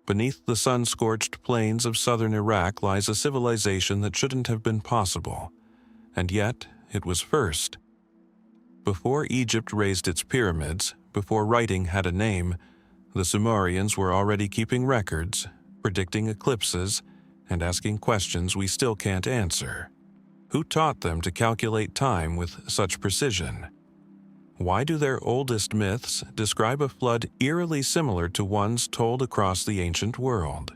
beneath the sun-scorched plains of southern Iraq lies a civilization that shouldn't have been possible, and yet it was first. Before Egypt raised its pyramids, before writing had a name, the Sumerians were already keeping records, predicting eclipses, and asking questions we still can't answer. Who taught them to calculate time with such precision? Why do their oldest myths describe a flood eerily similar to ones told across the ancient world?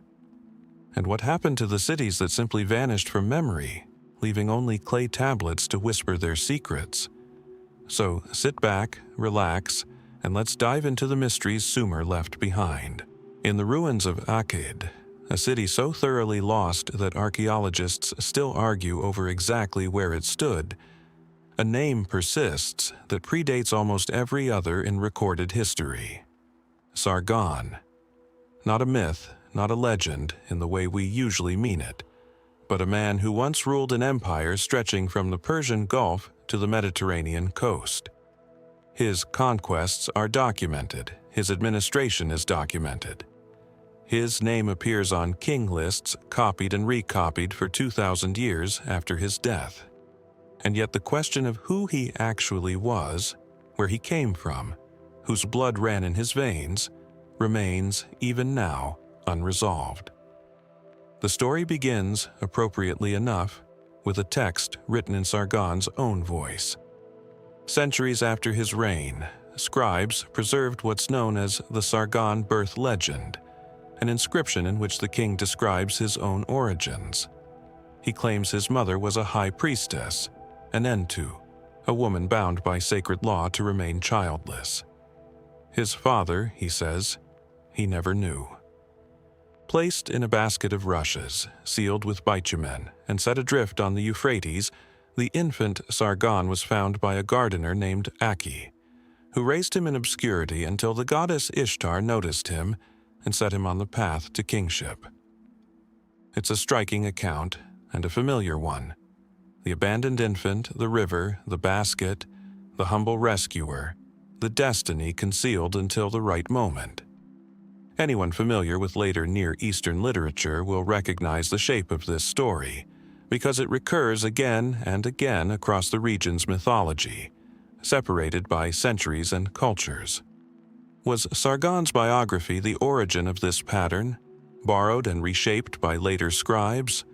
And what happened to the cities that simply vanished from memory, leaving only clay tablets to whisper their secrets? So sit back, relax, and let's dive into the mysteries Sumer left behind. In the ruins of Akkad, a city so thoroughly lost that archaeologists still argue over exactly where it stood, a name persists that predates almost every other in recorded history. Sargon. Not a myth, not a legend in the way we usually mean it, but a man who once ruled an empire stretching from the Persian Gulf to the Mediterranean coast. His conquests are documented, his administration is documented. His name appears on king lists copied and recopied for 2,000 years after his death. And yet the question of who he actually was, where he came from, whose blood ran in his veins, remains, even now, unresolved. The story begins, appropriately enough, with a text written in Sargon's own voice. Centuries after his reign, scribes preserved what's known as the Sargon birth legend, an inscription in which the king describes his own origins. He claims his mother was a high priestess, an Entu, a woman bound by sacred law to remain childless. His father, he says, he never knew. Placed in a basket of rushes, sealed with bitumen, and set adrift on the Euphrates, the infant Sargon was found by a gardener named Akkad, who raised him in obscurity until the goddess Ishtar noticed him and set him on the path to kingship. It's a striking account, and a familiar one. The abandoned infant, the river, the basket, the humble rescuer, the destiny concealed until the right moment. Anyone familiar with later Near Eastern literature will recognize the shape of this story, because it recurs again and again across the region's mythology, separated by centuries and cultures. Was Sargon's biography the origin of this pattern, borrowed and reshaped by later scribes?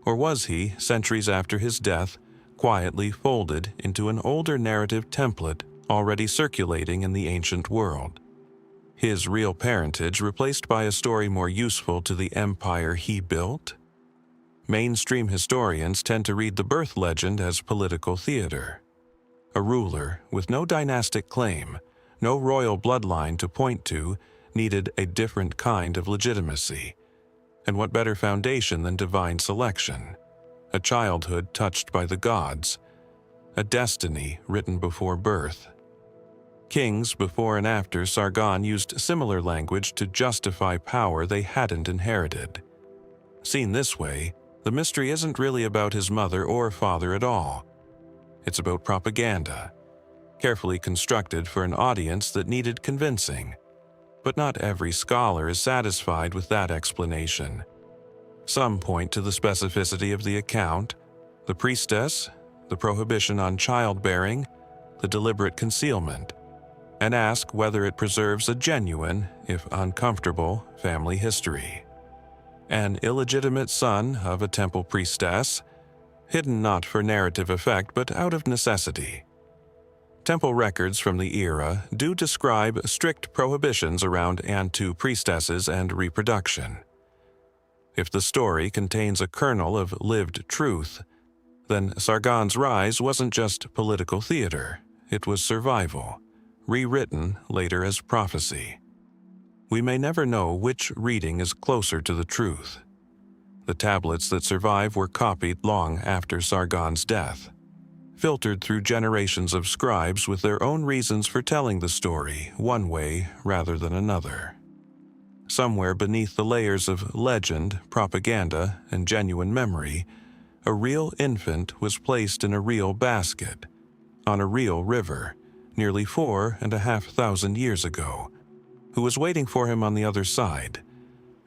Or was he, centuries after his death, quietly folded into an older narrative template already circulating in the ancient world? His real parentage replaced by a story more useful to the empire he built? Mainstream historians tend to read the birth legend as political theater. A ruler with no dynastic claim, no royal bloodline to point to, needed a different kind of legitimacy. And what better foundation than divine selection? A childhood touched by the gods, a destiny written before birth. Kings before and after Sargon used similar language to justify power they hadn't inherited. Seen this way, the mystery isn't really about his mother or father at all. It's about propaganda, carefully constructed for an audience that needed convincing. But not every scholar is satisfied with that explanation. Some point to the specificity of the account, the priestess, the prohibition on childbearing, the deliberate concealment, and ask whether it preserves a genuine, if uncomfortable, family history. An illegitimate son of a temple priestess, hidden not for narrative effect but out of necessity. Temple records from the era do describe strict prohibitions around Antu priestesses and reproduction. If the story contains a kernel of lived truth, then Sargon's rise wasn't just political theater, it was survival, rewritten later as prophecy. We may never know which reading is closer to the truth. The tablets that survive were copied long after Sargon's death, filtered through generations of scribes with their own reasons for telling the story one way rather than another. Somewhere beneath the layers of legend, propaganda, and genuine memory, a real infant was placed in a real basket, on a real river, nearly 4,500 years ago, who was waiting for him on the other side,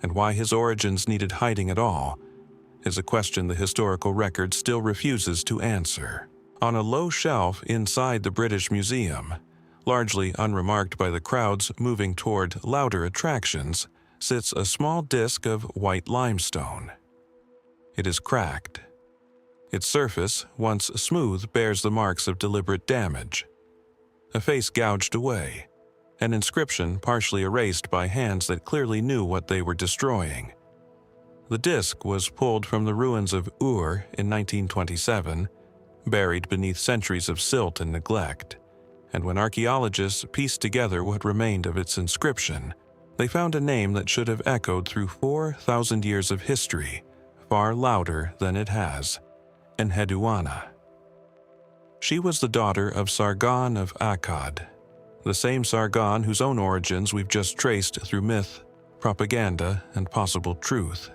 and why his origins needed hiding at all is a question the historical record still refuses to answer. On a low shelf inside the British Museum, largely unremarked by the crowds moving toward louder attractions, sits a small disc of white limestone. It is cracked. Its surface, once smooth, bears the marks of deliberate damage. A face gouged away, an inscription partially erased by hands that clearly knew what they were destroying. The disc was pulled from the ruins of Ur in 1927, buried beneath centuries of silt and neglect, and when archaeologists pieced together what remained of its inscription, they found a name that should have echoed through 4,000 years of history, far louder than it has: Enheduanna. She was the daughter of Sargon of Akkad, the same Sargon whose own origins we've just traced through myth, propaganda, and possible truth.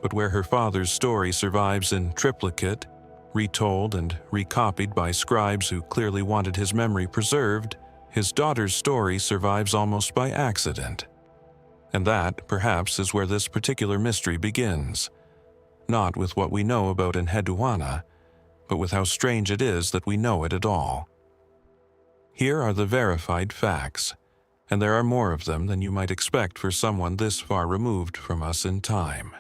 But where her father's story survives in triplicate, retold and recopied by scribes who clearly wanted his memory preserved, his daughter's story survives almost by accident. And that, perhaps, is where this particular mystery begins. Not with what we know about Enheduanna, but with how strange it is that we know it at all. Here are the verified facts, and there are more of them than you might expect for someone this far removed from us in time.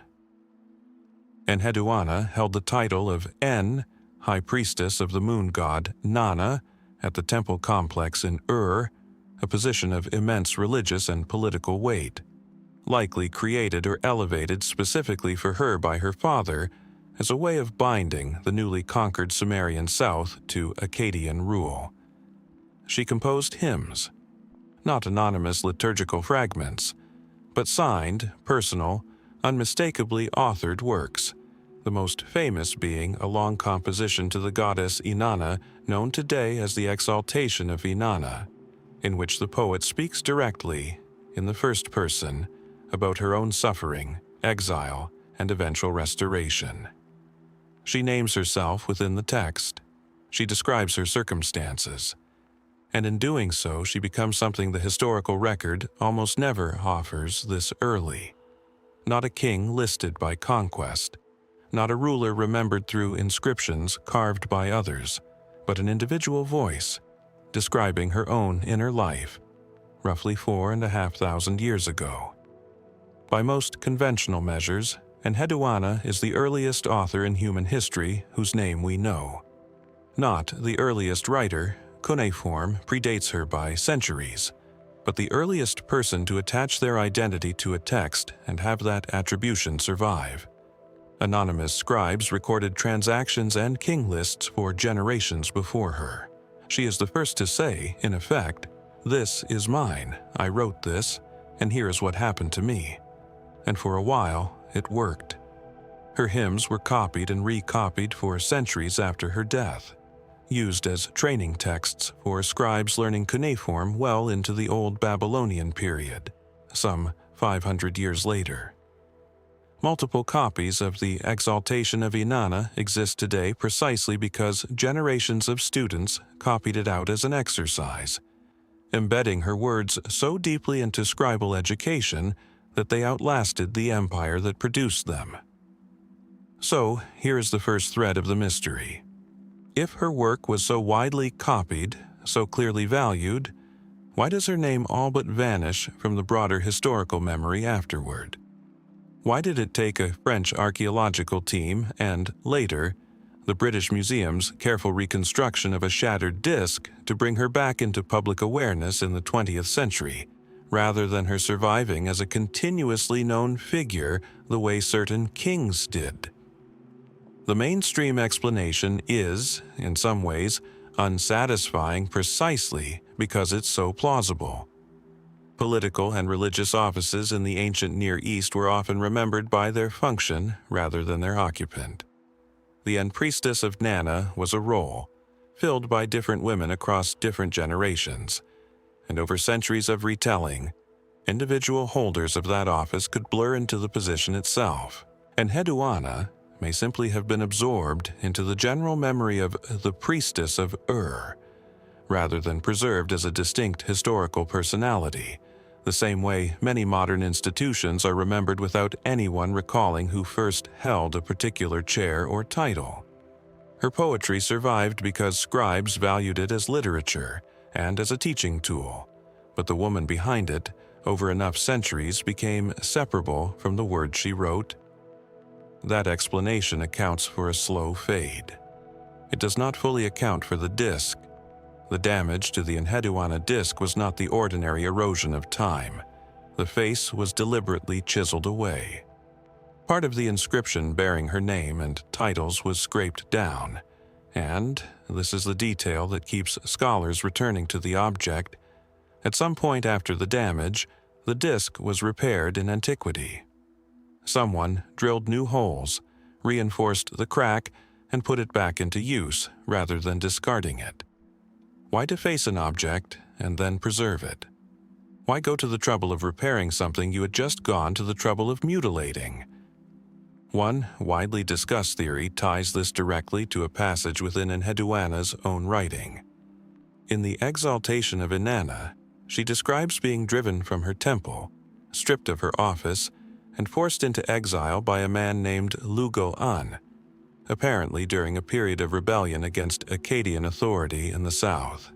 Enheduanna held the title of En, High Priestess of the moon god Nana, at the temple complex in Ur, a position of immense religious and political weight, likely created or elevated specifically for her by her father as a way of binding the newly conquered Sumerian south to Akkadian rule. She composed hymns, not anonymous liturgical fragments, but signed, personal, unmistakably authored works, the most famous being a long composition to the goddess Inanna known today as the Exaltation of Inanna, in which the poet speaks directly, in the first person, about her own suffering, exile, and eventual restoration. She names herself within the text. She describes her circumstances. And in doing so, she becomes something the historical record almost never offers this early. Not a king listed by conquest, not a ruler remembered through inscriptions carved by others, but an individual voice, describing her own inner life, roughly 4,500 years ago. By most conventional measures, Enheduanna is the earliest author in human history whose name we know. Not the earliest writer, cuneiform predates her by centuries, but the earliest person to attach their identity to a text and have that attribution survive. Anonymous scribes recorded transactions and king lists for generations before her. She is the first to say, in effect, "This is mine, I wrote this, and here is what happened to me." And for a while, it worked. Her hymns were copied and recopied for centuries after her death, used as training texts for scribes learning cuneiform well into the Old Babylonian period, some 500 years later. Multiple copies of the Exaltation of Inanna exist today precisely because generations of students copied it out as an exercise, embedding her words so deeply into scribal education that they outlasted the empire that produced them. So, here is the first thread of the mystery. If her work was so widely copied, so clearly valued, why does her name all but vanish from the broader historical memory afterward? Why did it take a French archaeological team and, later, the British Museum's careful reconstruction of a shattered disc to bring her back into public awareness in the 20th century, rather than her surviving as a continuously known figure the way certain kings did? The mainstream explanation is, in some ways, unsatisfying precisely because it's so plausible. Political and religious offices in the ancient Near East were often remembered by their function rather than their occupant. The end priestess of Nana was a role, filled by different women across different generations, and over centuries of retelling, individual holders of that office could blur into the position itself. Enheduanna may simply have been absorbed into the general memory of the priestess of Ur, rather than preserved as a distinct historical personality, the same way many modern institutions are remembered without anyone recalling who first held a particular chair or title. Her poetry survived because scribes valued it as literature and as a teaching tool, but the woman behind it, over enough centuries, became separable from the words she wrote. That explanation accounts for a slow fade. It does not fully account for the disc. The damage to the Enheduanna disc was not the ordinary erosion of time. The face was deliberately chiseled away. Part of the inscription bearing her name and titles was scraped down, and, this is the detail that keeps scholars returning to the object, at some point after the damage, the disc was repaired in antiquity. Someone drilled new holes, reinforced the crack, and put it back into use rather than discarding it. Why deface an object and then preserve it? Why go to the trouble of repairing something you had just gone to the trouble of mutilating? One widely discussed theory ties this directly to a passage within Enheduanna's own writing. In the Exaltation of Inanna, she describes being driven from her temple, stripped of her office, and forced into exile by a man named Lugal-Anne, apparently during a period of rebellion against Akkadian authority in the south.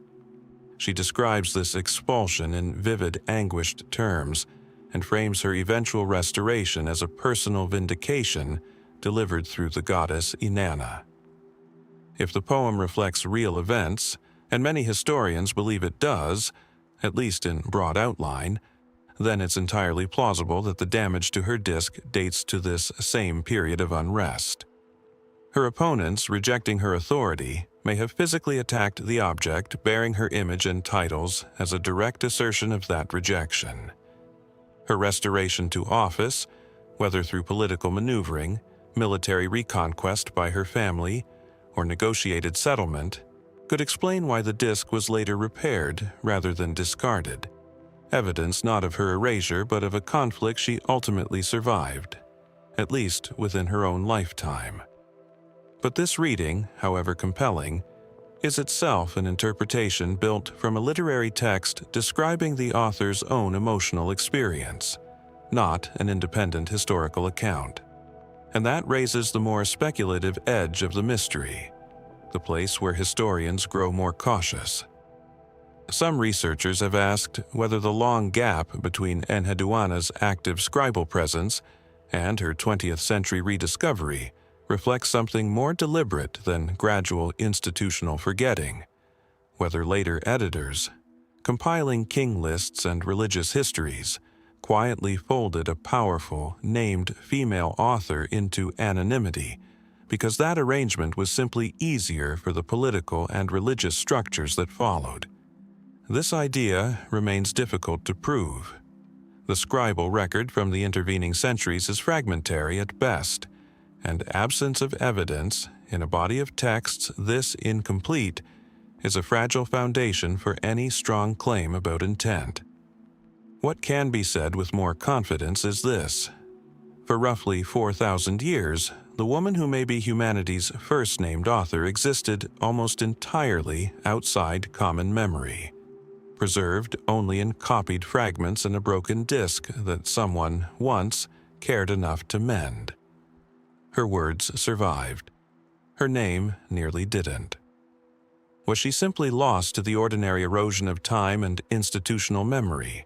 She describes this expulsion in vivid, anguished terms and frames her eventual restoration as a personal vindication delivered through the goddess Inanna. If the poem reflects real events, and many historians believe it does, at least in broad outline, then it's entirely plausible that the damage to her disc dates to this same period of unrest. Her opponents, rejecting her authority, may have physically attacked the object bearing her image and titles as a direct assertion of that rejection. Her restoration to office, whether through political maneuvering, military reconquest by her family, or negotiated settlement, could explain why the disc was later repaired rather than discarded, evidence not of her erasure but of a conflict she ultimately survived, at least within her own lifetime. But this reading, however compelling, is itself an interpretation built from a literary text describing the author's own emotional experience, not an independent historical account. And that raises the more speculative edge of the mystery, the place where historians grow more cautious. Some researchers have asked whether the long gap between Enheduanna's active scribal presence and her 20th century rediscovery reflects something more deliberate than gradual institutional forgetting, whether later editors, compiling king lists and religious histories, quietly folded a powerful, named female author into anonymity, because that arrangement was simply easier for the political and religious structures that followed. This idea remains difficult to prove. The scribal record from the intervening centuries is fragmentary at best, and absence of evidence in a body of texts this incomplete is a fragile foundation for any strong claim about intent. What can be said with more confidence is this. For roughly 4,000 years, the woman who may be humanity's first named author existed almost entirely outside common memory, preserved only in copied fragments and a broken disc that someone once cared enough to mend. Her words survived. Her name nearly didn't. Was she simply lost to the ordinary erosion of time and institutional memory,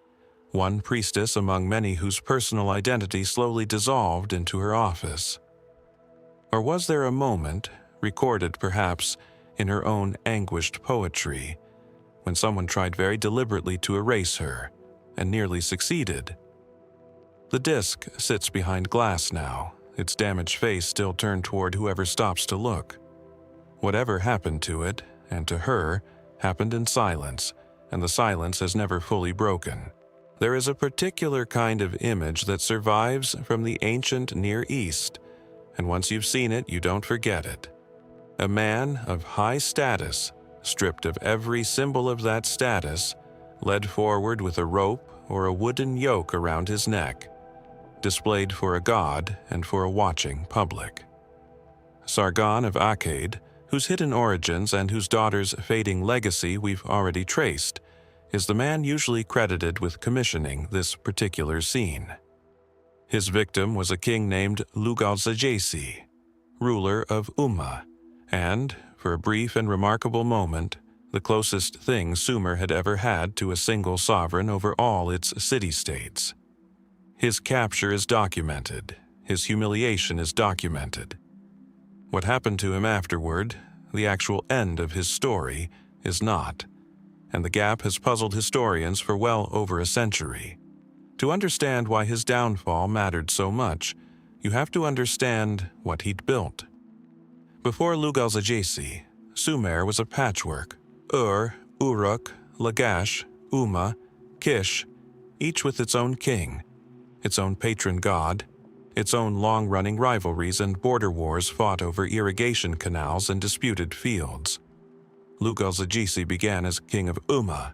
one priestess among many whose personal identity slowly dissolved into her office? Or was there a moment, recorded perhaps in her own anguished poetry, when someone tried very deliberately to erase her and nearly succeeded? The disc sits behind glass now, its damaged face still turned toward whoever stops to look. Whatever happened to it, and to her, happened in silence, and the silence has never fully broken. There is a particular kind of image that survives from the ancient Near East, and once you've seen it, you don't forget it. A man of high status, stripped of every symbol of that status, led forward with a rope or a wooden yoke around his neck, displayed for a god and for a watching public. Sargon of Akkad, whose hidden origins and whose daughter's fading legacy we've already traced, is the man usually credited with commissioning this particular scene. His victim was a king named Lugalzagesi, ruler of Umma, and, for a brief and remarkable moment, the closest thing Sumer had ever had to a single sovereign over all its city-states. His capture is documented. His humiliation is documented. What happened to him afterward, the actual end of his story, is not, and the gap has puzzled historians for well over a century. To understand why his downfall mattered so much, you have to understand what he'd built. Before Lugalzagesi, Sumer was a patchwork: Ur, Uruk, Lagash, Umma, Kish, each with its own king, its own patron god, its own long-running rivalries and border wars fought over irrigation canals and disputed fields. Lugalzagesi began as king of Umma,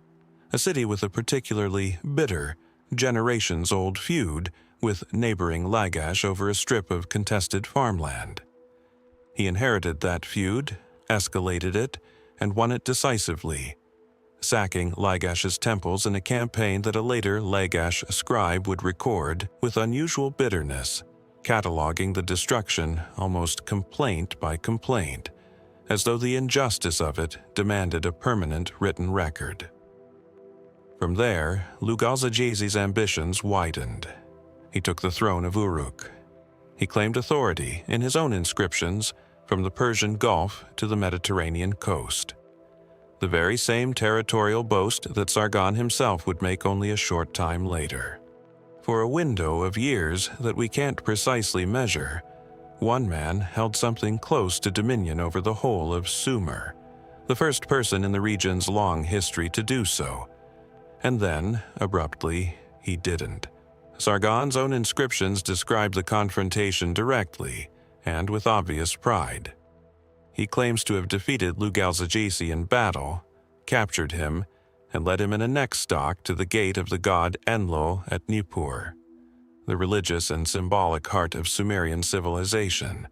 a city with a particularly bitter, generations-old feud with neighboring Lagash over a strip of contested farmland. He inherited that feud, escalated it, and won it decisively, sacking Lagash's temples in a campaign that a later Lagash scribe would record with unusual bitterness, cataloging the destruction almost complaint by complaint, as though the injustice of it demanded a permanent written record. From there, Lugalzagesi's ambitions widened. He took the throne of Uruk. He claimed authority, in his own inscriptions, from the Persian Gulf to the Mediterranean coast. The very same territorial boast that Sargon himself would make only a short time later. For a window of years that we can't precisely measure, one man held something close to dominion over the whole of Sumer, the first person in the region's long history to do so. And then, abruptly, he didn't. Sargon's own inscriptions describe the confrontation directly, and with obvious pride. He claims to have defeated Lugalzagesi in battle, captured him, and led him in a neck stalk to the gate of the god Enlil at Nippur, the religious and symbolic heart of Sumerian civilization,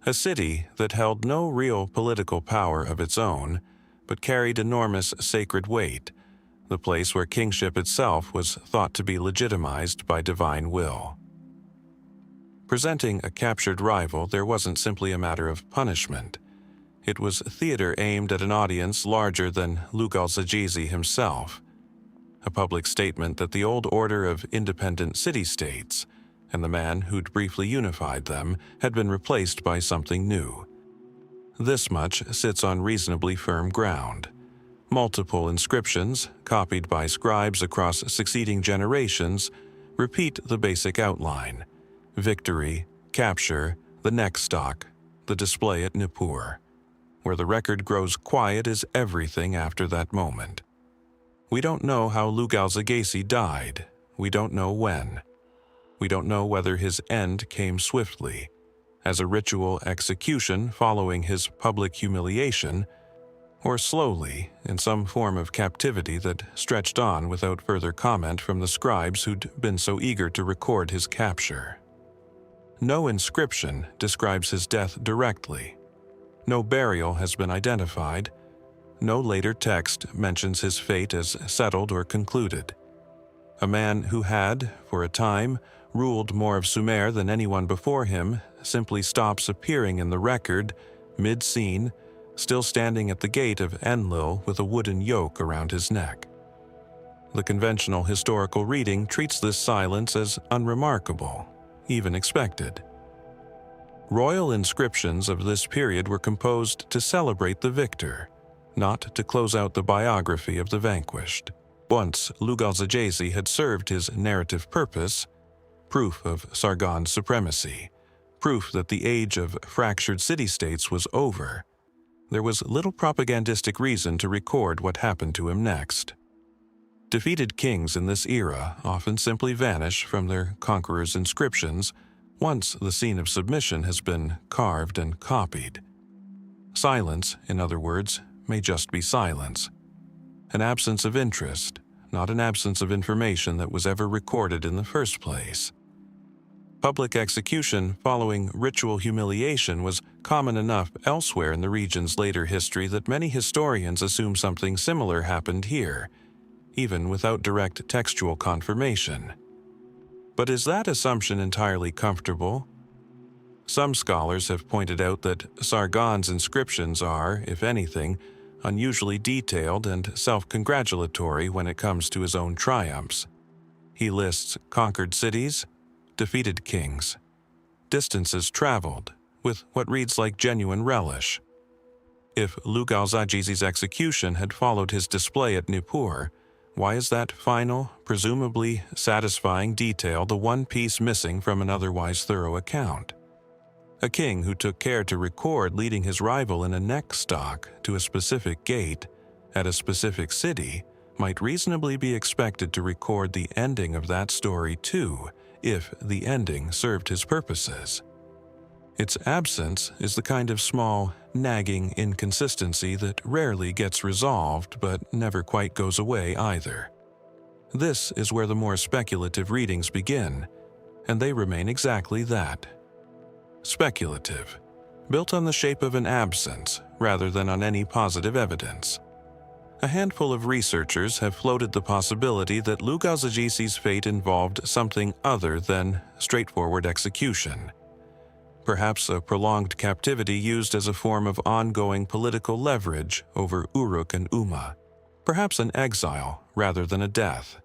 a city that held no real political power of its own, but carried enormous sacred weight, the place where kingship itself was thought to be legitimized by divine will. Presenting a captured rival, there wasn't simply a matter of punishment. It was theater aimed at an audience larger than Lugalzagesi himself, a public statement that the old order of independent city-states, and the man who'd briefly unified them, had been replaced by something new. This much sits on reasonably firm ground. Multiple inscriptions, copied by scribes across succeeding generations, repeat the basic outline: victory, capture, the neck stalk, the display at Nippur. Where the record grows quiet is everything after that moment. We don't know how Lugalzagesi died. We don't know when. We don't know whether his end came swiftly, as a ritual execution following his public humiliation, or slowly, in some form of captivity that stretched on without further comment from the scribes who'd been so eager to record his capture. No inscription describes his death directly. No burial has been identified. No later text mentions his fate as settled or concluded. A man who had, for a time, ruled more of Sumer than anyone before him simply stops appearing in the record, mid-scene, still standing at the gate of Enlil with a wooden yoke around his neck. The conventional historical reading treats this silence as unremarkable, even expected. Royal inscriptions of this period were composed to celebrate the victor, not to close out the biography of the vanquished. Once Lugalzagesi had served his narrative purpose, proof of Sargon's supremacy, proof that the age of fractured city-states was over, there was little propagandistic reason to record what happened to him next. Defeated kings in this era often simply vanish from their conquerors' inscriptions once the scene of submission has been carved and copied. Silence, in other words, may just be silence. An absence of interest, not an absence of information that was ever recorded in the first place. Public execution following ritual humiliation was common enough elsewhere in the region's later history that many historians assume something similar happened here, even without direct textual confirmation. But is that assumption entirely comfortable? Some scholars have pointed out that Sargon's inscriptions are, if anything, unusually detailed and self-congratulatory when it comes to his own triumphs. He lists conquered cities, defeated kings, distances traveled, with what reads like genuine relish. If Lugalzagesi's execution had followed his display at Nippur, why is that final, presumably satisfying detail the one piece missing from an otherwise thorough account? A king who took care to record leading his rival in a neck stalk to a specific gate at a specific city might reasonably be expected to record the ending of that story too, if the ending served his purposes. Its absence is the kind of small, nagging inconsistency that rarely gets resolved but never quite goes away either. This is where the more speculative readings begin, and they remain exactly that. Speculative, built on the shape of an absence rather than on any positive evidence. A handful of researchers have floated the possibility that Lugalzagesi's fate involved something other than straightforward execution. Perhaps a prolonged captivity used as a form of ongoing political leverage over Uruk and Umma. Perhaps an exile rather than a death.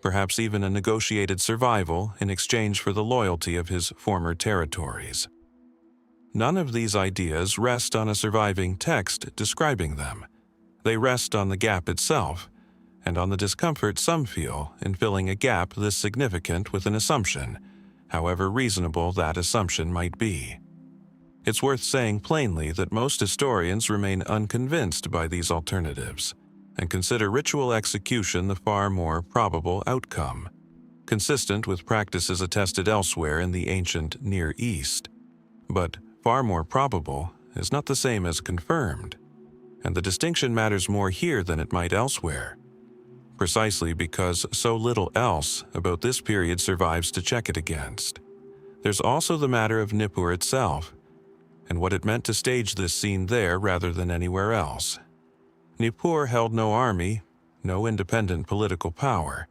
Perhaps even a negotiated survival in exchange for the loyalty of his former territories. None of these ideas rest on a surviving text describing them. They rest on the gap itself, and on the discomfort some feel in filling a gap this significant with an assumption, however reasonable that assumption might be. It's worth saying plainly that most historians remain unconvinced by these alternatives, and consider ritual execution the far more probable outcome, consistent with practices attested elsewhere in the ancient Near East. But far more probable is not the same as confirmed, and the distinction matters more here than it might elsewhere, precisely because so little else about this period survives to check it against. There's also the matter of Nippur itself, and what it meant to stage this scene there rather than anywhere else. Nippur held no army, no independent political power.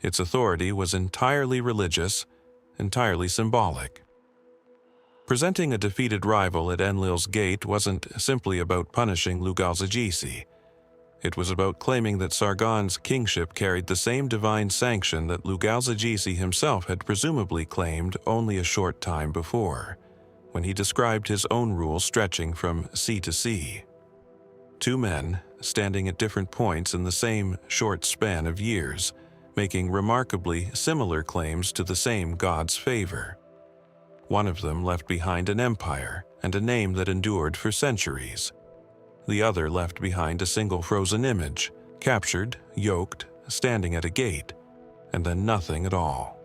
Its authority was entirely religious, entirely symbolic. Presenting a defeated rival at Enlil's gate wasn't simply about punishing Lugalzagesi. It was about claiming that Sargon's kingship carried the same divine sanction that Lugalzagesi himself had presumably claimed only a short time before, when he described his own rule stretching from sea to sea. Two men, standing at different points in the same short span of years, making remarkably similar claims to the same god's favor. One of them left behind an empire and a name that endured for centuries. The other left behind a single frozen image, captured, yoked, standing at a gate, and then nothing at all.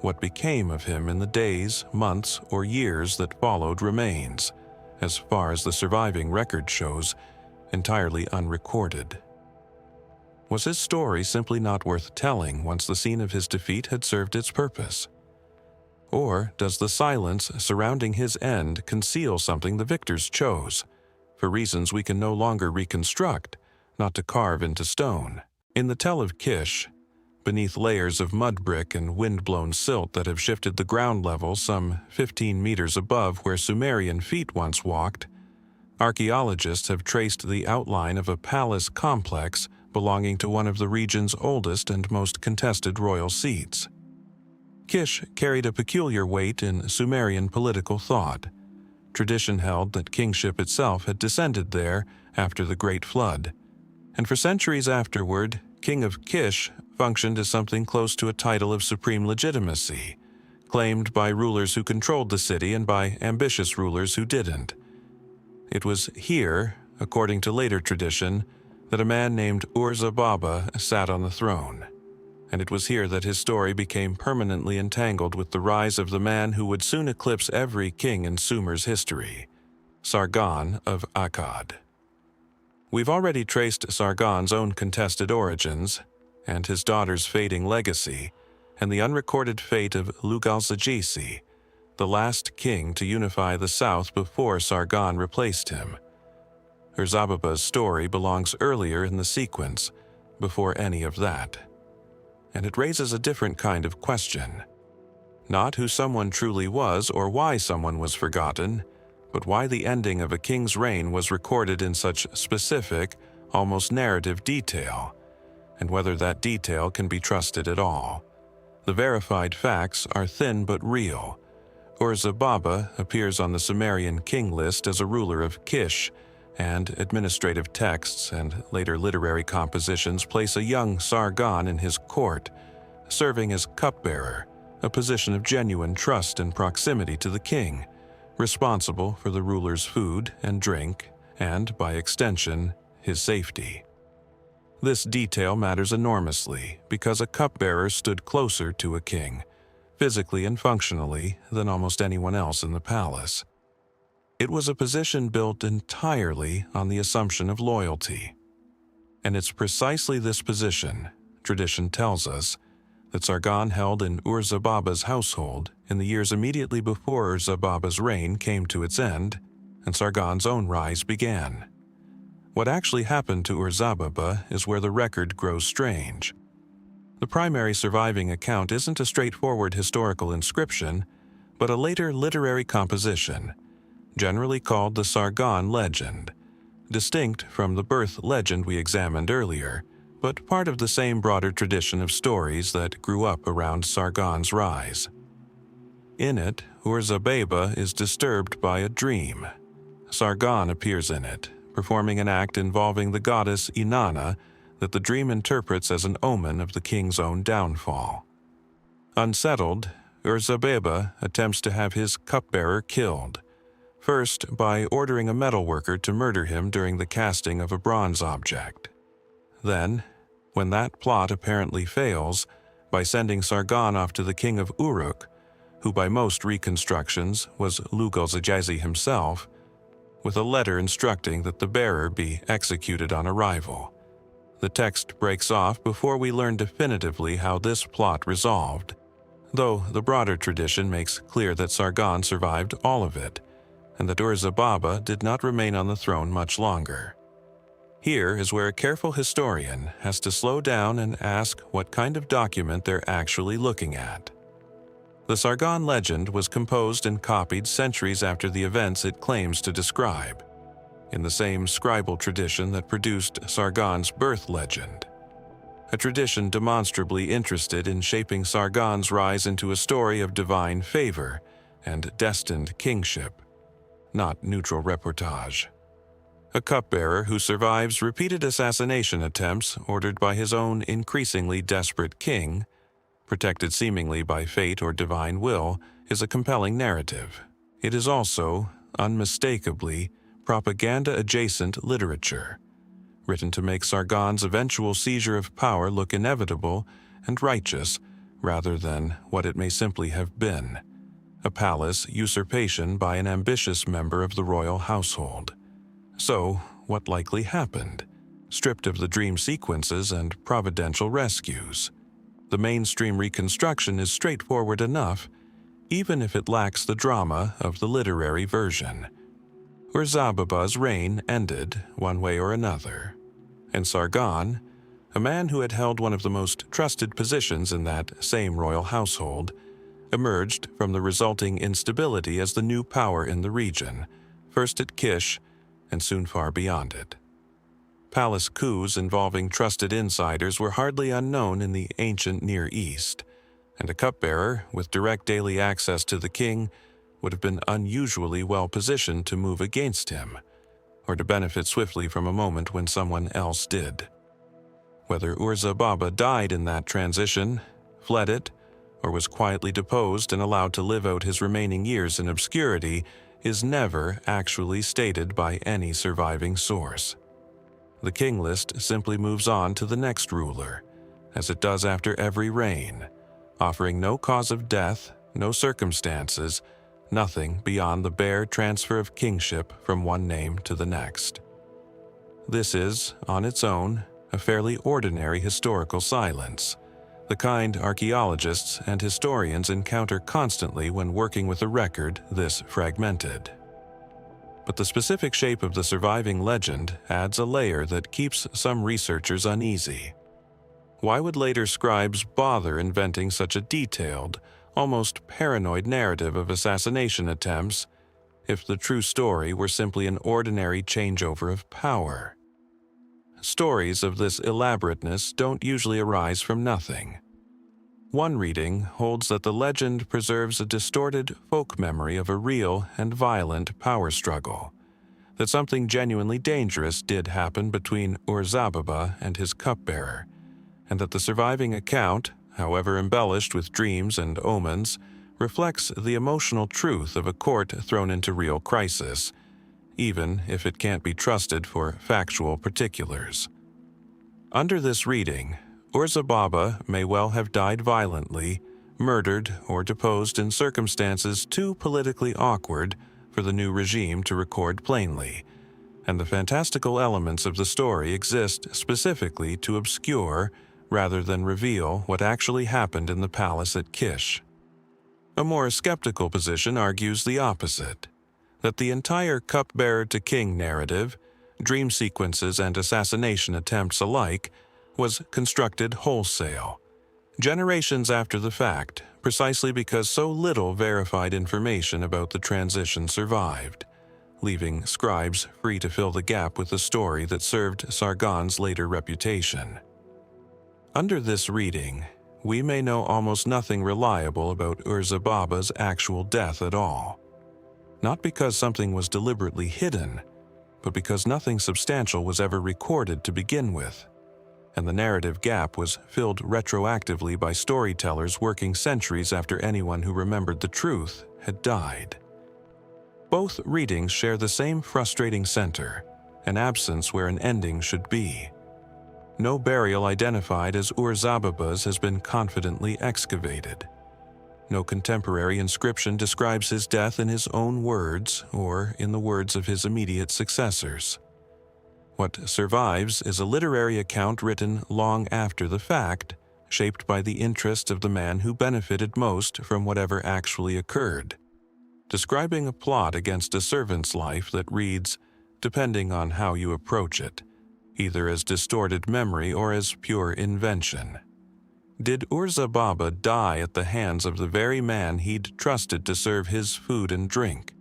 What became of him in the days, months, or years that followed remains, as far as the surviving record shows, entirely unrecorded. Was his story simply not worth telling once the scene of his defeat had served its purpose? Or does the silence surrounding his end conceal something the victors chose, for reasons we can no longer reconstruct, not to carve into stone? In the tell of Kish, beneath layers of mud brick and wind-blown silt that have shifted the ground level some 15 meters above where Sumerian feet once walked, archaeologists have traced the outline of a palace complex belonging to one of the region's oldest and most contested royal seats. Kish carried a peculiar weight in Sumerian political thought. Tradition held that kingship itself had descended there after the Great Flood, and for centuries afterward, King of Kish functioned as something close to a title of supreme legitimacy, claimed by rulers who controlled the city and by ambitious rulers who didn't. It was here, according to later tradition, that a man named Ur-Zababa sat on the throne. And it was here that his story became permanently entangled with the rise of the man who would soon eclipse every king in Sumer's history, Sargon of Akkad. We've already traced Sargon's own contested origins, and his daughter's fading legacy, and the unrecorded fate of Lugalzagesi, the last king to unify the south before Sargon replaced him. Ur-Zababa's story belongs earlier in the sequence, before any of that. And it raises a different kind of question. Not who someone truly was or why someone was forgotten, but why the ending of a king's reign was recorded in such specific, almost narrative detail, and whether that detail can be trusted at all. The verified facts are thin but real. Ur-Zababa appears on the Sumerian king list as a ruler of Kish, and administrative texts and later literary compositions place a young Sargon in his court, serving as cupbearer, a position of genuine trust and proximity to the king, responsible for the ruler's food and drink, and, by extension, his safety. This detail matters enormously because a cupbearer stood closer to a king, physically and functionally, than almost anyone else in the palace. It was a position built entirely on the assumption of loyalty. And it's precisely this position, tradition tells us, that Sargon held in Ur-Zababa's household in the years immediately before Ur-Zababa's reign came to its end and Sargon's own rise began. What actually happened to Ur-Zababa is where the record grows strange. The primary surviving account isn't a straightforward historical inscription, but a later literary composition, generally called the Sargon legend, distinct from the birth legend we examined earlier, but part of the same broader tradition of stories that grew up around Sargon's rise. In it, Ur-Zababa is disturbed by a dream. Sargon appears in it, performing an act involving the goddess Etana that the dream interprets as an omen of the king's own downfall. Unsettled, Ur-Zababa attempts to have his cupbearer killed, first by ordering a metalworker to murder him during the casting of a bronze object. Then, when that plot apparently fails, by sending Sargon off to the king of Uruk, who by most reconstructions was Lugalzagesi himself, with a letter instructing that the bearer be executed on arrival. The text breaks off before we learn definitively how this plot resolved, though the broader tradition makes clear that Sargon survived all of it, and that Ur-Zababa did not remain on the throne much longer. Here is where a careful historian has to slow down and ask what kind of document they're actually looking at. The Sargon legend was composed and copied centuries after the events it claims to describe, in the same scribal tradition that produced Sargon's birth legend, a tradition demonstrably interested in shaping Sargon's rise into a story of divine favor and destined kingship, not neutral reportage. A cupbearer who survives repeated assassination attempts ordered by his own increasingly desperate king, protected seemingly by fate or divine will, is a compelling narrative. It is also, unmistakably, propaganda-adjacent literature, written to make Sargon's eventual seizure of power look inevitable and righteous rather than what it may simply have been, a palace usurpation by an ambitious member of the royal household. So, what likely happened, stripped of the dream sequences and providential rescues? The mainstream reconstruction is straightforward enough, even if it lacks the drama of the literary version. Ur-Zababa's reign ended one way or another, and Sargon, a man who had held one of the most trusted positions in that same royal household, emerged from the resulting instability as the new power in the region, first at Kish and soon far beyond it. Palace coups involving trusted insiders were hardly unknown in the ancient Near East, and a cupbearer with direct daily access to the king would have been unusually well positioned to move against him, or to benefit swiftly from a moment when someone else did. Whether Ur-Zababa died in that transition, fled it, or was quietly deposed and allowed to live out his remaining years in obscurity is never actually stated by any surviving source. The king list simply moves on to the next ruler, as it does after every reign, offering no cause of death, no circumstances, nothing beyond the bare transfer of kingship from one name to the next. This is, on its own, a fairly ordinary historical silence, the kind archaeologists and historians encounter constantly when working with a record this fragmented. But the specific shape of the surviving legend adds a layer that keeps some researchers uneasy. Why would later scribes bother inventing such a detailed, almost paranoid narrative of assassination attempts if the true story were simply an ordinary changeover of power? Stories of this elaborateness don't usually arise from nothing. One reading holds that the legend preserves a distorted folk memory of a real and violent power struggle, that something genuinely dangerous did happen between Ur-Zababa and his cupbearer, and that the surviving account, however embellished with dreams and omens, reflects the emotional truth of a court thrown into real crisis, even if it can't be trusted for factual particulars. Under this reading, Ur-Zababa may well have died violently, murdered, or deposed in circumstances too politically awkward for the new regime to record plainly, and the fantastical elements of the story exist specifically to obscure rather than reveal what actually happened in the palace at Kish. A more skeptical position argues the opposite, that the entire cupbearer-to-king narrative, dream sequences and assassination attempts alike, was constructed wholesale, generations after the fact, precisely because so little verified information about the transition survived, leaving scribes free to fill the gap with the story that served Sargon's later reputation. Under this reading, we may know almost nothing reliable about Ur-Zababa's actual death at all. Not because something was deliberately hidden, but because nothing substantial was ever recorded to begin with, and the narrative gap was filled retroactively by storytellers working centuries after anyone who remembered the truth had died. Both readings share the same frustrating center, an absence where an ending should be. No burial identified as Ur-Zababa's has been confidently excavated. No contemporary inscription describes his death in his own words or in the words of his immediate successors. What survives is a literary account written long after the fact, shaped by the interests of the man who benefited most from whatever actually occurred, describing a plot against a servant's life that reads, depending on how you approach it, either as distorted memory or as pure invention. Did Ur-Zababa die at the hands of the very man he'd trusted to serve his food and drink?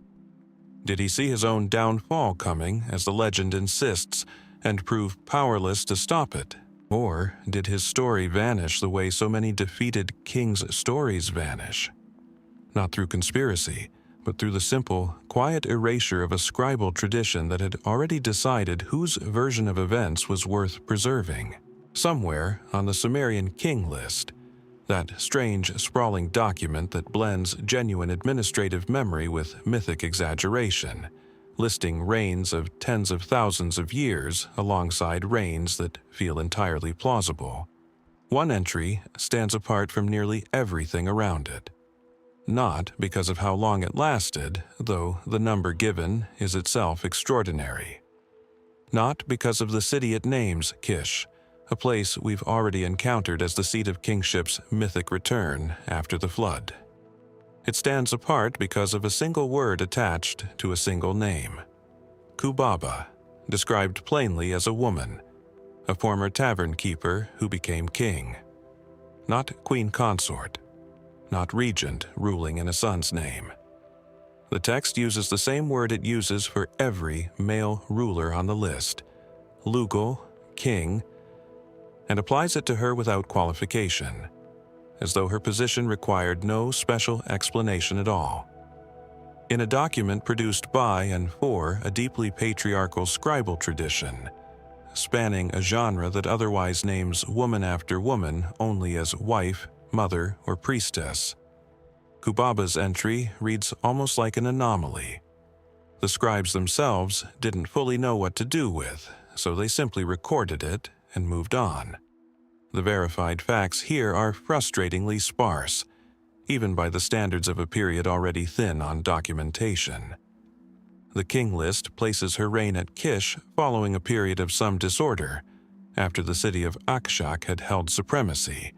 Did he see his own downfall coming, as the legend insists, and prove powerless to stop it? Or did his story vanish the way so many defeated kings' stories vanish? Not through conspiracy, but through the simple, quiet erasure of a scribal tradition that had already decided whose version of events was worth preserving. Somewhere on the Sumerian king list, that strange, sprawling document that blends genuine administrative memory with mythic exaggeration, listing reigns of tens of thousands of years alongside reigns that feel entirely plausible. One entry stands apart from nearly everything around it. Not because of how long it lasted, though the number given is itself extraordinary. Not because of the city it names, Kish, a place we've already encountered as the seat of kingship's mythic return after the flood. It stands apart because of a single word attached to a single name. Kubaba, described plainly as a woman, a former tavern keeper who became king. Not queen consort, not regent ruling in a son's name. The text uses the same word it uses for every male ruler on the list, Lugal, king, and applies it to her without qualification, as though her position required no special explanation at all. In a document produced by and for a deeply patriarchal scribal tradition, spanning a genre that otherwise names woman after woman only as wife, mother, or priestess, Kubaba's entry reads almost like an anomaly. The scribes themselves didn't fully know what to do with, so they simply recorded it and moved on. The verified facts here are frustratingly sparse, even by the standards of a period already thin on documentation. The king list places her reign at Kish following a period of some disorder, after the city of Akkad had held supremacy,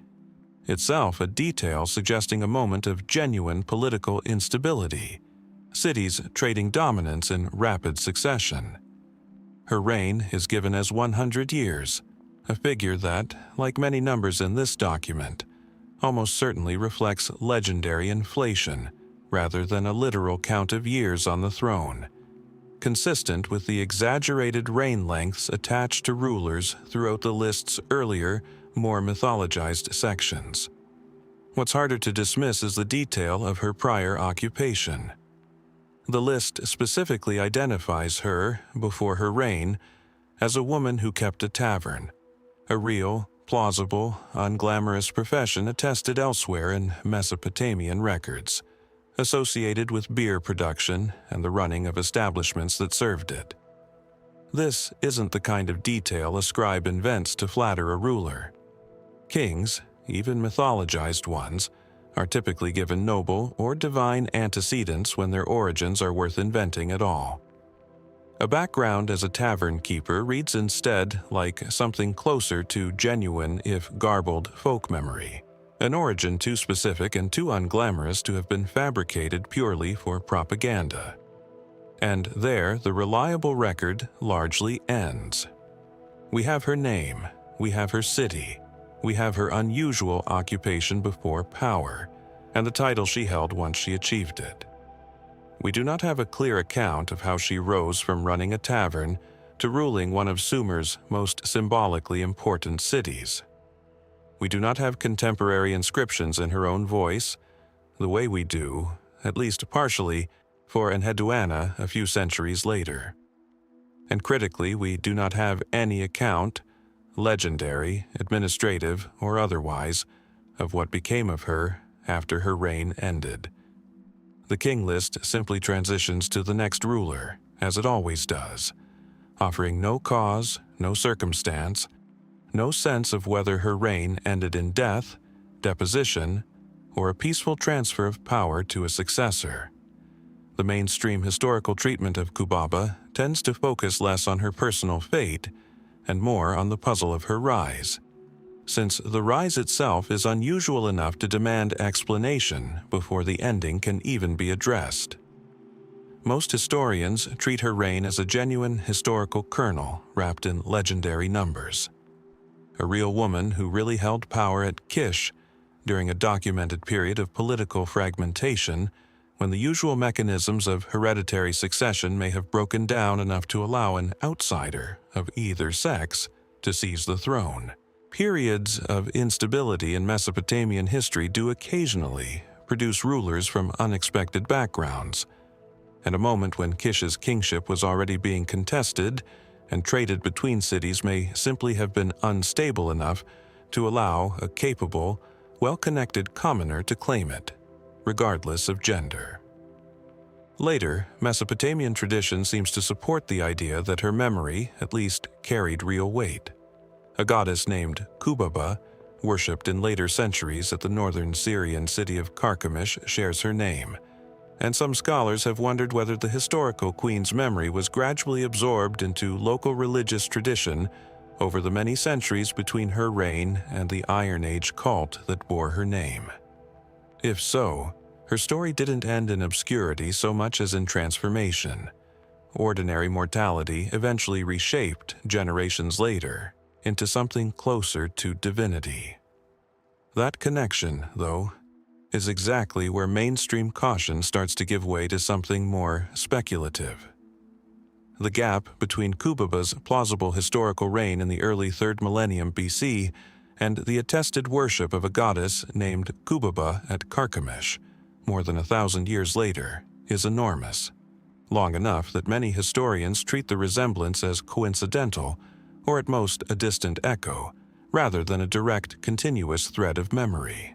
itself a detail suggesting a moment of genuine political instability, cities trading dominance in rapid succession. Her reign is given as 100 years, a figure that, like many numbers in this document, almost certainly reflects legendary inflation rather than a literal count of years on the throne, consistent with the exaggerated reign lengths attached to rulers throughout the list's earlier, more mythologized sections. What's harder to dismiss is the detail of her prior occupation. The list specifically identifies her, before her reign, as a woman who kept a tavern, a real, plausible, unglamorous profession attested elsewhere in Mesopotamian records, associated with beer production and the running of establishments that served it. This isn't the kind of detail a scribe invents to flatter a ruler. Kings, even mythologized ones, are typically given noble or divine antecedents when their origins are worth inventing at all. A background as a tavern keeper reads instead like something closer to genuine, if garbled, folk memory, an origin too specific and too unglamorous to have been fabricated purely for propaganda. And there, the reliable record largely ends. We have her name, we have her city, we have her unusual occupation before power, and the title she held once she achieved it. We do not have a clear account of how she rose from running a tavern to ruling one of Sumer's most symbolically important cities. We do not have contemporary inscriptions in her own voice, the way we do, at least partially, for Enheduanna a few centuries later. And critically, we do not have any account, legendary, administrative, or otherwise, of what became of her after her reign ended. The king list simply transitions to the next ruler, as it always does, offering no cause, no circumstance, no sense of whether her reign ended in death, deposition, or a peaceful transfer of power to a successor. The mainstream historical treatment of Kubaba tends to focus less on her personal fate and more on the puzzle of her rise, since the rise itself is unusual enough to demand explanation before the ending can even be addressed. Most historians treat her reign as a genuine historical kernel wrapped in legendary numbers. A real woman who really held power at Kish during a documented period of political fragmentation when the usual mechanisms of hereditary succession may have broken down enough to allow an outsider of either sex to seize the throne. Periods of instability in Mesopotamian history do occasionally produce rulers from unexpected backgrounds, and a moment when Kish's kingship was already being contested and traded between cities may simply have been unstable enough to allow a capable, well-connected commoner to claim it, regardless of gender. Later, Mesopotamian tradition seems to support the idea that her memory at least carried real weight. A goddess named Kubaba, worshipped in later centuries at the northern Syrian city of Carchemish, shares her name, and some scholars have wondered whether the historical queen's memory was gradually absorbed into local religious tradition over the many centuries between her reign and the Iron Age cult that bore her name. If so, her story didn't end in obscurity so much as in transformation. Ordinary mortality eventually reshaped, generations later, into something closer to divinity. That connection, though, is exactly where mainstream caution starts to give way to something more speculative. The gap between Kubaba's plausible historical reign in the early 3rd millennium BC and the attested worship of a goddess named Kubaba at Carchemish, more than 1,000 years later, is enormous, long enough that many historians treat the resemblance as coincidental, or at most a distant echo, rather than a direct, continuous thread of memory.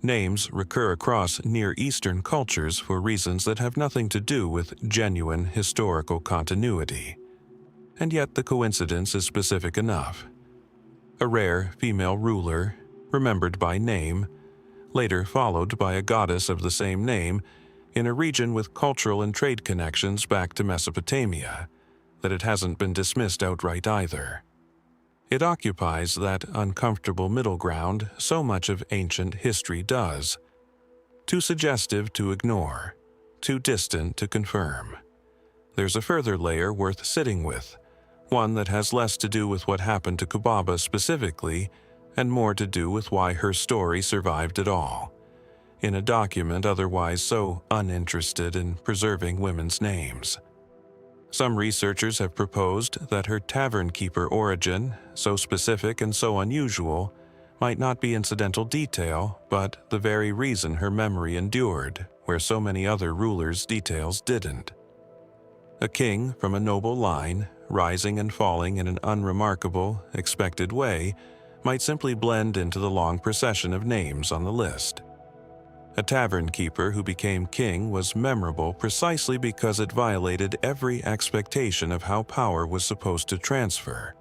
Names recur across Near Eastern cultures for reasons that have nothing to do with genuine historical continuity, and yet the coincidence is specific enough. A rare female ruler, remembered by name, later followed by a goddess of the same name in a region with cultural and trade connections back to Mesopotamia, that it hasn't been dismissed outright either. It occupies that uncomfortable middle ground so much of ancient history does. Too suggestive to ignore, too distant to confirm. There's a further layer worth sitting with, one that has less to do with what happened to Kubaba specifically and more to do with why her story survived at all, in a document otherwise so uninterested in preserving women's names. Some researchers have proposed that her tavern keeper origin, so specific and so unusual, might not be incidental detail, but the very reason her memory endured, where so many other rulers' details didn't. A king from a noble line, rising and falling in an unremarkable, expected way, might simply blend into the long procession of names on the list. A tavern keeper who became king was memorable precisely because it violated every expectation of how power was supposed to transfer,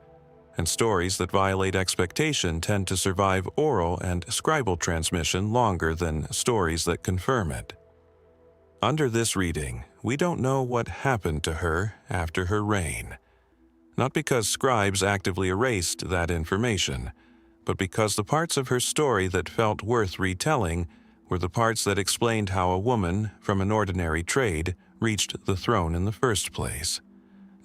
and stories that violate expectation tend to survive oral and scribal transmission longer than stories that confirm it. Under this reading, we don't know what happened to her after her reign, not because scribes actively erased that information, but because the parts of her story that felt worth retelling were the parts that explained how a woman from an ordinary trade reached the throne in the first place,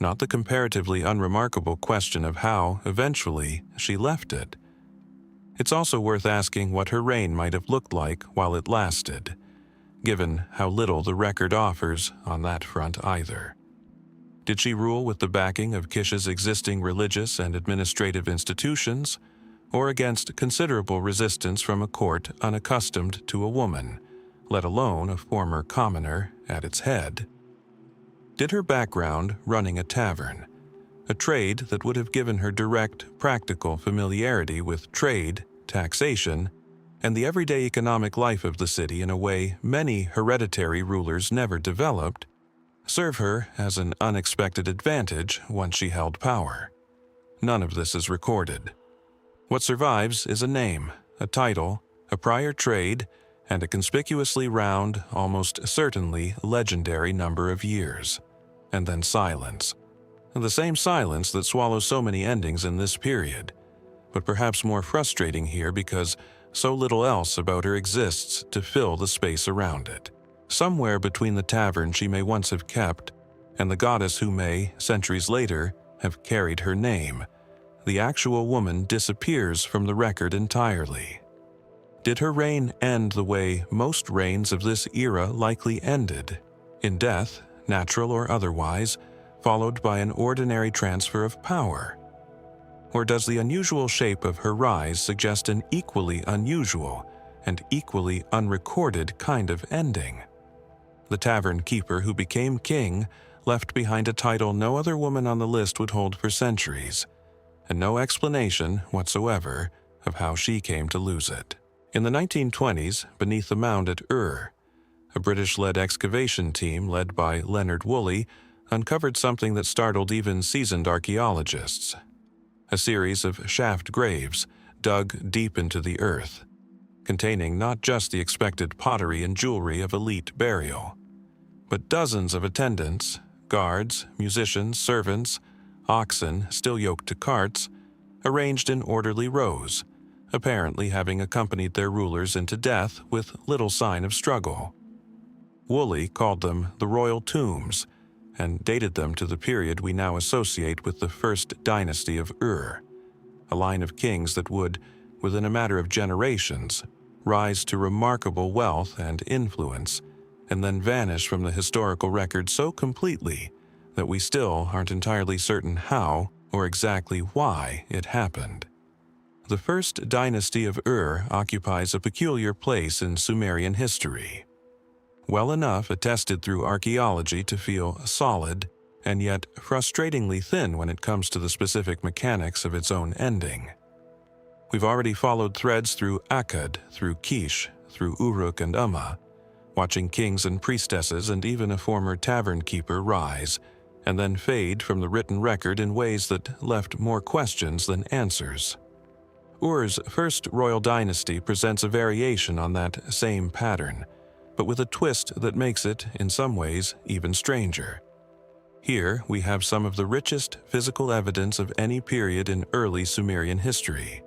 not the comparatively unremarkable question of how, eventually, she left it. It's also worth asking what her reign might have looked like while it lasted, given how little the record offers on that front either. Did she rule with the backing of Kish's existing religious and administrative institutions, or against considerable resistance from a court unaccustomed to a woman, let alone a former commoner, at its head? Did her background, running a tavern, a trade that would have given her direct, practical familiarity with trade, taxation, and the everyday economic life of the city in a way many hereditary rulers never developed, serve her as an unexpected advantage once she held power? None of this is recorded. What survives is a name, a title, a prior trade, and a conspicuously round, almost certainly legendary number of years. And then silence. The same silence that swallows so many endings in this period, but perhaps more frustrating here because so little else about her exists to fill the space around it. Somewhere between the tavern she may once have kept and the goddess who may, centuries later, have carried her name, the actual woman disappears from the record entirely. Did her reign end the way most reigns of this era likely ended, in death, natural or otherwise, followed by an ordinary transfer of power? Or does the unusual shape of her rise suggest an equally unusual and equally unrecorded kind of ending? The tavern keeper who became king left behind a title no other woman on the list would hold for centuries, and no explanation whatsoever of how she came to lose it. In the 1920s, beneath the mound at Ur, a British-led excavation team led by Leonard Woolley uncovered something that startled even seasoned archaeologists: a series of shaft graves dug deep into the earth, containing not just the expected pottery and jewelry of elite burial, but dozens of attendants, guards, musicians, servants, oxen still yoked to carts, arranged in orderly rows, apparently having accompanied their rulers into death with little sign of struggle. Woolley called them the royal tombs and dated them to the period we now associate with the first dynasty of Ur, a line of kings that would, within a matter of generations, rise to remarkable wealth and influence, and then vanish from the historical record so completely that we still aren't entirely certain how or exactly why it happened. The first dynasty of Ur occupies a peculiar place in Sumerian history, well enough attested through archaeology to feel solid, and yet frustratingly thin when it comes to the specific mechanics of its own ending. We've already followed threads through Akkad, through Kish, through Uruk and Umma, watching kings and priestesses and even a former tavern keeper rise, and then fade from the written record in ways that left more questions than answers. Ur's first royal dynasty presents a variation on that same pattern, but with a twist that makes it, in some ways, even stranger. Here we have some of the richest physical evidence of any period in early Sumerian history,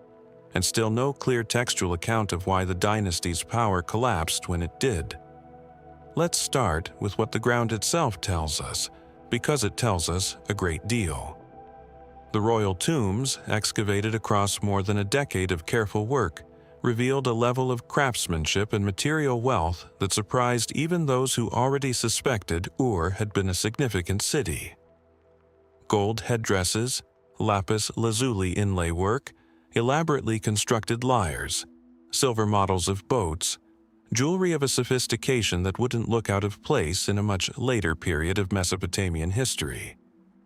and still no clear textual account of why the dynasty's power collapsed when it did. Let's start with what the ground itself tells us, because it tells us a great deal. The royal tombs, excavated across more than a decade of careful work, revealed a level of craftsmanship and material wealth that surprised even those who already suspected Ur had been a significant city. Gold headdresses, lapis lazuli inlay work, elaborately constructed lyres, silver models of boats, jewelry of a sophistication that wouldn't look out of place in a much later period of Mesopotamian history.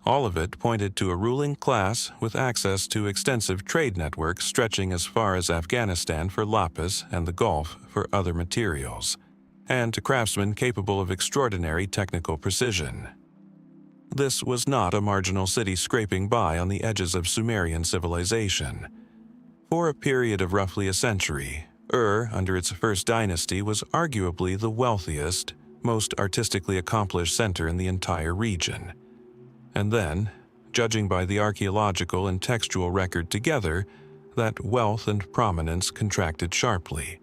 All of it pointed to a ruling class with access to extensive trade networks stretching as far as Afghanistan for lapis and the Gulf for other materials, and to craftsmen capable of extraordinary technical precision. This was not a marginal city scraping by on the edges of Sumerian civilization. For a period of roughly a century, Ur, under its first dynasty, was arguably the wealthiest, most artistically accomplished center in the entire region. And then, judging by the archaeological and textual record together, that wealth and prominence contracted sharply.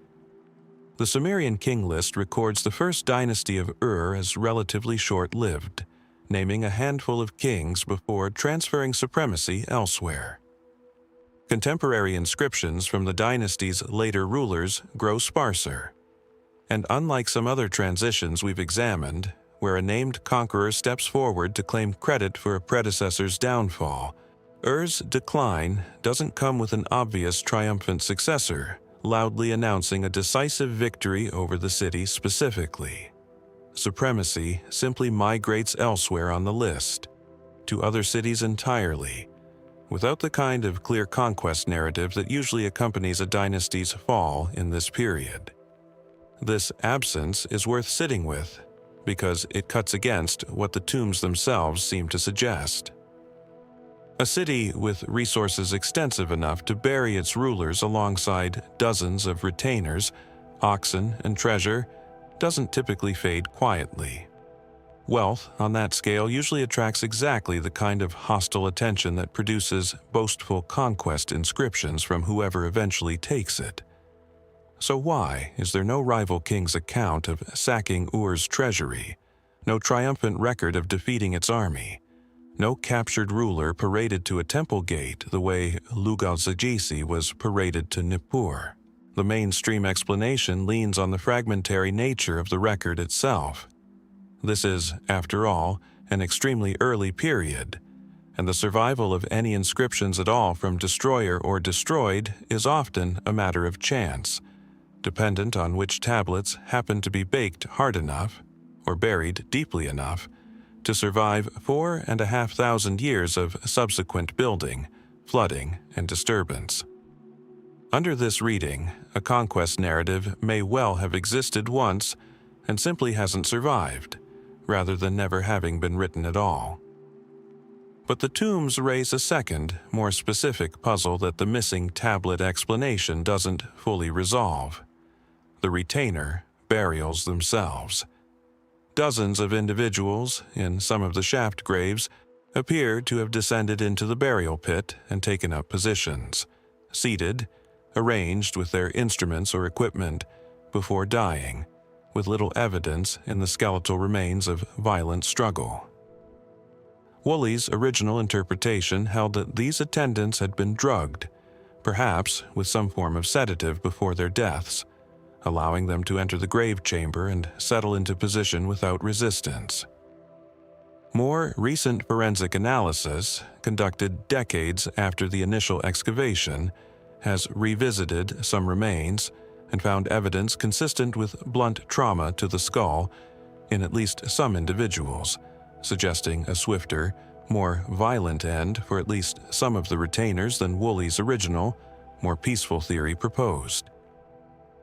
The Sumerian king list records the first dynasty of Ur as relatively short-lived, naming a handful of kings before transferring supremacy elsewhere. Contemporary inscriptions from the dynasty's later rulers grow sparser, and unlike some other transitions we've examined, where a named conqueror steps forward to claim credit for a predecessor's downfall, Ur's decline doesn't come with an obvious triumphant successor, loudly announcing a decisive victory over the city specifically. Supremacy simply migrates elsewhere on the list, to other cities entirely, without the kind of clear conquest narrative that usually accompanies a dynasty's fall in this period. This absence is worth sitting with, because it cuts against what the tombs themselves seem to suggest. A city with resources extensive enough to bury its rulers alongside dozens of retainers, oxen, and treasure doesn't typically fade quietly. Wealth on that scale usually attracts exactly the kind of hostile attention that produces boastful conquest inscriptions from whoever eventually takes it. So why is there no rival king's account of sacking Ur's treasury, no triumphant record of defeating its army, no captured ruler paraded to a temple gate the way Lugalzagesi was paraded to Nippur? The mainstream explanation leans on the fragmentary nature of the record itself. This is, after all, an extremely early period, and the survival of any inscriptions at all from destroyer or destroyed is often a matter of chance, dependent on which tablets happen to be baked hard enough, or buried deeply enough, to survive 4,500 years of subsequent building, flooding, and disturbance. Under this reading, a conquest narrative may well have existed once and simply hasn't survived, rather than never having been written at all. But the tombs raise a second, more specific puzzle that the missing tablet explanation doesn't fully resolve: the retainer burials themselves. Dozens of individuals, in some of the shaft graves, appear to have descended into the burial pit and taken up positions, seated, arranged with their instruments or equipment, before dying, with little evidence in the skeletal remains of violent struggle. Woolley's original interpretation held that these attendants had been drugged, perhaps with some form of sedative before their deaths, allowing them to enter the grave chamber and settle into position without resistance. More recent forensic analysis, conducted decades after the initial excavation, has revisited some remains and found evidence consistent with blunt trauma to the skull in at least some individuals, suggesting a swifter, more violent end for at least some of the retainers than Woolley's original, more peaceful theory proposed.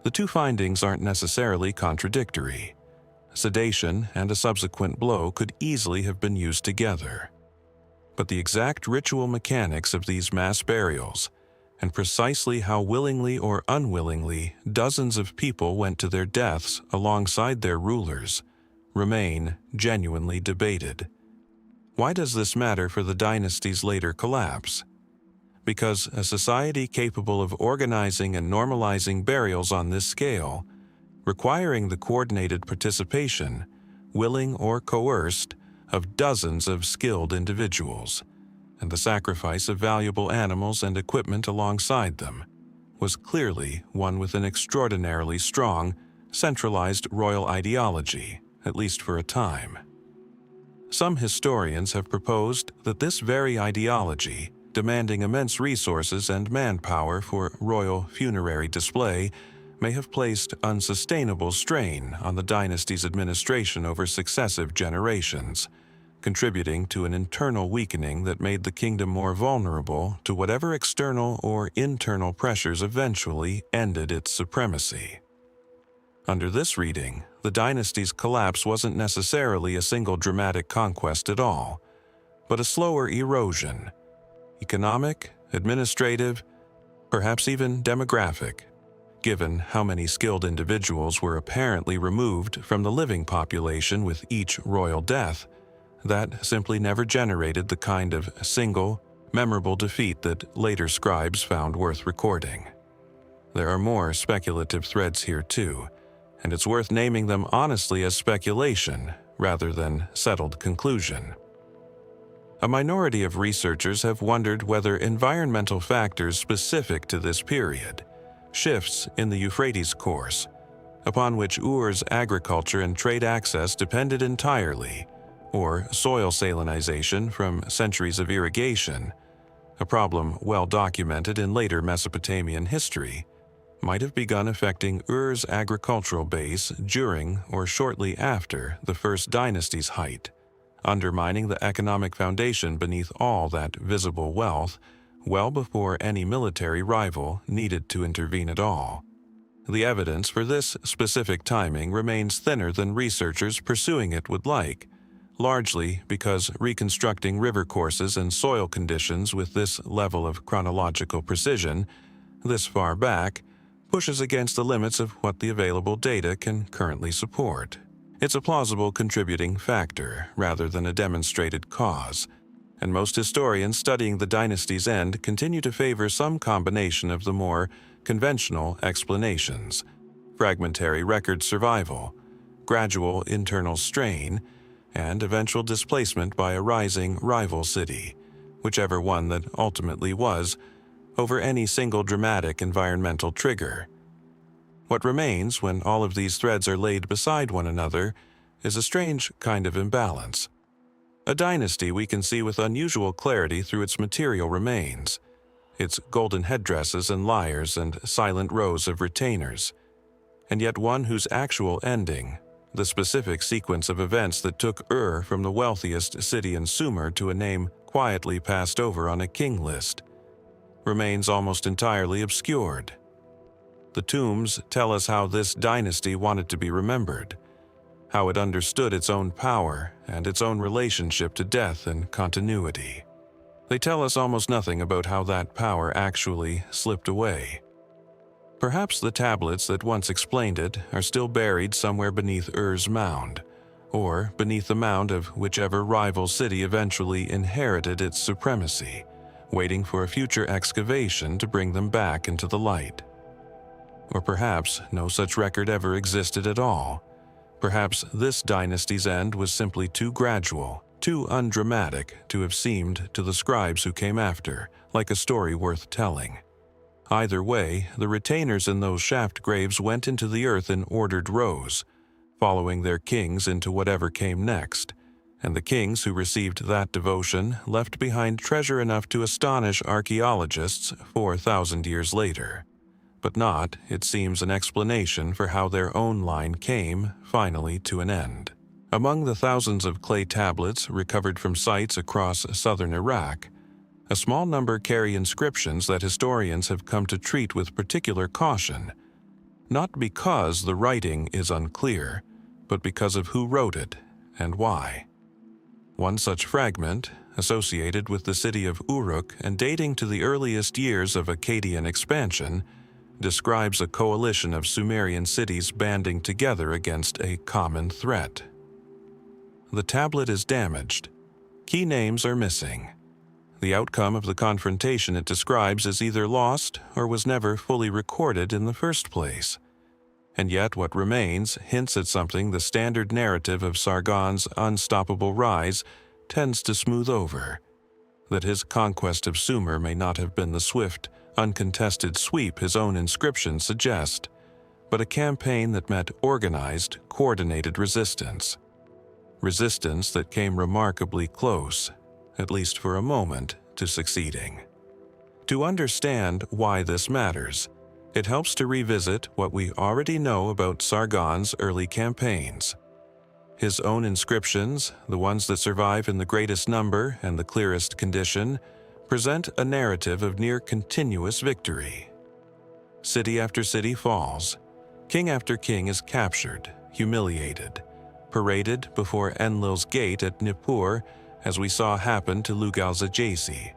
The two findings aren't necessarily contradictory. Sedation and a subsequent blow could easily have been used together. But the exact ritual mechanics of these mass burials, and precisely how willingly or unwillingly dozens of people went to their deaths alongside their rulers, remain genuinely debated. Why does this matter for the dynasty's later collapse? Because a society capable of organizing and normalizing burials on this scale, requiring the coordinated participation, willing or coerced, of dozens of skilled individuals, and the sacrifice of valuable animals and equipment alongside them, was clearly one with an extraordinarily strong, centralized royal ideology, at least for a time. Some historians have proposed that this very ideology, demanding immense resources and manpower for royal funerary display, may have placed unsustainable strain on the dynasty's administration over successive generations, contributing to an internal weakening that made the kingdom more vulnerable to whatever external or internal pressures eventually ended its supremacy. Under this reading, the dynasty's collapse wasn't necessarily a single dramatic conquest at all, but a slower erosion, economic, administrative, perhaps even demographic, given how many skilled individuals were apparently removed from the living population with each royal death. That simply never generated the kind of single, memorable defeat that later scribes found worth recording. There are more speculative threads here too, and it's worth naming them honestly as speculation rather than settled conclusion. A minority of researchers have wondered whether environmental factors specific to this period, shifts in the Euphrates course, upon which Ur's agriculture and trade access depended entirely, or soil salinization from centuries of irrigation, a problem well documented in later Mesopotamian history, might have begun affecting Ur's agricultural base during or shortly after the First Dynasty's height, undermining the economic foundation beneath all that visible wealth well before any military rival needed to intervene at all. The evidence for this specific timing remains thinner than researchers pursuing it would like, largely because reconstructing river courses and soil conditions with this level of chronological precision, this far back, pushes against the limits of what the available data can currently support. It's a plausible contributing factor rather than a demonstrated cause, and most historians studying the dynasty's end continue to favor some combination of the more conventional explanations: fragmentary record survival, gradual internal strain, and eventual displacement by a rising rival city, whichever one that ultimately was, over any single dramatic environmental trigger. What remains when all of these threads are laid beside one another is a strange kind of imbalance. A dynasty we can see with unusual clarity through its material remains, its golden headdresses and lyres and silent rows of retainers, and yet one whose actual ending, the specific sequence of events that took Ur from the wealthiest city in Sumer to a name quietly passed over on a king list, remains almost entirely obscured. The tombs tell us how this dynasty wanted to be remembered, how it understood its own power and its own relationship to death and continuity. They tell us almost nothing about how that power actually slipped away. Perhaps the tablets that once explained it are still buried somewhere beneath Ur's mound, or beneath the mound of whichever rival city eventually inherited its supremacy, waiting for a future excavation to bring them back into the light. Or perhaps no such record ever existed at all. Perhaps this dynasty's end was simply too gradual, too undramatic to have seemed to the scribes who came after like a story worth telling. Either way, the retainers in those shaft graves went into the earth in ordered rows, following their kings into whatever came next, and the kings who received that devotion left behind treasure enough to astonish archaeologists 4,000 years later, but not, it seems, an explanation for how their own line came, finally, to an end. Among the thousands of clay tablets recovered from sites across southern Iraq, a small number carry inscriptions that historians have come to treat with particular caution, not because the writing is unclear, but because of who wrote it and why. One such fragment, associated with the city of Uruk and dating to the earliest years of Akkadian expansion, describes a coalition of Sumerian cities banding together against a common threat. The tablet is damaged. Key names are missing. The outcome of the confrontation it describes is either lost or was never fully recorded in the first place. And yet what remains hints at something the standard narrative of Sargon's unstoppable rise tends to smooth over: that his conquest of Sumer may not have been the swift, uncontested sweep his own inscriptions suggest, but a campaign that met organized, coordinated resistance. Resistance that came remarkably close, at least for a moment, to succeeding. To understand why this matters, it helps to revisit what we already know about Sargon's early campaigns. His own inscriptions, the ones that survive in the greatest number and the clearest condition, present a narrative of near-continuous victory. City after city falls. King after king is captured, humiliated, paraded before Enlil's gate at Nippur, as we saw happen to Lugalzagesi.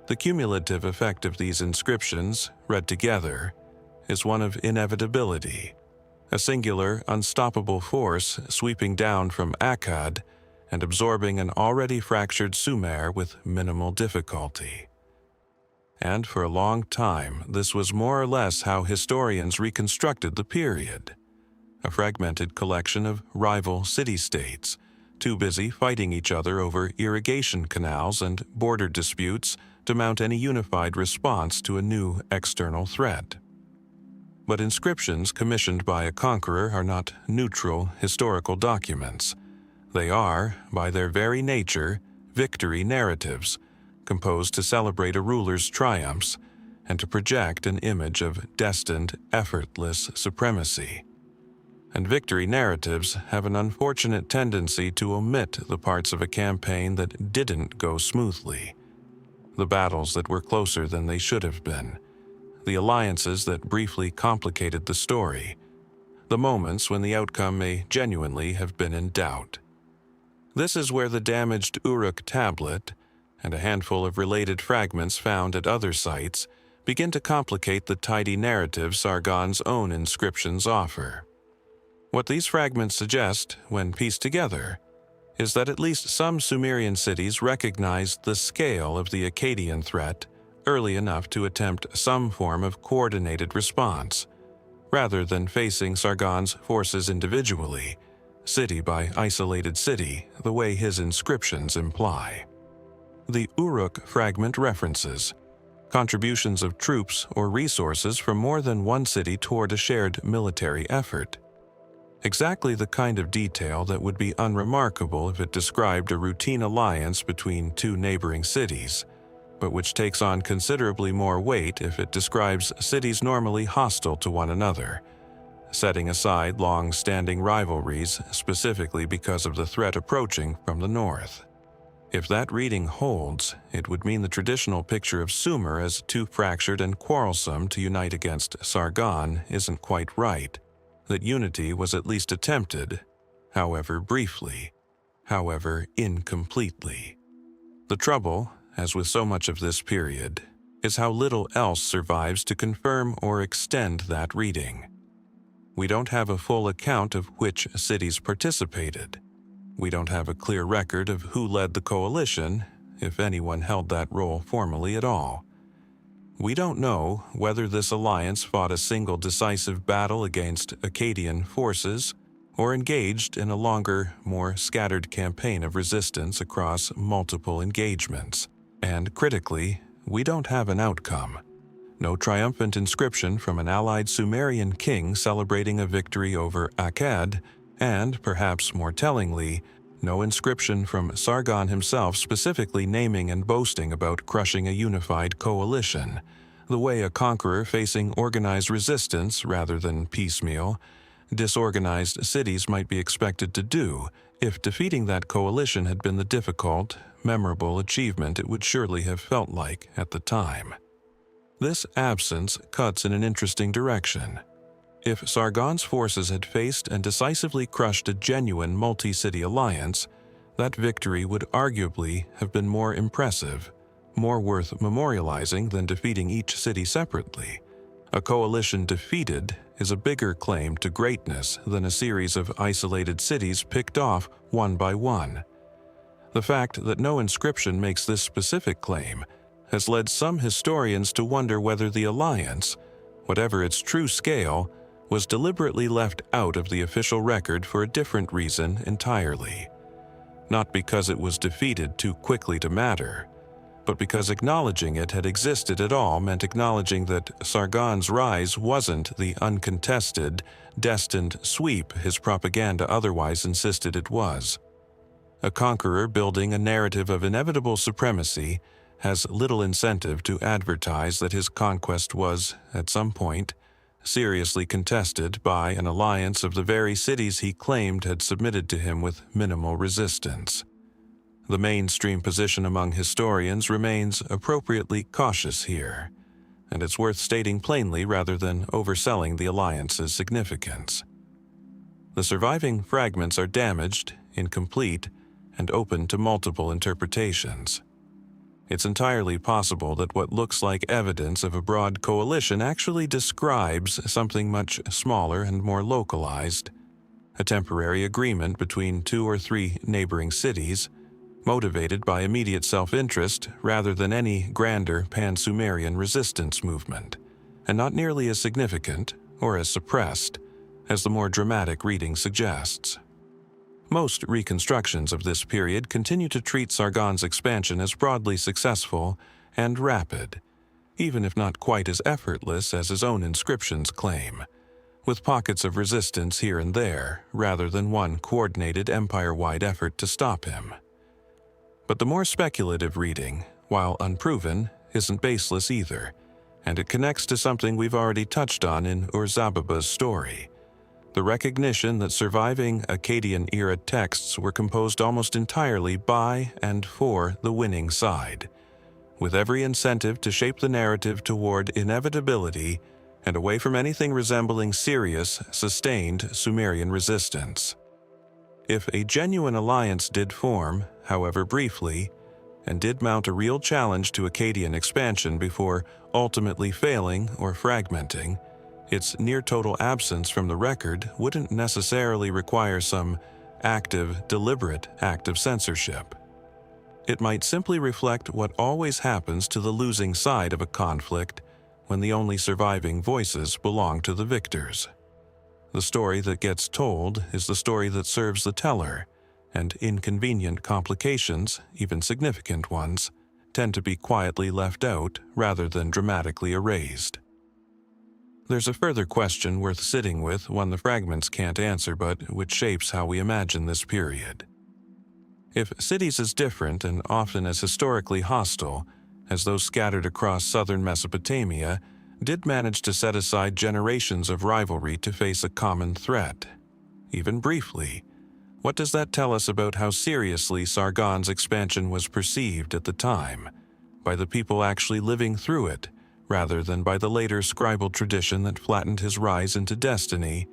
The cumulative effect of these inscriptions, read together, is one of inevitability, a singular, unstoppable force sweeping down from Akkad and absorbing an already fractured Sumer with minimal difficulty. And for a long time, this was more or less how historians reconstructed the period. A fragmented collection of rival city-states, too busy fighting each other over irrigation canals and border disputes to mount any unified response to a new external threat. But inscriptions commissioned by a conqueror are not neutral historical documents. They are, by their very nature, victory narratives, composed to celebrate a ruler's triumphs and to project an image of destined, effortless supremacy. And victory narratives have an unfortunate tendency to omit the parts of a campaign that didn't go smoothly, the battles that were closer than they should have been, the alliances that briefly complicated the story, the moments when the outcome may genuinely have been in doubt. This is where the damaged Uruk tablet and a handful of related fragments found at other sites begin to complicate the tidy narrative Sargon's own inscriptions offer. What these fragments suggest, when pieced together, is that at least some Sumerian cities recognized the scale of the Akkadian threat early enough to attempt some form of coordinated response, rather than facing Sargon's forces individually, city by isolated city, the way his inscriptions imply. The Uruk fragment references contributions of troops or resources from more than one city toward a shared military effort. Exactly the kind of detail that would be unremarkable if it described a routine alliance between two neighboring cities, but which takes on considerably more weight if it describes cities normally hostile to one another, setting aside long-standing rivalries specifically because of the threat approaching from the north. If that reading holds, it would mean the traditional picture of Sumer as too fractured and quarrelsome to unite against Sargon isn't quite right, that unity was at least attempted, however briefly, however incompletely. The trouble, as with so much of this period, is how little else survives to confirm or extend that reading. We don't have a full account of which cities participated. We don't have a clear record of who led the coalition, if anyone held that role formally at all. We don't know whether this alliance fought a single decisive battle against Akkadian forces or engaged in a longer, more scattered campaign of resistance across multiple engagements. And critically, we don't have an outcome. No triumphant inscription from an allied Sumerian king celebrating a victory over Akkad, and, perhaps more tellingly, no inscription from Sargon himself specifically naming and boasting about crushing a unified coalition, the way a conqueror facing organized resistance rather than piecemeal, disorganized cities might be expected to do if defeating that coalition had been the difficult, memorable achievement it would surely have felt like at the time. This absence cuts in an interesting direction. If Sargon's forces had faced and decisively crushed a genuine multi-city alliance, that victory would arguably have been more impressive, more worth memorializing than defeating each city separately. A coalition defeated is a bigger claim to greatness than a series of isolated cities picked off one by one. The fact that no inscription makes this specific claim has led some historians to wonder whether the alliance, whatever its true scale, was deliberately left out of the official record for a different reason entirely. Not because it was defeated too quickly to matter, but because acknowledging it had existed at all meant acknowledging that Sargon's rise wasn't the uncontested, destined sweep his propaganda otherwise insisted it was. A conqueror building a narrative of inevitable supremacy has little incentive to advertise that his conquest was, at some point, seriously contested by an alliance of the very cities he claimed had submitted to him with minimal resistance. The mainstream position among historians remains appropriately cautious here, and it's worth stating plainly rather than overselling the alliance's significance. The surviving fragments are damaged, incomplete, and open to multiple interpretations. It's entirely possible that what looks like evidence of a broad coalition actually describes something much smaller and more localized, a temporary agreement between 2 or 3 neighboring cities, motivated by immediate self-interest rather than any grander pan-Sumerian resistance movement, and not nearly as significant or as suppressed as the more dramatic reading suggests. Most reconstructions of this period continue to treat Sargon's expansion as broadly successful and rapid, even if not quite as effortless as his own inscriptions claim, with pockets of resistance here and there rather than one coordinated empire-wide effort to stop him. But the more speculative reading, while unproven, isn't baseless either, and it connects to something we've already touched on in Ur-Zababa's story: the recognition that surviving Akkadian-era texts were composed almost entirely by and for the winning side, with every incentive to shape the narrative toward inevitability and away from anything resembling serious, sustained Sumerian resistance. If a genuine alliance did form, however briefly, and did mount a real challenge to Akkadian expansion before ultimately failing or fragmenting, its near-total absence from the record wouldn't necessarily require some active, deliberate act of censorship. It might simply reflect what always happens to the losing side of a conflict when the only surviving voices belong to the victors. The story that gets told is the story that serves the teller, and inconvenient complications, even significant ones, tend to be quietly left out rather than dramatically erased. There's a further question worth sitting with, one the fragments can't answer but which shapes how we imagine this period. If cities as different and often as historically hostile as those scattered across southern Mesopotamia did manage to set aside generations of rivalry to face a common threat, even briefly, what does that tell us about how seriously Sargon's expansion was perceived at the time, by the people actually living through it, rather than by the later scribal tradition that flattened his rise into destiny?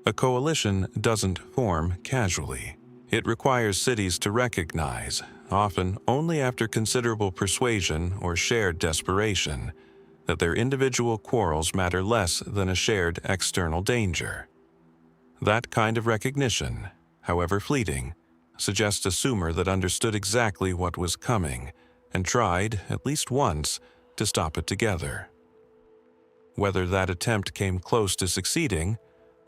A coalition doesn't form casually. It requires cities to recognize, often only after considerable persuasion or shared desperation, that their individual quarrels matter less than a shared external danger. That kind of recognition, however fleeting, suggests a Sumer that understood exactly what was coming and tried, at least once, to stop it together. Whether that attempt came close to succeeding,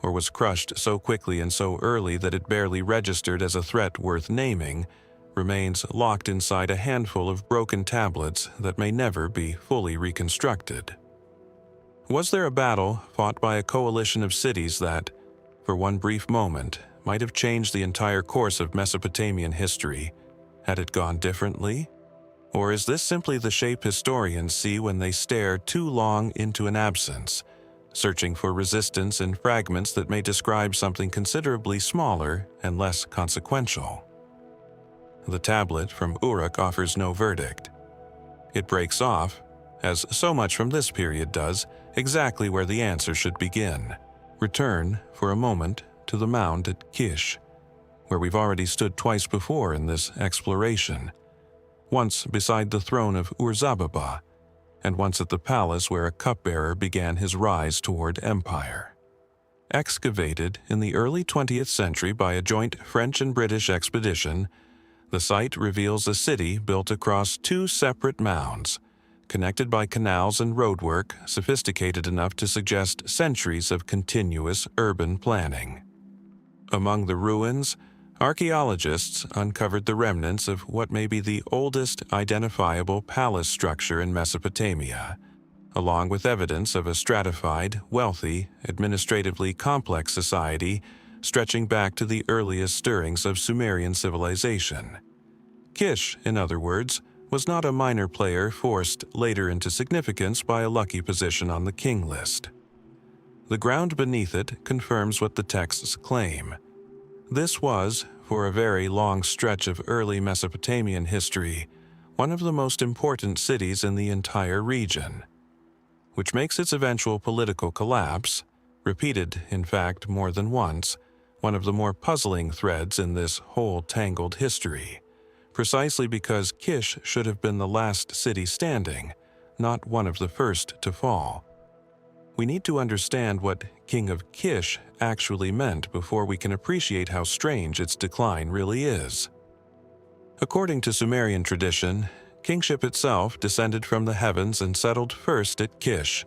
or was crushed so quickly and so early that it barely registered as a threat worth naming, remains locked inside a handful of broken tablets that may never be fully reconstructed. Was there a battle fought by a coalition of cities that, for one brief moment, might have changed the entire course of Mesopotamian history, had it gone differently? Or is this simply the shape historians see when they stare too long into an absence, searching for resistance in fragments that may describe something considerably smaller and less consequential? The tablet from Uruk offers no verdict. It breaks off, as so much from this period does, exactly where the answer should begin. Return, for a moment, to the mound at Kish, where we've already stood twice before in this exploration, once beside the throne of Ur-Zababa, and once at the palace where a cupbearer began his rise toward empire. Excavated in the early 20th century by a joint French and British expedition, the site reveals a city built across 2 separate mounds, connected by canals and roadwork sophisticated enough to suggest centuries of continuous urban planning. Among the ruins, Archaeologists uncovered the remnants of what may be the oldest identifiable palace structure in Mesopotamia, along with evidence of a stratified, wealthy, administratively complex society stretching back to the earliest stirrings of Sumerian civilization. Kish, in other words, was not a minor player forced later into significance by a lucky position on the king list. The ground beneath it confirms what the texts claim. This was, for a very long stretch of early Mesopotamian history, one of the most important cities in the entire region, which makes its eventual political collapse, repeated in fact more than once, one of the more puzzling threads in this whole tangled history, precisely because Kish should have been the last city standing, not one of the first to fall. We need to understand what King of Kish actually meant before we can appreciate how strange its decline really is. According to Sumerian tradition, kingship itself descended from the heavens and settled first at Kish,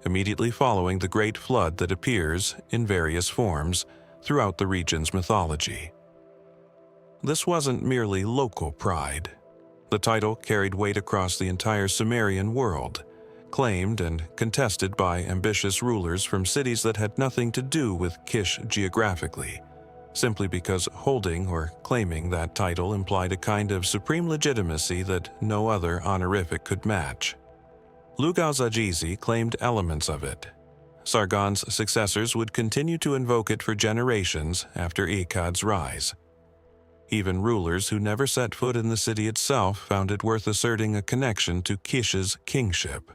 immediately following the great flood that appears, in various forms, throughout the region's mythology. This wasn't merely local pride. The title carried weight across the entire Sumerian world, claimed and contested by ambitious rulers from cities that had nothing to do with Kish geographically, simply because holding or claiming that title implied a kind of supreme legitimacy that no other honorific could match. Lugalzagesi claimed elements of it. Sargon's successors would continue to invoke it for generations after Akkad's rise. Even rulers who never set foot in the city itself found it worth asserting a connection to Kish's kingship,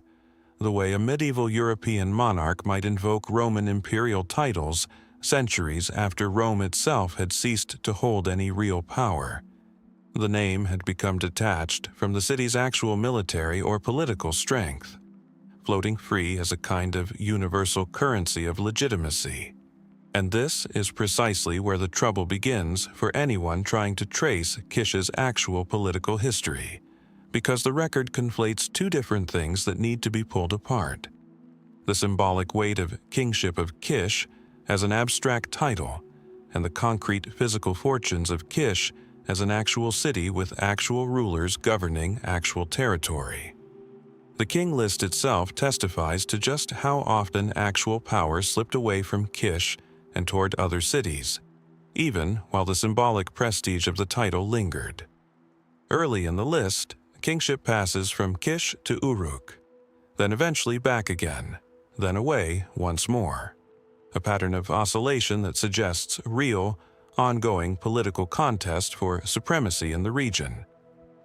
the way a medieval European monarch might invoke Roman imperial titles centuries after Rome itself had ceased to hold any real power. The name had become detached from the city's actual military or political strength, floating free as a kind of universal currency of legitimacy. And this is precisely where the trouble begins for anyone trying to trace Kish's actual political history, because the record conflates two different things that need to be pulled apart: the symbolic weight of kingship of Kish as an abstract title, and the concrete physical fortunes of Kish as an actual city with actual rulers governing actual territory. The king list itself testifies to just how often actual power slipped away from Kish and toward other cities, even while the symbolic prestige of the title lingered. Early in the list, kingship passes from Kish to Uruk, then eventually back again, then away once more, a pattern of oscillation that suggests real, ongoing political contest for supremacy in the region,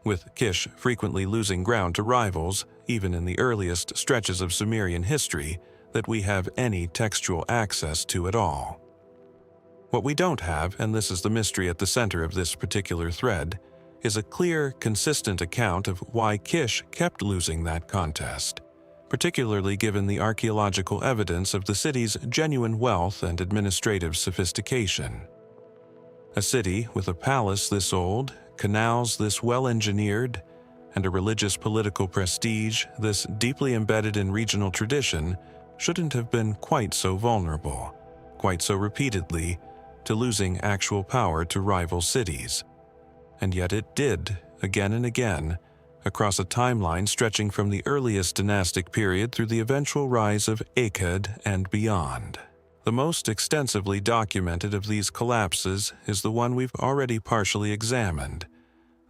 with Kish frequently losing ground to rivals even in the earliest stretches of Sumerian history that we have any textual access to at all. What we don't have, and this is the mystery at the center of this particular thread, is a clear, consistent account of why Kish kept losing that contest, particularly given the archaeological evidence of the city's genuine wealth and administrative sophistication. A city with a palace this old, canals this well-engineered, and a religious political prestige this deeply embedded in regional tradition shouldn't have been quite so vulnerable, quite so repeatedly, to losing actual power to rival cities. And yet it did, again and again, across a timeline stretching from the earliest dynastic period through the eventual rise of Akkad and beyond. The most extensively documented of these collapses is the one we've already partially examined,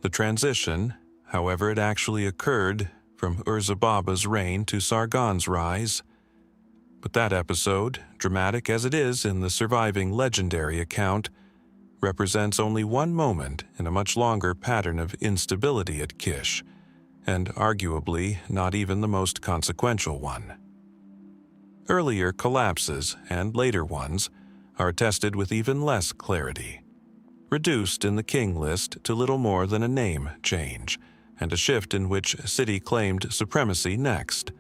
the transition, however it actually occurred, from Ur-Zababa's reign to Sargon's rise. But that episode, dramatic as it is in the surviving legendary account, represents only one moment in a much longer pattern of instability at Kish, and arguably not even the most consequential one. Earlier collapses, and later ones, are attested with even less clarity, reduced in the king list to little more than a name change, and a shift in which city claimed supremacy next,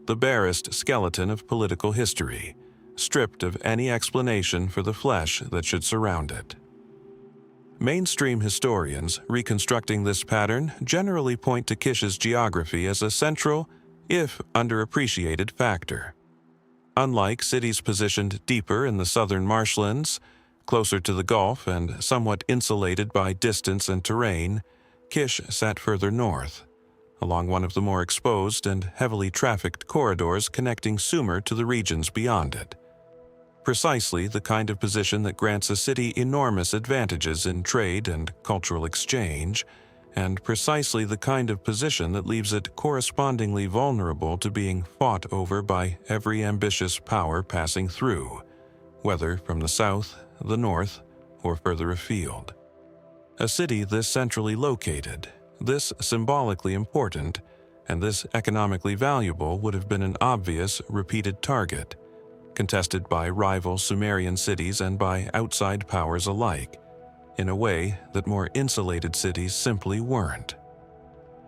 the barest skeleton of political history, stripped of any explanation for the flesh that should surround it. Mainstream historians reconstructing this pattern generally point to Kish's geography as a central, if underappreciated factor. Unlike cities positioned deeper in the southern marshlands, Closer to the Gulf and somewhat insulated by distance and terrain, Kish sat further north, along one of the more exposed and heavily trafficked corridors connecting Sumer to the regions beyond it. Precisely the kind of position that grants a city enormous advantages in trade and cultural exchange, and precisely the kind of position that leaves it correspondingly vulnerable to being fought over by every ambitious power passing through, whether from the south, the north, or further afield. A city this centrally located, this symbolically important, and this economically valuable would have been an obvious, repeated target, contested by rival Sumerian cities and by outside powers alike, in a way that more insulated cities simply weren't.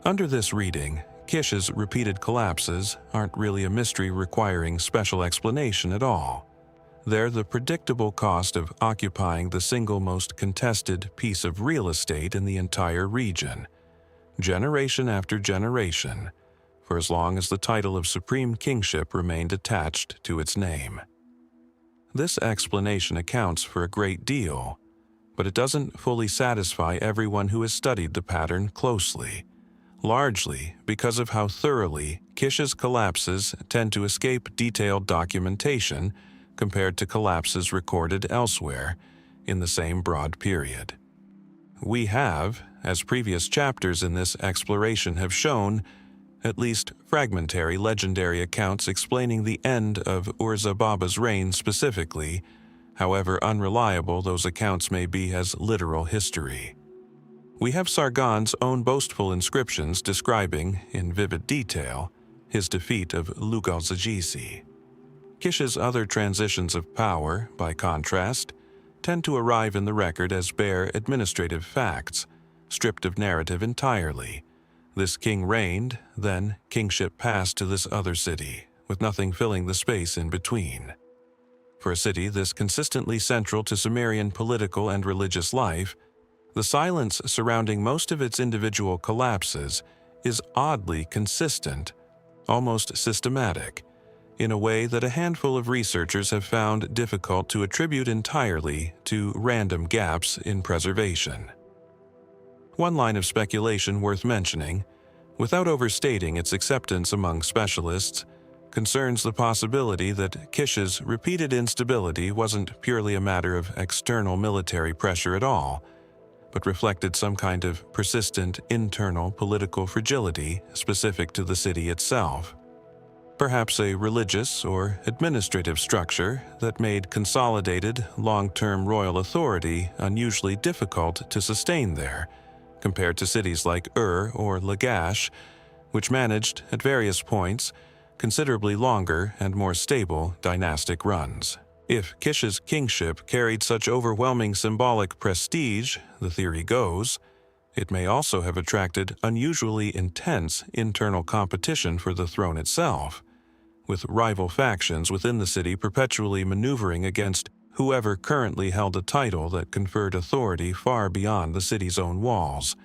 Under this reading, Kish's repeated collapses aren't really a mystery requiring special explanation at all. They're the predictable cost of occupying the single most contested piece of real estate in the entire region, generation after generation, for as long as the title of supreme kingship remained attached to its name. This explanation accounts for a great deal, but it doesn't fully satisfy everyone who has studied the pattern closely, largely because of how thoroughly Kish's collapses tend to escape detailed documentation compared to collapses recorded elsewhere in the same broad period. We have, as previous chapters in this exploration have shown, at least fragmentary legendary accounts explaining the end of Ur-Zababa's reign specifically, however unreliable those accounts may be as literal history. We have Sargon's own boastful inscriptions describing, in vivid detail, his defeat of Lugalzagesi. Kish's other transitions of power, by contrast, tend to arrive in the record as bare administrative facts, stripped of narrative entirely. This king reigned, then kingship passed to this other city, with nothing filling the space in between. For a city this consistently central to Sumerian political and religious life, the silence surrounding most of its individual collapses is oddly consistent, almost systematic, in a way that a handful of researchers have found difficult to attribute entirely to random gaps in preservation. One line of speculation worth mentioning, without overstating its acceptance among specialists, concerns the possibility that Kish's repeated instability wasn't purely a matter of external military pressure at all, but reflected some kind of persistent internal political fragility specific to the city itself. Perhaps a religious or administrative structure that made consolidated, long-term royal authority unusually difficult to sustain there, compared to cities like Ur or Lagash, which managed, at various points, considerably longer and more stable dynastic runs. If Kish's kingship carried such overwhelming symbolic prestige, the theory goes, it may also have attracted unusually intense internal competition for the throne itself, with rival factions within the city perpetually maneuvering against whoever currently held a title that conferred authority far beyond the city's own walls,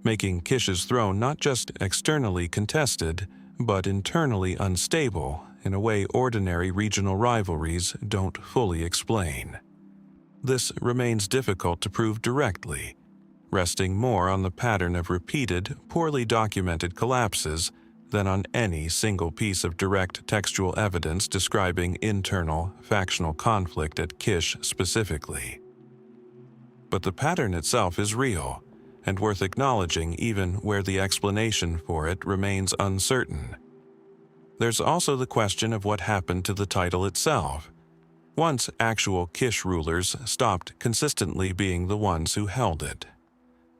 making Kish's throne not just externally contested, but internally unstable in a way ordinary regional rivalries don't fully explain. This remains difficult to prove directly, resting more on the pattern of repeated, poorly documented collapses than on any single piece of direct textual evidence describing internal, factional conflict at Kish specifically. But the pattern itself is real, and worth acknowledging even where the explanation for it remains uncertain. There's also the question of what happened to the title itself. Once actual Kish rulers stopped consistently being the ones who held it.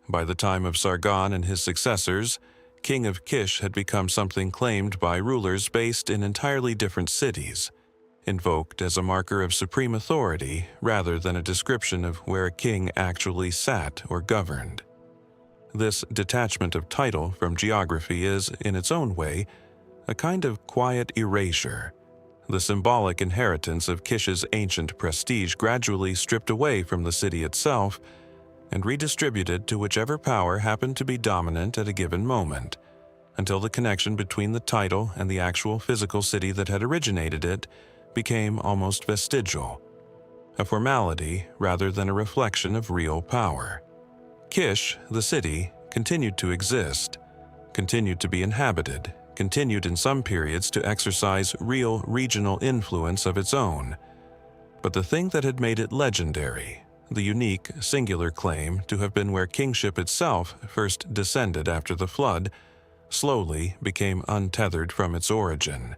By the time of Sargon and his successors, King of Kish had become something claimed by rulers based in entirely different cities, invoked as a marker of supreme authority rather than a description of where a king actually sat or governed. This detachment of title from geography is, in its own way, a kind of quiet erasure, the symbolic inheritance of Kish's ancient prestige gradually stripped away from the city itself and redistributed to whichever power happened to be dominant at a given moment, until the connection between the title and the actual physical city that had originated it became almost vestigial. a formality rather than a reflection of real power. Kish, the city, continued to exist, continued to be inhabited, continued in some periods to exercise real regional influence of its own. But the thing that had made it legendary, the unique, singular claim to have been where kingship itself first descended after the flood, slowly became untethered from its origin,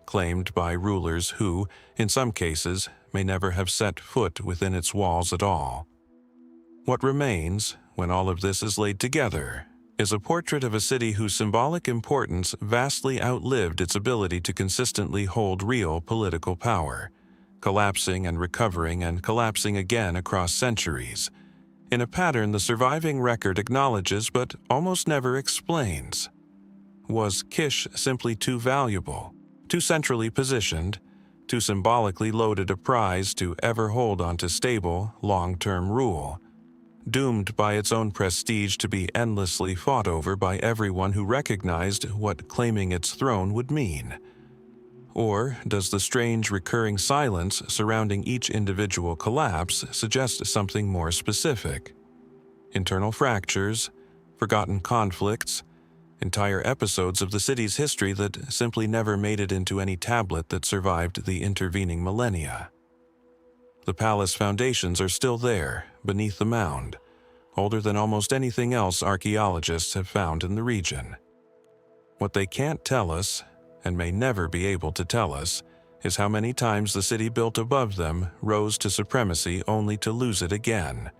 claimed by rulers who, in some cases, may never have set foot within its walls at all. What remains, when all of this is laid together, is a portrait of a city whose symbolic importance vastly outlived its ability to consistently hold real political power, collapsing and recovering and collapsing again across centuries, in a pattern the surviving record acknowledges but almost never explains. Was Kish simply too valuable, too centrally positioned, too symbolically loaded a prize to ever hold on to stable, long-term rule, doomed by its own prestige to be endlessly fought over by everyone who recognized what claiming its throne would mean? Or does the strange recurring silence surrounding each individual collapse suggest something more specific? Internal fractures, forgotten conflicts, entire episodes of the city's history that simply never made it into any tablet that survived the intervening millennia. The palace foundations are still there, beneath the mound, older than almost anything else archaeologists have found in the region. What they can't tell us, and may never be able to tell us, is how many times the city built above them rose to supremacy only to lose it again,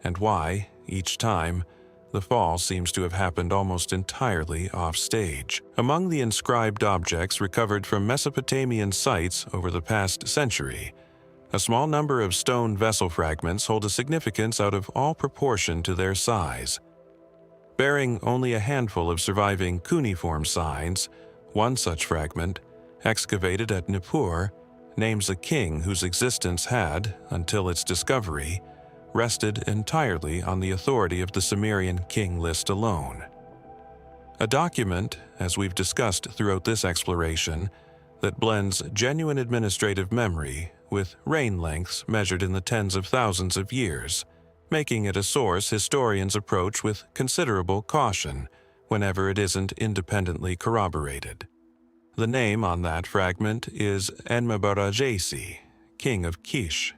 and why, each time, the fall seems to have happened almost entirely off-stage. Among the inscribed objects recovered from Mesopotamian sites over the past century, a small number of stone vessel fragments hold a significance out of all proportion to their size. Bearing only a handful of surviving cuneiform signs, one such fragment, excavated at Nippur, names a king whose existence had, until its discovery, rested entirely on the authority of the Sumerian king list alone. A document, as we've discussed throughout this exploration, that blends genuine administrative memory with reign lengths measured in the tens of thousands of years, making it a source historians approach with considerable caution whenever it isn't independently corroborated. The name on that fragment is Enmebaragesi, king of Kish.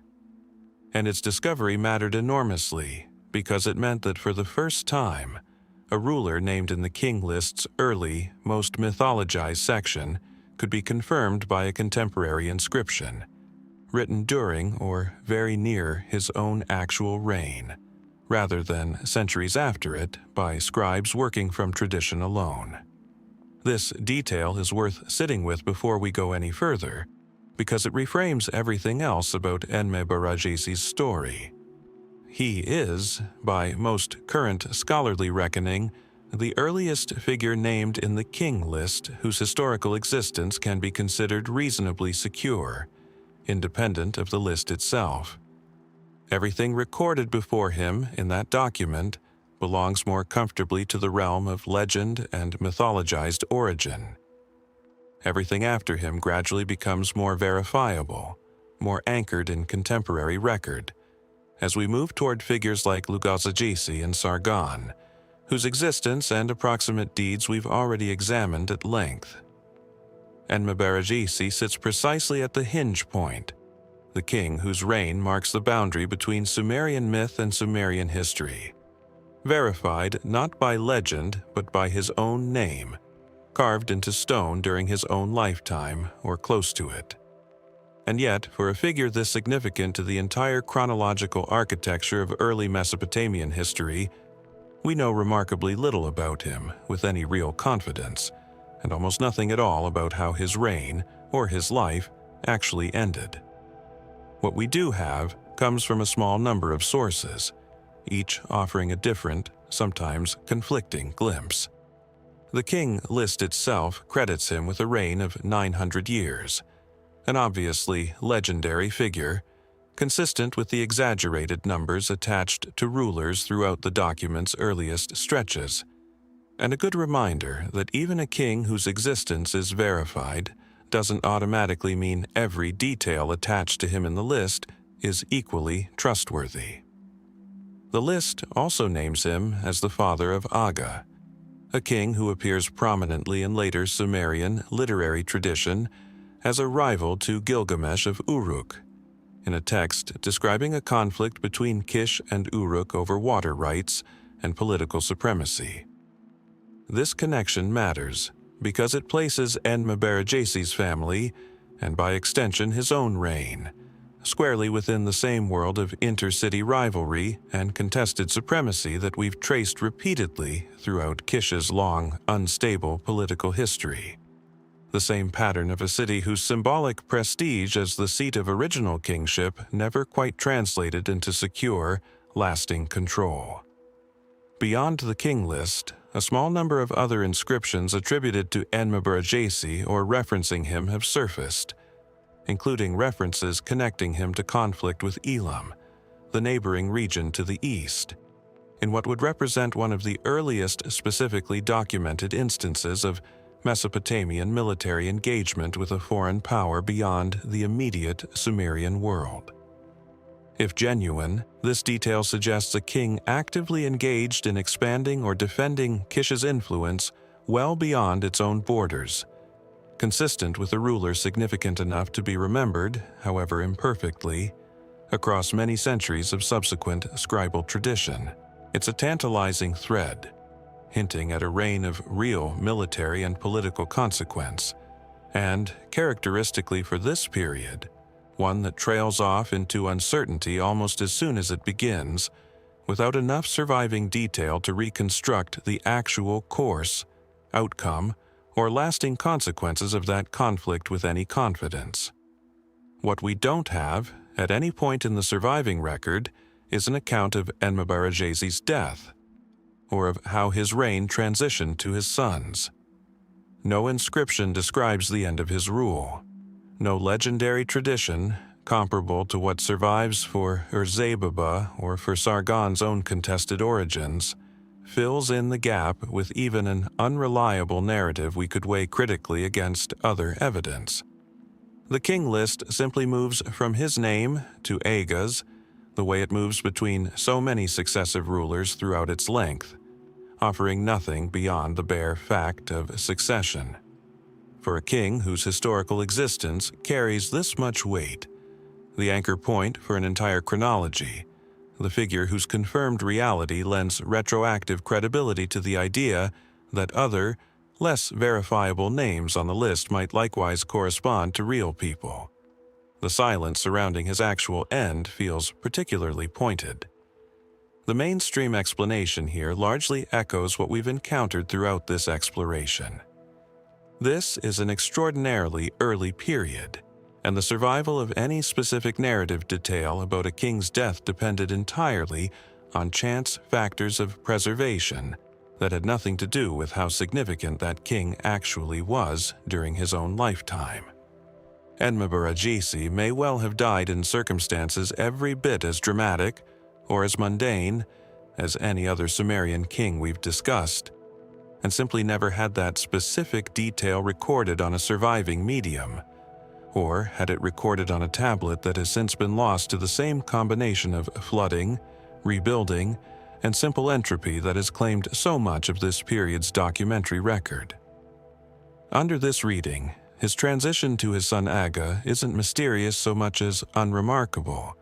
And its discovery mattered enormously because it meant that for the first time, a ruler named in the king list's early, most mythologized section could be confirmed by a contemporary inscription, written during or very near his own actual reign, rather than centuries after it by scribes working from tradition alone. This detail is worth sitting with before we go any further, because it reframes everything else about Enmebaragesi's story. He is, by most current scholarly reckoning, the earliest figure named in the king list whose historical existence can be considered reasonably secure, independent of the list itself. Everything recorded before him in that document belongs more comfortably to the realm of legend and mythologized origin. Everything after him gradually becomes more verifiable, more anchored in contemporary record, as we move toward figures like Lugalzagesi and Sargon, whose existence and approximate deeds we've already examined at length. Enmebaragesi sits precisely at the hinge point, the king whose reign marks the boundary between Sumerian myth and Sumerian history, verified not by legend but by his own name, carved into stone during his own lifetime or close to it. And yet, for a figure this significant to the entire chronological architecture of early Mesopotamian history, we know remarkably little about him with any real confidence, and almost nothing at all about how his reign, or his life, actually ended. What we do have comes from a small number of sources, each offering a different, sometimes conflicting glimpse. The king list itself credits him with a reign of 900 years, an obviously legendary figure, consistent with the exaggerated numbers attached to rulers throughout the document's earliest stretches, and a good reminder that even a king whose existence is verified doesn't automatically mean every detail attached to him in the list is equally trustworthy. The list also names him as the father of Aga, a king who appears prominently in later Sumerian literary tradition as a rival to Gilgamesh of Uruk, in a text describing a conflict between Kish and Uruk over water rights and political supremacy. This connection matters because it places Enmebaragesi's family, and by extension his own reign, squarely within the same world of intercity rivalry and contested supremacy that we've traced repeatedly throughout Kish's long, unstable political history. The same pattern of a city whose symbolic prestige as the seat of original kingship never quite translated into secure, lasting control. Beyond the king list, a small number of other inscriptions attributed to Enmebaragesi or referencing him have surfaced, including references connecting him to conflict with Elam, the neighboring region to the east, in what would represent one of the earliest specifically documented instances of Mesopotamian military engagement with a foreign power beyond the immediate Sumerian world. If genuine, this detail suggests a king actively engaged in expanding or defending Kish's influence well beyond its own borders, consistent with a ruler significant enough to be remembered, however imperfectly, across many centuries of subsequent scribal tradition. It's a tantalizing thread, hinting at a reign of real military and political consequence, and, characteristically for this period, one that trails off into uncertainty almost as soon as it begins, without enough surviving detail to reconstruct the actual course, outcome, or lasting consequences of that conflict with any confidence. What we don't have, at any point in the surviving record, is an account of Enmebaragesi's death, or of how his reign transitioned to his sons. No inscription describes the end of his rule. No legendary tradition, comparable to what survives for Ur-Zababa or for Sargon's own contested origins, fills in the gap with even an unreliable narrative we could weigh critically against other evidence. The king list simply moves from his name to Aga's, the way it moves between so many successive rulers throughout its length, offering nothing beyond the bare fact of succession. For a king whose historical existence carries this much weight, the anchor point for an entire chronology, the figure whose confirmed reality lends retroactive credibility to the idea that other, less verifiable names on the list might likewise correspond to real people. The silence surrounding his actual end feels particularly pointed. The mainstream explanation here largely echoes what we've encountered throughout this exploration. This is an extraordinarily early period, and the survival of any specific narrative detail about a king's death depended entirely on chance factors of preservation that had nothing to do with how significant that king actually was during his own lifetime. Enmebaragesi may well have died in circumstances every bit as dramatic or as mundane as any other Sumerian king we've discussed, and simply never had that specific detail recorded on a surviving medium, or had it recorded on a tablet that has since been lost to the same combination of flooding, rebuilding, and simple entropy that has claimed so much of this period's documentary record. Under this reading, his transition to his son Aga isn't mysterious so much as unremarkable,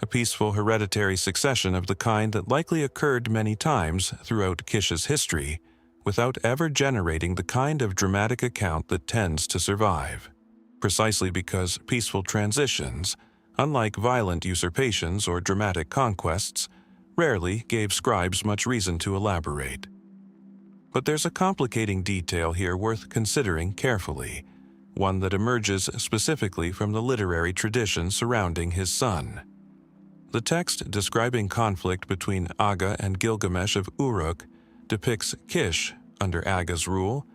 a peaceful hereditary succession of the kind that likely occurred many times throughout Kish's history, without ever generating the kind of dramatic account that tends to survive, precisely because peaceful transitions, unlike violent usurpations or dramatic conquests, rarely gave scribes much reason to elaborate. But there's a complicating detail here worth considering carefully, one that emerges specifically from the literary tradition surrounding his son. The text describing conflict between Aga and Gilgamesh of Uruk depicts Kish, under Aga's rule,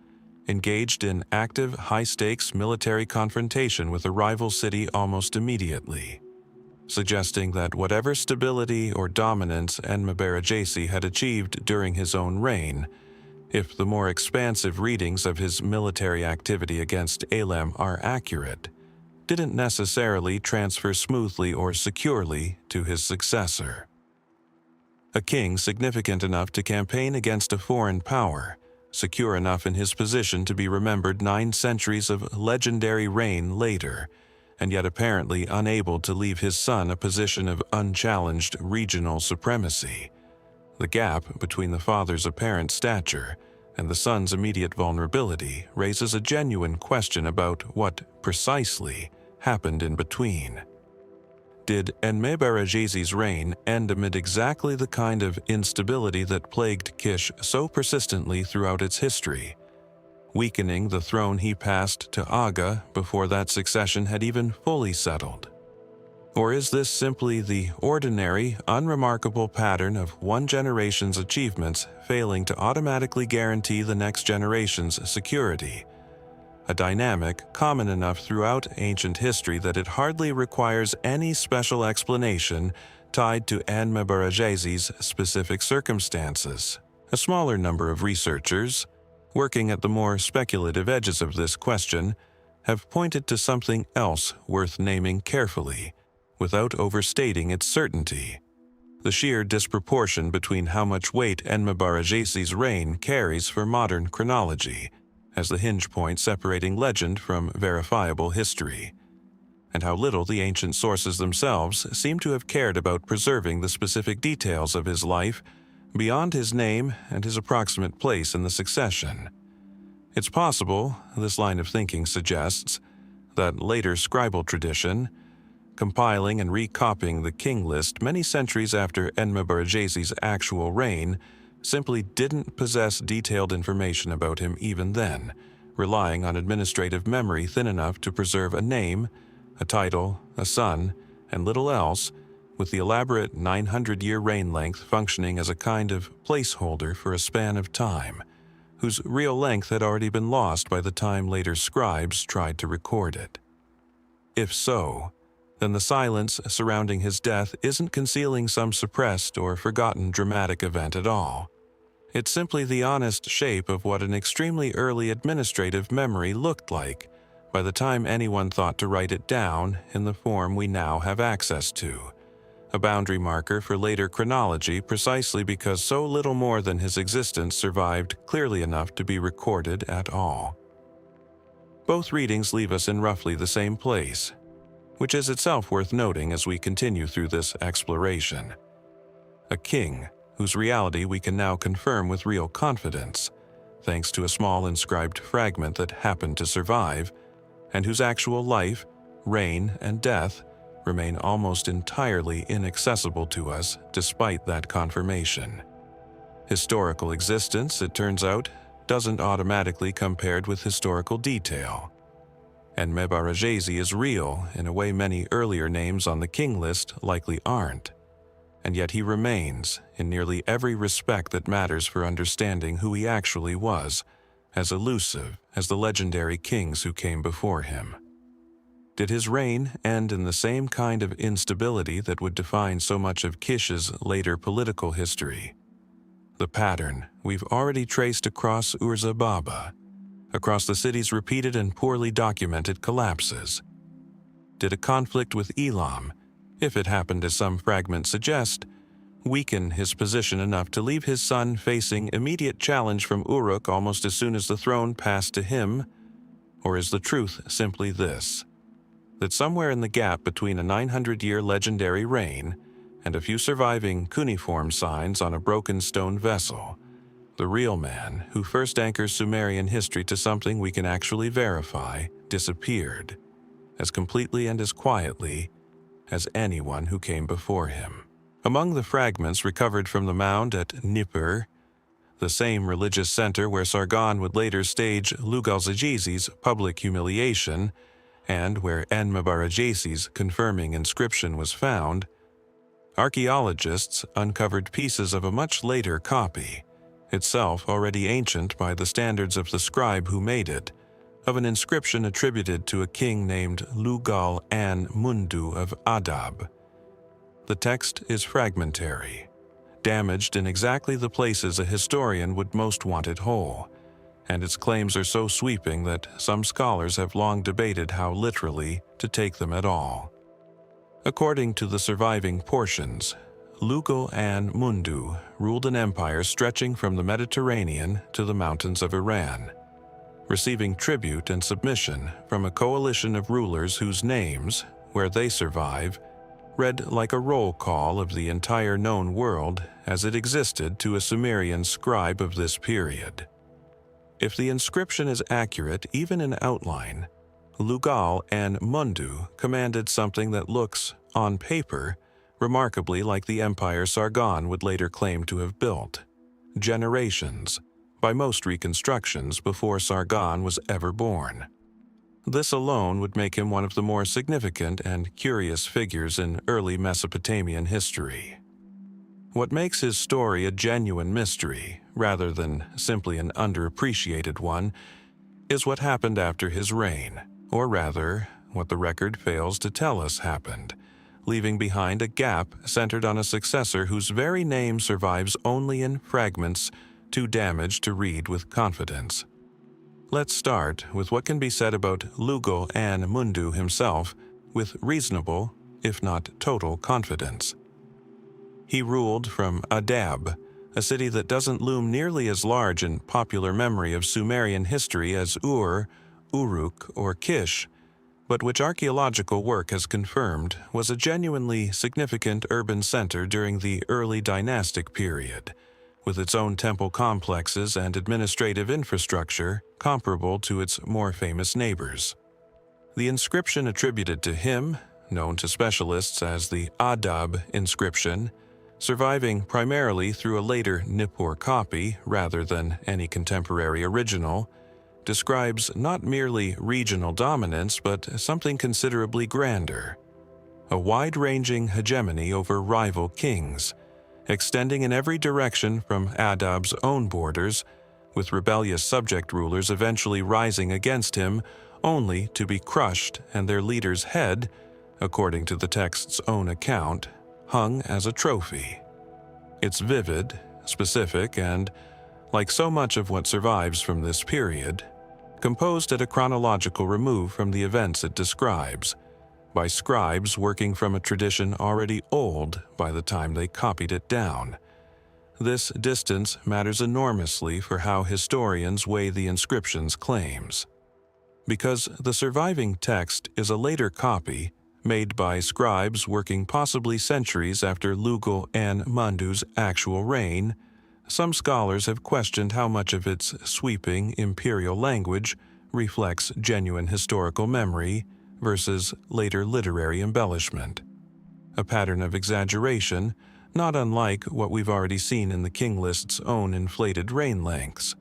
engaged in active, high-stakes military confrontation with a rival city almost immediately, suggesting that whatever stability or dominance Enmebaragesi had achieved during his own reign, if the more expansive readings of his military activity against Elam are accurate, didn't necessarily transfer smoothly or securely to his successor. A king significant enough to campaign against a foreign power, secure enough in his position to be remembered 9 centuries of legendary reign later, and yet apparently unable to leave his son a position of unchallenged regional supremacy. The gap between the father's apparent stature and the son's immediate vulnerability raises a genuine question about what, precisely, happened in between. Did Enmebaragesi's reign end amid exactly the kind of instability that plagued Kish so persistently throughout its history, weakening the throne he passed to Aga before that succession had even fully settled? Or is this simply the ordinary, unremarkable pattern of one generation's achievements failing to automatically guarantee the next generation's security? A dynamic common enough throughout ancient history that it hardly requires any special explanation tied to Enmebaragesi's specific circumstances. A smaller number of researchers, working at the more speculative edges of this question, have pointed to something else worth naming carefully, without overstating its certainty: the sheer disproportion between how much weight Enmebaragesi's reign carries for modern chronology, as the hinge point separating legend from verifiable history, and how little the ancient sources themselves seem to have cared about preserving the specific details of his life beyond his name and his approximate place in the succession. It's possible, this line of thinking suggests, that later scribal tradition, compiling and recopying the king list many centuries after Enmebaragesi's actual reign, simply didn't possess detailed information about him even then, relying on administrative memory thin enough to preserve a name, a title, a son, and little else, with the elaborate 900-year reign length functioning as a kind of placeholder for a span of time, whose real length had already been lost by the time later scribes tried to record it. If so, then the silence surrounding his death isn't concealing some suppressed or forgotten dramatic event at all. It's simply the honest shape of what an extremely early administrative memory looked like by the time anyone thought to write it down in the form we now have access to, a boundary marker for later chronology precisely because so little more than his existence survived clearly enough to be recorded at all. Both readings leave us in roughly the same place, which is itself worth noting as we continue through this exploration. A king whose reality we can now confirm with real confidence, thanks to a small inscribed fragment that happened to survive, and whose actual life, reign, and death remain almost entirely inaccessible to us despite that confirmation. Historical existence, it turns out, doesn't automatically come paired with historical detail. Enmebaragesi is real in a way many earlier names on the king list likely aren't, and yet he remains, in nearly every respect that matters for understanding who he actually was, as elusive as the legendary kings who came before him. Did his reign end in the same kind of instability that would define so much of Kish's later political history? The pattern we've already traced across Ur-Zababa, across the city's repeated and poorly documented collapses. Did a conflict with Elam, if it happened as some fragments suggest, weaken his position enough to leave his son facing immediate challenge from Uruk almost as soon as the throne passed to him? Or is the truth simply this: that somewhere in the gap between a 900-year legendary reign and a few surviving cuneiform signs on a broken stone vessel, the real man who first anchors Sumerian history to something we can actually verify disappeared, as completely and as quietly as anyone who came before him? Among the fragments recovered from the mound at Nippur, the same religious center where Sargon would later stage Lugalzagesi's public humiliation, and where Enmebaragesi's confirming inscription was found, archaeologists uncovered pieces of a much later copy, itself already ancient by the standards of the scribe who made it, of an inscription attributed to a king named Lugal-Anne-Mundu of Adab. The text is fragmentary, damaged in exactly the places a historian would most want it whole, and its claims are so sweeping that some scholars have long debated how literally to take them at all. According to the surviving portions, Lugal-Anne-Mundu ruled an empire stretching from the Mediterranean to the mountains of Iran, receiving tribute and submission from a coalition of rulers whose names, where they survive, read like a roll call of the entire known world as it existed to a Sumerian scribe of this period. If the inscription is accurate even in outline, Lugal-Anne-Mundu commanded something that looks, on paper, remarkably like the empire Sargon would later claim to have built, generations, by most reconstructions before Sargon was ever born. This alone would make him one of the more significant and curious figures in early Mesopotamian history. What makes his story a genuine mystery, rather than simply an underappreciated one, is what happened after his reign, or rather, what the record fails to tell us happened, leaving behind a gap centered on a successor whose very name survives only in fragments too damaged to read with confidence. Let's start with what can be said about Lugal-Anne-Mundu himself with reasonable, if not total, confidence. He ruled from Adab, a city that doesn't loom nearly as large in popular memory of Sumerian history as Ur, Uruk, or Kish, but which archaeological work has confirmed was a genuinely significant urban center during the early dynastic period, with its own temple complexes and administrative infrastructure comparable to its more famous neighbors. The inscription attributed to him, known to specialists as the Adab inscription, surviving primarily through a later Nippur copy rather than any contemporary original, describes not merely regional dominance but something considerably grander, a wide-ranging hegemony over rival kings, extending in every direction from Adab's own borders, with rebellious subject rulers eventually rising against him only to be crushed and their leader's head, according to the text's own account, hung as a trophy. It's vivid, specific, and, like so much of what survives from this period, composed at a chronological remove from the events it describes, by scribes working from a tradition already old by the time they copied it down. This distance matters enormously for how historians weigh the inscription's claims. Because the surviving text is a later copy, made by scribes working possibly centuries after Lugal-Anne-Mundu's actual reign, some scholars have questioned how much of its sweeping imperial language reflects genuine historical memory versus later literary embellishment, a pattern of exaggeration not unlike what we've already seen in the king list's own inflated reign lengths.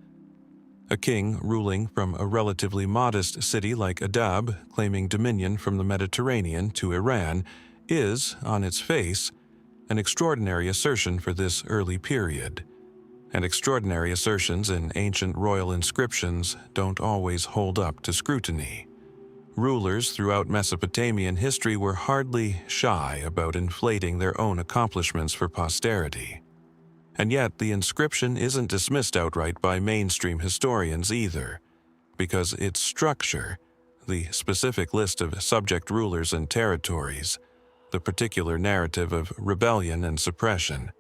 A king ruling from a relatively modest city like Adab, claiming dominion from the Mediterranean to Iran, is, on its face, an extraordinary assertion for this early period. And extraordinary assertions in ancient royal inscriptions don't always hold up to scrutiny. Rulers throughout Mesopotamian history were hardly shy about inflating their own accomplishments for posterity. And yet the inscription isn't dismissed outright by mainstream historians either, because its structure, the specific list of subject rulers and territories, the particular narrative of rebellion and suppression,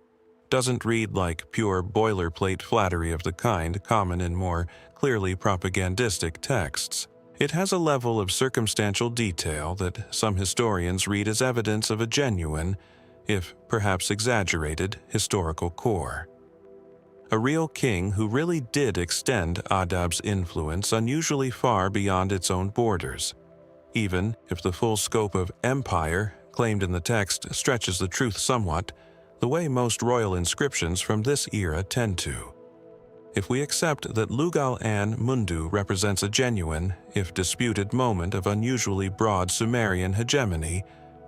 doesn't read like pure boilerplate flattery of the kind common in more clearly propagandistic texts. It has a level of circumstantial detail that some historians read as evidence of a genuine, if perhaps exaggerated, historical core. A real king who really did extend Adab's influence unusually far beyond its own borders, even if the full scope of empire claimed in the text stretches the truth somewhat, the way most royal inscriptions from this era tend to. If we accept that Lugal-Anne-Mundu represents a genuine, if disputed, moment of unusually broad Sumerian hegemony,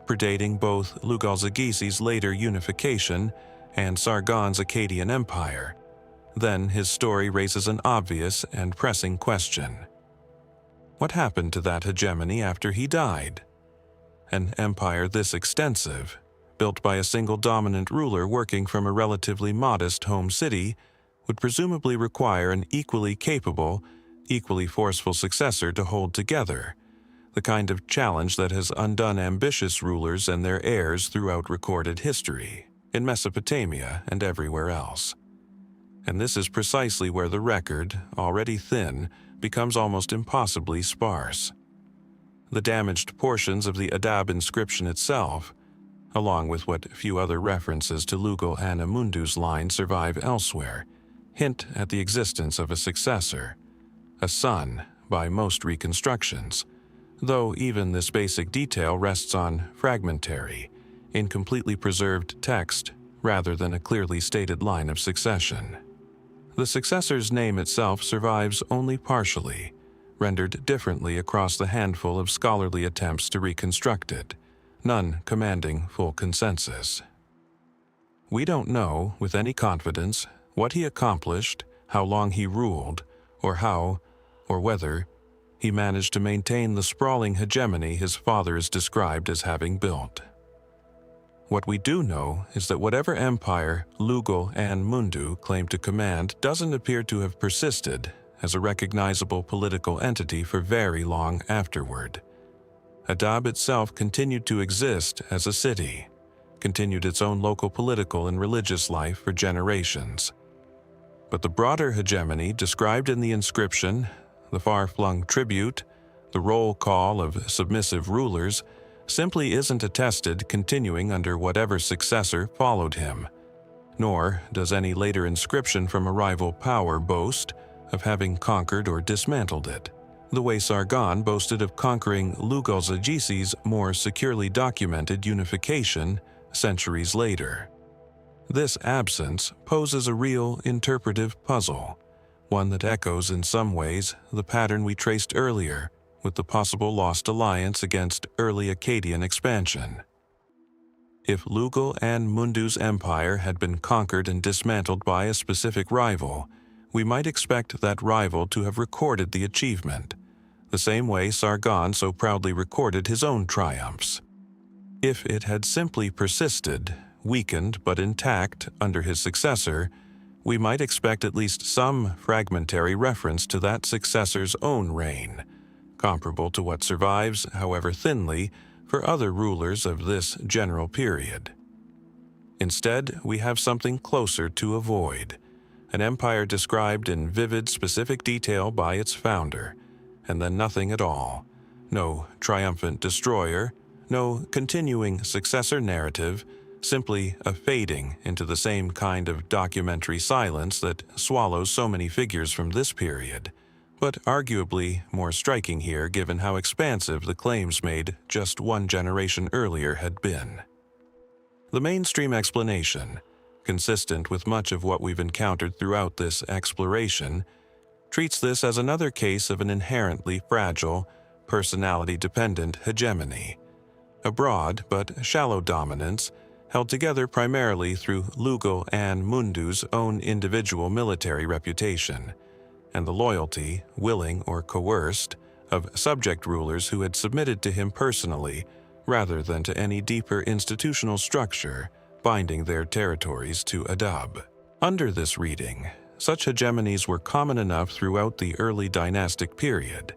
predating both Lugalzagesi's later unification and Sargon's Akkadian empire, then his story raises an obvious and pressing question. What happened to that hegemony after he died? An empire this extensive, built by a single dominant ruler working from a relatively modest home city, would presumably require an equally capable, equally forceful successor to hold together, the kind of challenge that has undone ambitious rulers and their heirs throughout recorded history, in Mesopotamia and everywhere else. And this is precisely where the record, already thin, becomes almost impossibly sparse. The damaged portions of the Adab inscription itself, along with what few other references to Lugal-Anne-Mundu's line survive elsewhere, hint at the existence of a successor, a son by most reconstructions, though even this basic detail rests on fragmentary, incompletely preserved text rather than a clearly stated line of succession. The successor's name itself survives only partially, rendered differently across the handful of scholarly attempts to reconstruct it, none commanding full consensus. We don't know, with any confidence, what he accomplished, how long he ruled, or how, or whether, he managed to maintain the sprawling hegemony his father is described as having built. What we do know is that whatever empire Lugal-Anne-Mundu claimed to command doesn't appear to have persisted as a recognizable political entity for very long afterward. Adab itself continued to exist as a city, continued its own local political and religious life for generations. But the broader hegemony described in the inscription, the far-flung tribute, the roll call of submissive rulers, simply isn't attested continuing under whatever successor followed him, nor does any later inscription from a rival power boast of having conquered or dismantled it, the way Sargon boasted of conquering Lugalzagesi's more securely documented unification centuries later. This absence poses a real interpretive puzzle, one that echoes in some ways the pattern we traced earlier with the possible lost alliance against early Akkadian expansion. If Lugal-Anne-Mundu's empire had been conquered and dismantled by a specific rival, we might expect that rival to have recorded the achievement, the same way Sargon so proudly recorded his own triumphs. If it had simply persisted, weakened but intact under his successor, we might expect at least some fragmentary reference to that successor's own reign, comparable to what survives, however thinly, for other rulers of this general period. Instead, we have something closer to avoid, an empire described in vivid, specific detail by its founder, and then nothing at all. No triumphant destroyer, no continuing successor narrative, simply a fading into the same kind of documentary silence that swallows so many figures from this period, but arguably more striking here given how expansive the claims made just one generation earlier had been. The mainstream explanation, consistent with much of what we've encountered throughout this exploration, treats this as another case of an inherently fragile, personality-dependent hegemony, a broad but shallow dominance held together primarily through Lugal-Anne-Mundu's own individual military reputation, and the loyalty, willing or coerced, of subject rulers who had submitted to him personally rather than to any deeper institutional structure binding their territories to Adab. Under this reading, such hegemonies were common enough throughout the early dynastic period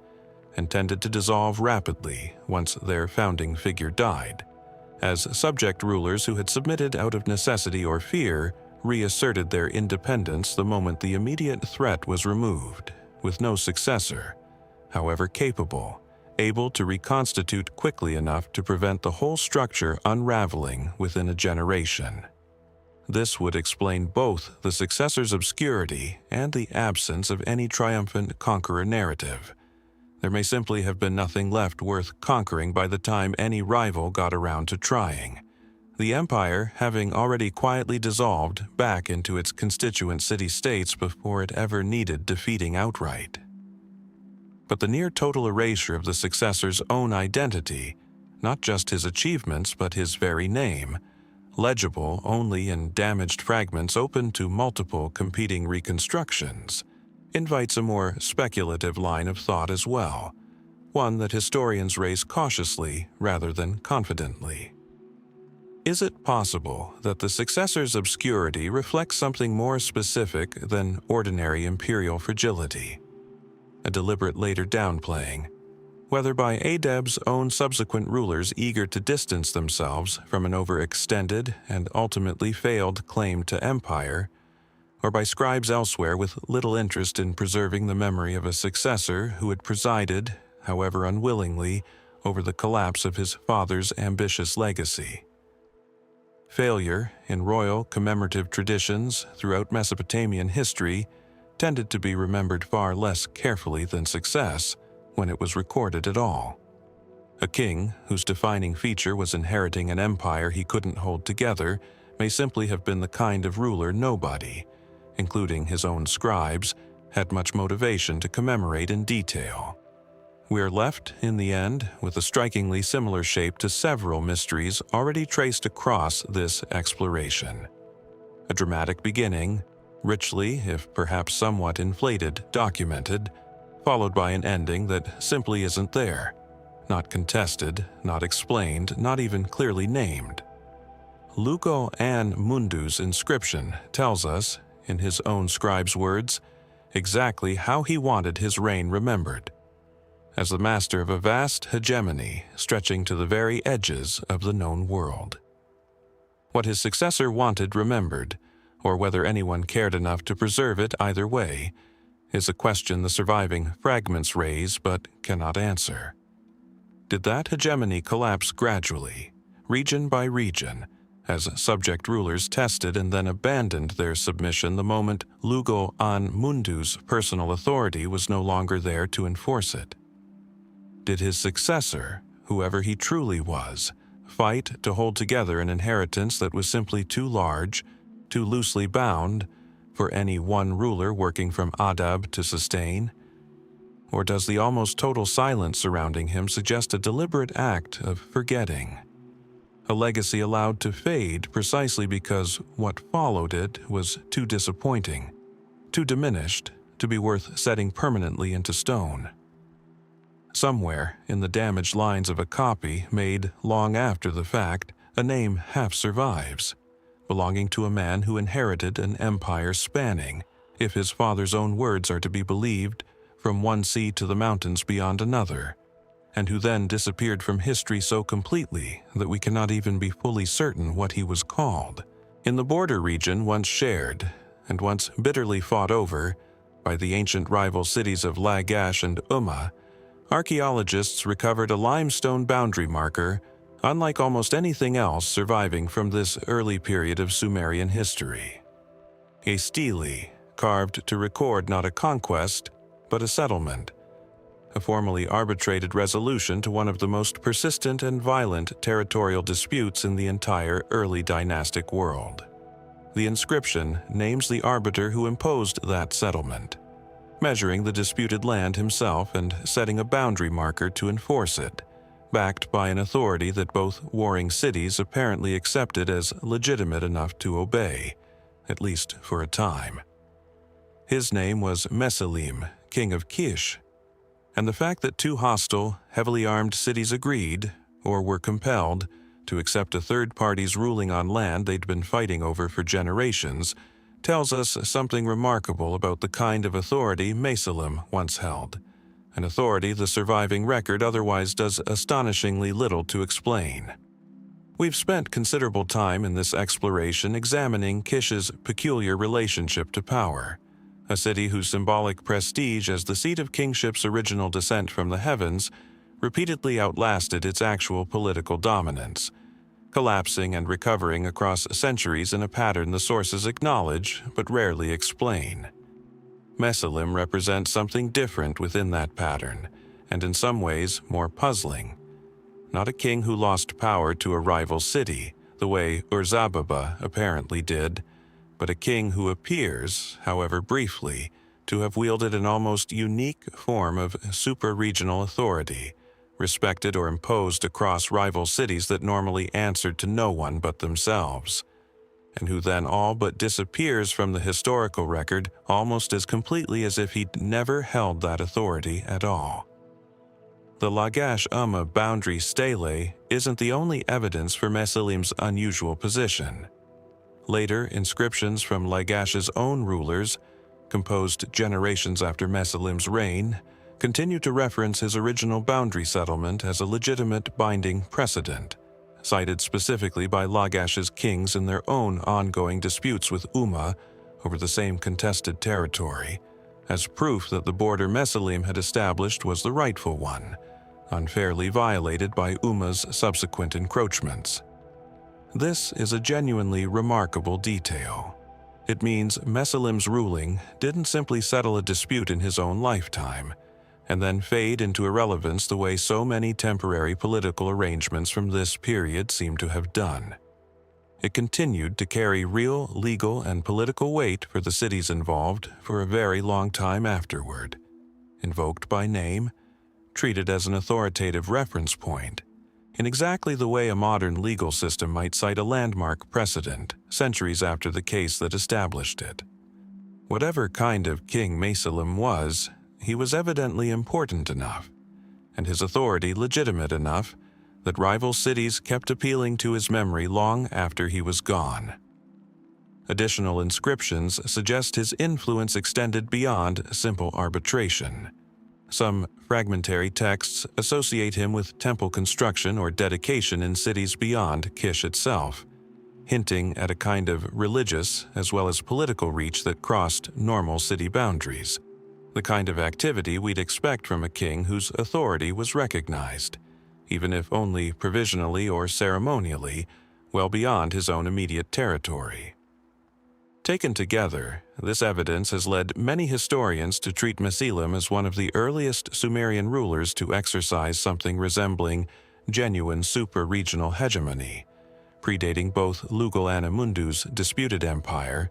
and tended to dissolve rapidly once their founding figure died, as subject rulers who had submitted out of necessity or fear reasserted their independence the moment the immediate threat was removed, with no successor, however capable, able to reconstitute quickly enough to prevent the whole structure unraveling within a generation. This would explain both the successor's obscurity and the absence of any triumphant conqueror narrative. There may simply have been nothing left worth conquering by the time any rival got around to trying, the empire having already quietly dissolved back into its constituent city-states before it ever needed defeating outright. But the near-total erasure of the successor's own identity, not just his achievements but his very name, legible only in damaged fragments open to multiple competing reconstructions, invites a more speculative line of thought as well, one that historians raise cautiously rather than confidently. Is it possible that the successor's obscurity reflects something more specific than ordinary imperial fragility? A deliberate later downplaying, whether by Adab's own subsequent rulers eager to distance themselves from an overextended and ultimately failed claim to empire, or by scribes elsewhere with little interest in preserving the memory of a successor who had presided, however unwillingly, over the collapse of his father's ambitious legacy. Failure in royal commemorative traditions throughout Mesopotamian history tended to be remembered far less carefully than success when it was recorded at all. A king whose defining feature was inheriting an empire he couldn't hold together may simply have been the kind of ruler nobody, including his own scribes, had much motivation to commemorate in detail. We are left, in the end, with a strikingly similar shape to several mysteries already traced across this exploration. A dramatic beginning, richly, if perhaps somewhat inflated, documented, followed by an ending that simply isn't there, not contested, not explained, not even clearly named. Lugal-Anne-Mundu's inscription tells us, in his own scribe's words, exactly how he wanted his reign remembered, as the master of a vast hegemony stretching to the very edges of the known world. What his successor wanted remembered, or whether anyone cared enough to preserve it either way, is a question the surviving fragments raise but cannot answer. Did that hegemony collapse gradually, region by region, as subject rulers tested and then abandoned their submission the moment Lugal-Anne-Mundu's personal authority was no longer there to enforce it? Did his successor, whoever he truly was, fight to hold together an inheritance that was simply too large, too loosely bound, for any one ruler working from Adab to sustain? Or does the almost total silence surrounding him suggest a deliberate act of forgetting? A legacy allowed to fade precisely because what followed it was too disappointing, too diminished, to be worth setting permanently into stone. Somewhere in the damaged lines of a copy made long after the fact, a name half survives, belonging to a man who inherited an empire spanning, if his father's own words are to be believed, from one sea to the mountains beyond another, and who then disappeared from history so completely that we cannot even be fully certain what he was called. In the border region once shared, and once bitterly fought over, by the ancient rival cities of Lagash and Umma, archaeologists recovered a limestone boundary marker unlike almost anything else surviving from this early period of Sumerian history. A stele carved to record not a conquest, but a settlement, a formally arbitrated resolution to one of the most persistent and violent territorial disputes in the entire early dynastic world. The inscription names the arbiter who imposed that settlement, measuring the disputed land himself and setting a boundary marker to enforce it, backed by an authority that both warring cities apparently accepted as legitimate enough to obey, at least for a time. His name was Mesilim, king of Kish, and the fact that two hostile, heavily armed cities agreed, or were compelled, to accept a third party's ruling on land they'd been fighting over for generations tells us something remarkable about the kind of authority Mesilim once held, an authority the surviving record otherwise does astonishingly little to explain. We've spent considerable time in this exploration examining Kish's peculiar relationship to power, a city whose symbolic prestige as the seat of kingship's original descent from the heavens repeatedly outlasted its actual political dominance, collapsing and recovering across centuries in a pattern the sources acknowledge but rarely explain. Mesilim represents something different within that pattern, and in some ways more puzzling. Not a king who lost power to a rival city, the way Ur-Zababa apparently did, but a king who appears, however briefly, to have wielded an almost unique form of super-regional authority, respected or imposed across rival cities that normally answered to no one but themselves, and who then all but disappears from the historical record almost as completely as if he'd never held that authority at all. The Lagash-Umma boundary stele isn't the only evidence for Mesilim's unusual position. Later, inscriptions from Lagash's own rulers, composed generations after Mesilim's reign, continue to reference his original boundary settlement as a legitimate binding precedent, cited specifically by Lagash's kings in their own ongoing disputes with Umma over the same contested territory, as proof that the border Mesilim had established was the rightful one, unfairly violated by Umma's subsequent encroachments. This is a genuinely remarkable detail. It means Mesilim's ruling didn't simply settle a dispute in his own lifetime, and then fade into irrelevance the way so many temporary political arrangements from this period seem to have done. It continued to carry real legal and political weight for the cities involved for a very long time afterward, invoked by name, treated as an authoritative reference point, in exactly the way a modern legal system might cite a landmark precedent centuries after the case that established it. Whatever kind of king Mesilim was, he was evidently important enough, and his authority legitimate enough, that rival cities kept appealing to his memory long after he was gone. Additional inscriptions suggest his influence extended beyond simple arbitration. Some fragmentary texts associate him with temple construction or dedication in cities beyond Kish itself, hinting at a kind of religious as well as political reach that crossed normal city boundaries, the kind of activity we'd expect from a king whose authority was recognized, even if only provisionally or ceremonially, well beyond his own immediate territory. Taken together, this evidence has led many historians to treat Mesilim as one of the earliest Sumerian rulers to exercise something resembling genuine super-regional hegemony, predating both Lugal-Anne-Mundu's disputed empire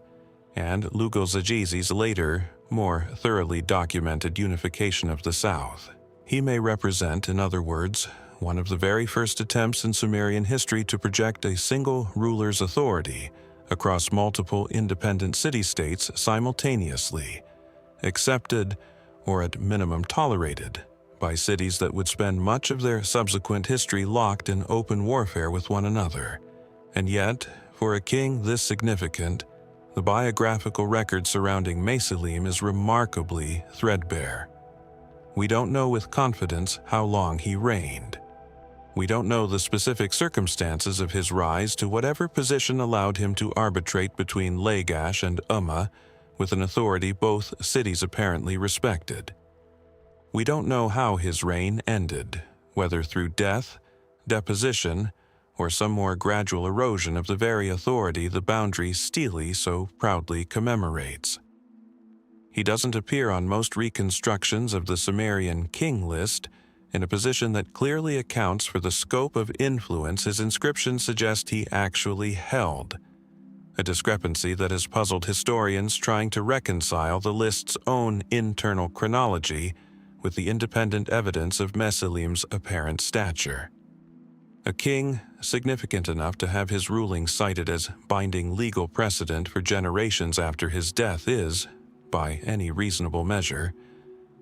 and Lugalzagesi's later, more thoroughly documented unification of the south. He may represent, in other words, one of the very first attempts in Sumerian history to project a single ruler's authority across multiple independent city-states simultaneously, accepted, or at minimum tolerated, by cities that would spend much of their subsequent history locked in open warfare with one another. And yet, for a king this significant, the biographical record surrounding Mesilim is remarkably threadbare. We don't know with confidence how long he reigned. We don't know the specific circumstances of his rise to whatever position allowed him to arbitrate between Lagash and Umma with an authority both cities apparently respected. We don't know how his reign ended, whether through death, deposition, or some more gradual erosion of the very authority the boundary stele so proudly commemorates. He doesn't appear on most reconstructions of the Sumerian king list in a position that clearly accounts for the scope of influence his inscriptions suggest he actually held, a discrepancy that has puzzled historians trying to reconcile the list's own internal chronology with the independent evidence of Mesilim's apparent stature. A king significant enough to have his ruling cited as binding legal precedent for generations after his death is, by any reasonable measure,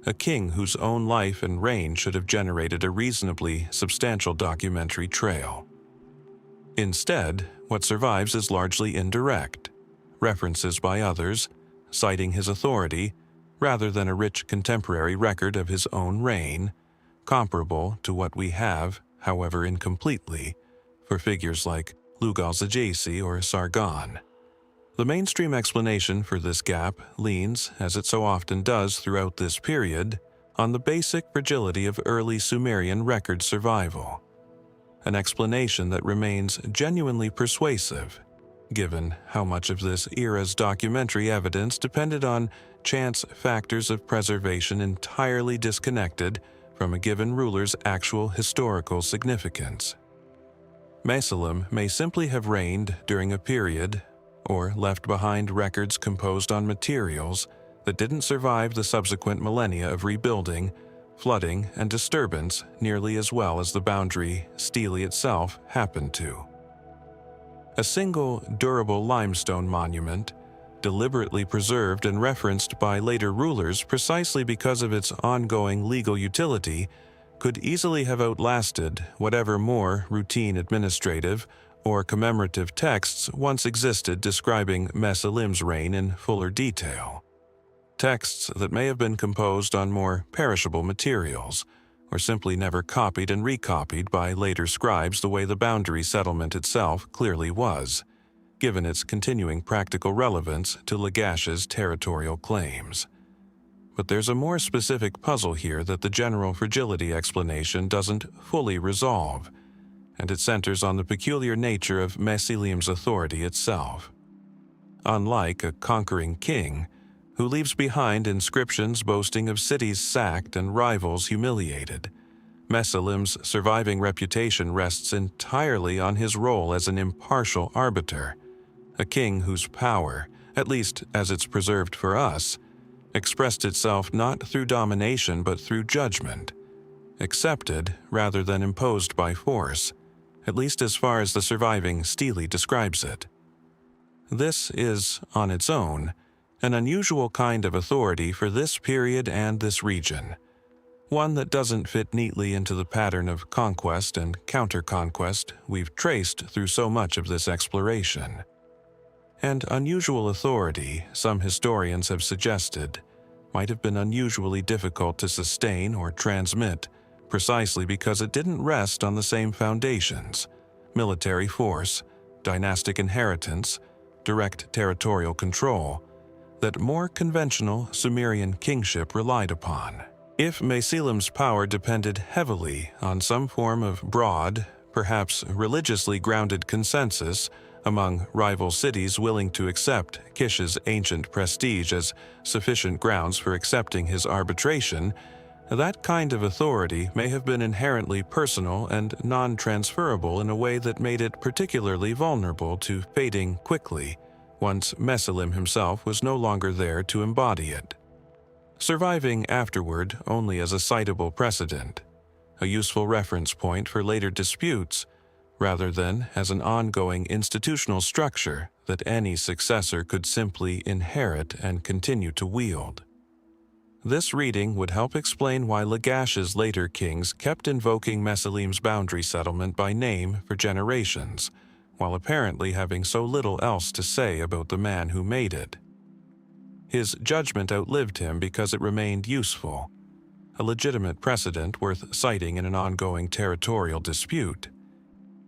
a king whose own life and reign should have generated a reasonably substantial documentary trail. Instead, what survives is largely indirect, references by others, citing his authority, rather than a rich contemporary record of his own reign, comparable to what we have, however incompletely, for figures like Lugalzagesi or Sargon. The mainstream explanation for this gap leans, as it so often does throughout this period, on the basic fragility of early Sumerian record survival, an explanation that remains genuinely persuasive, given how much of this era's documentary evidence depended on chance factors of preservation entirely disconnected from a given ruler's actual historical significance. Mesilim may simply have reigned during a period, or left behind records composed on materials that didn't survive the subsequent millennia of rebuilding, flooding, and disturbance nearly as well as the boundary stele itself happened to. A single durable limestone monument, deliberately preserved and referenced by later rulers precisely because of its ongoing legal utility, could easily have outlasted whatever more routine administrative or commemorative texts once existed describing Mesilim's reign in fuller detail. Texts that may have been composed on more perishable materials, or simply never copied and recopied by later scribes the way the boundary settlement itself clearly was, given its continuing practical relevance to Lagash's territorial claims. But there's a more specific puzzle here that the general fragility explanation doesn't fully resolve, and it centers on the peculiar nature of Mesilim's authority itself. Unlike a conquering king, who leaves behind inscriptions boasting of cities sacked and rivals humiliated, Mesilim's surviving reputation rests entirely on his role as an impartial arbiter, a king whose power, at least as it's preserved for us, expressed itself not through domination but through judgment, accepted rather than imposed by force, at least as far as the surviving stele describes it. This is, on its own, an unusual kind of authority for this period and this region, one that doesn't fit neatly into the pattern of conquest and counter-conquest we've traced through so much of this exploration. And unusual authority, some historians have suggested, might have been unusually difficult to sustain or transmit precisely because it didn't rest on the same foundations: military force, dynastic inheritance, direct territorial control, that more conventional Sumerian kingship relied upon. If Mesilim's power depended heavily on some form of broad, perhaps religiously grounded consensus among rival cities willing to accept Kish's ancient prestige as sufficient grounds for accepting his arbitration, that kind of authority may have been inherently personal and non-transferable in a way that made it particularly vulnerable to fading quickly once Mesilim himself was no longer there to embody it, surviving afterward only as a citable precedent, a useful reference point for later disputes, rather than as an ongoing institutional structure that any successor could simply inherit and continue to wield. This reading would help explain why Lagash's later kings kept invoking Mesilim's boundary settlement by name for generations, while apparently having so little else to say about the man who made it. His judgment outlived him because it remained useful, a legitimate precedent worth citing in an ongoing territorial dispute,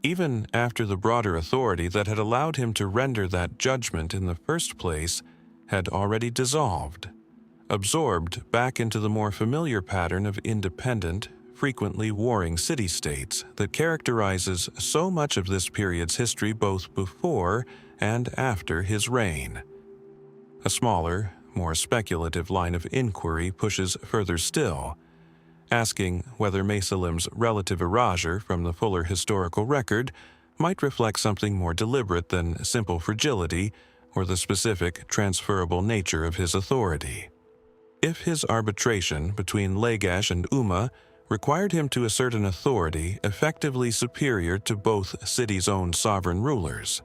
even after the broader authority that had allowed him to render that judgment in the first place had already dissolved, absorbed back into the more familiar pattern of independent, frequently warring city-states that characterizes so much of this period's history both before and after his reign. A smaller, more speculative line of inquiry pushes further still, asking whether Mesilim's relative erasure from the fuller historical record might reflect something more deliberate than simple fragility or the specific transferable nature of his authority. If his arbitration between Lagash and Umma required him to assert an authority effectively superior to both cities' own sovereign rulers,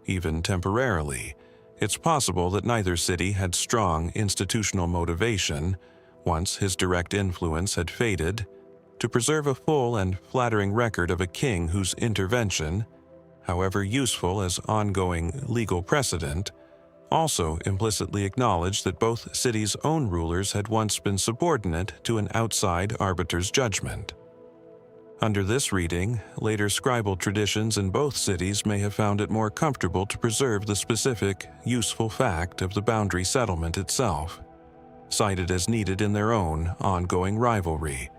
even temporarily, it's possible that neither city had strong institutional motivation, once his direct influence had faded, to preserve a full and flattering record of a king whose intervention, however useful as ongoing legal precedent, also implicitly acknowledged that both cities' own rulers had once been subordinate to an outside arbiter's judgment. Under this reading, later scribal traditions in both cities may have found it more comfortable to preserve the specific, useful fact of the boundary settlement itself, cited as needed in their own ongoing rivalry,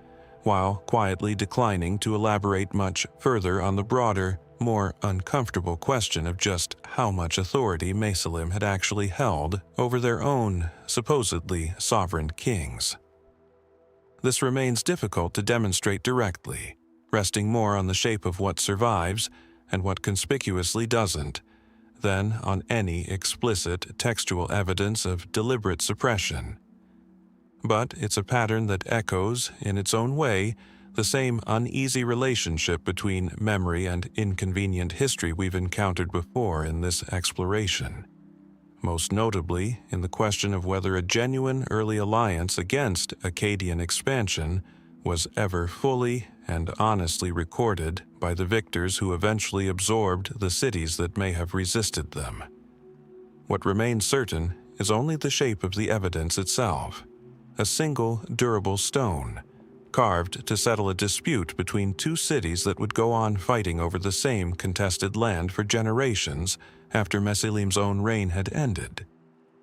while quietly declining to elaborate much further on the broader, more uncomfortable question of just how much authority Mesilim had actually held over their own, supposedly sovereign kings. This remains difficult to demonstrate directly, resting more on the shape of what survives and what conspicuously doesn't, than on any explicit textual evidence of deliberate suppression. But it's a pattern that echoes, in its own way, the same uneasy relationship between memory and inconvenient history we've encountered before in this exploration, most notably in the question of whether a genuine early alliance against Akkadian expansion was ever fully and honestly recorded by the victors who eventually absorbed the cities that may have resisted them. What remains certain is only the shape of the evidence itself, a single durable stone, carved to settle a dispute between two cities that would go on fighting over the same contested land for generations after Mesilim's own reign had ended,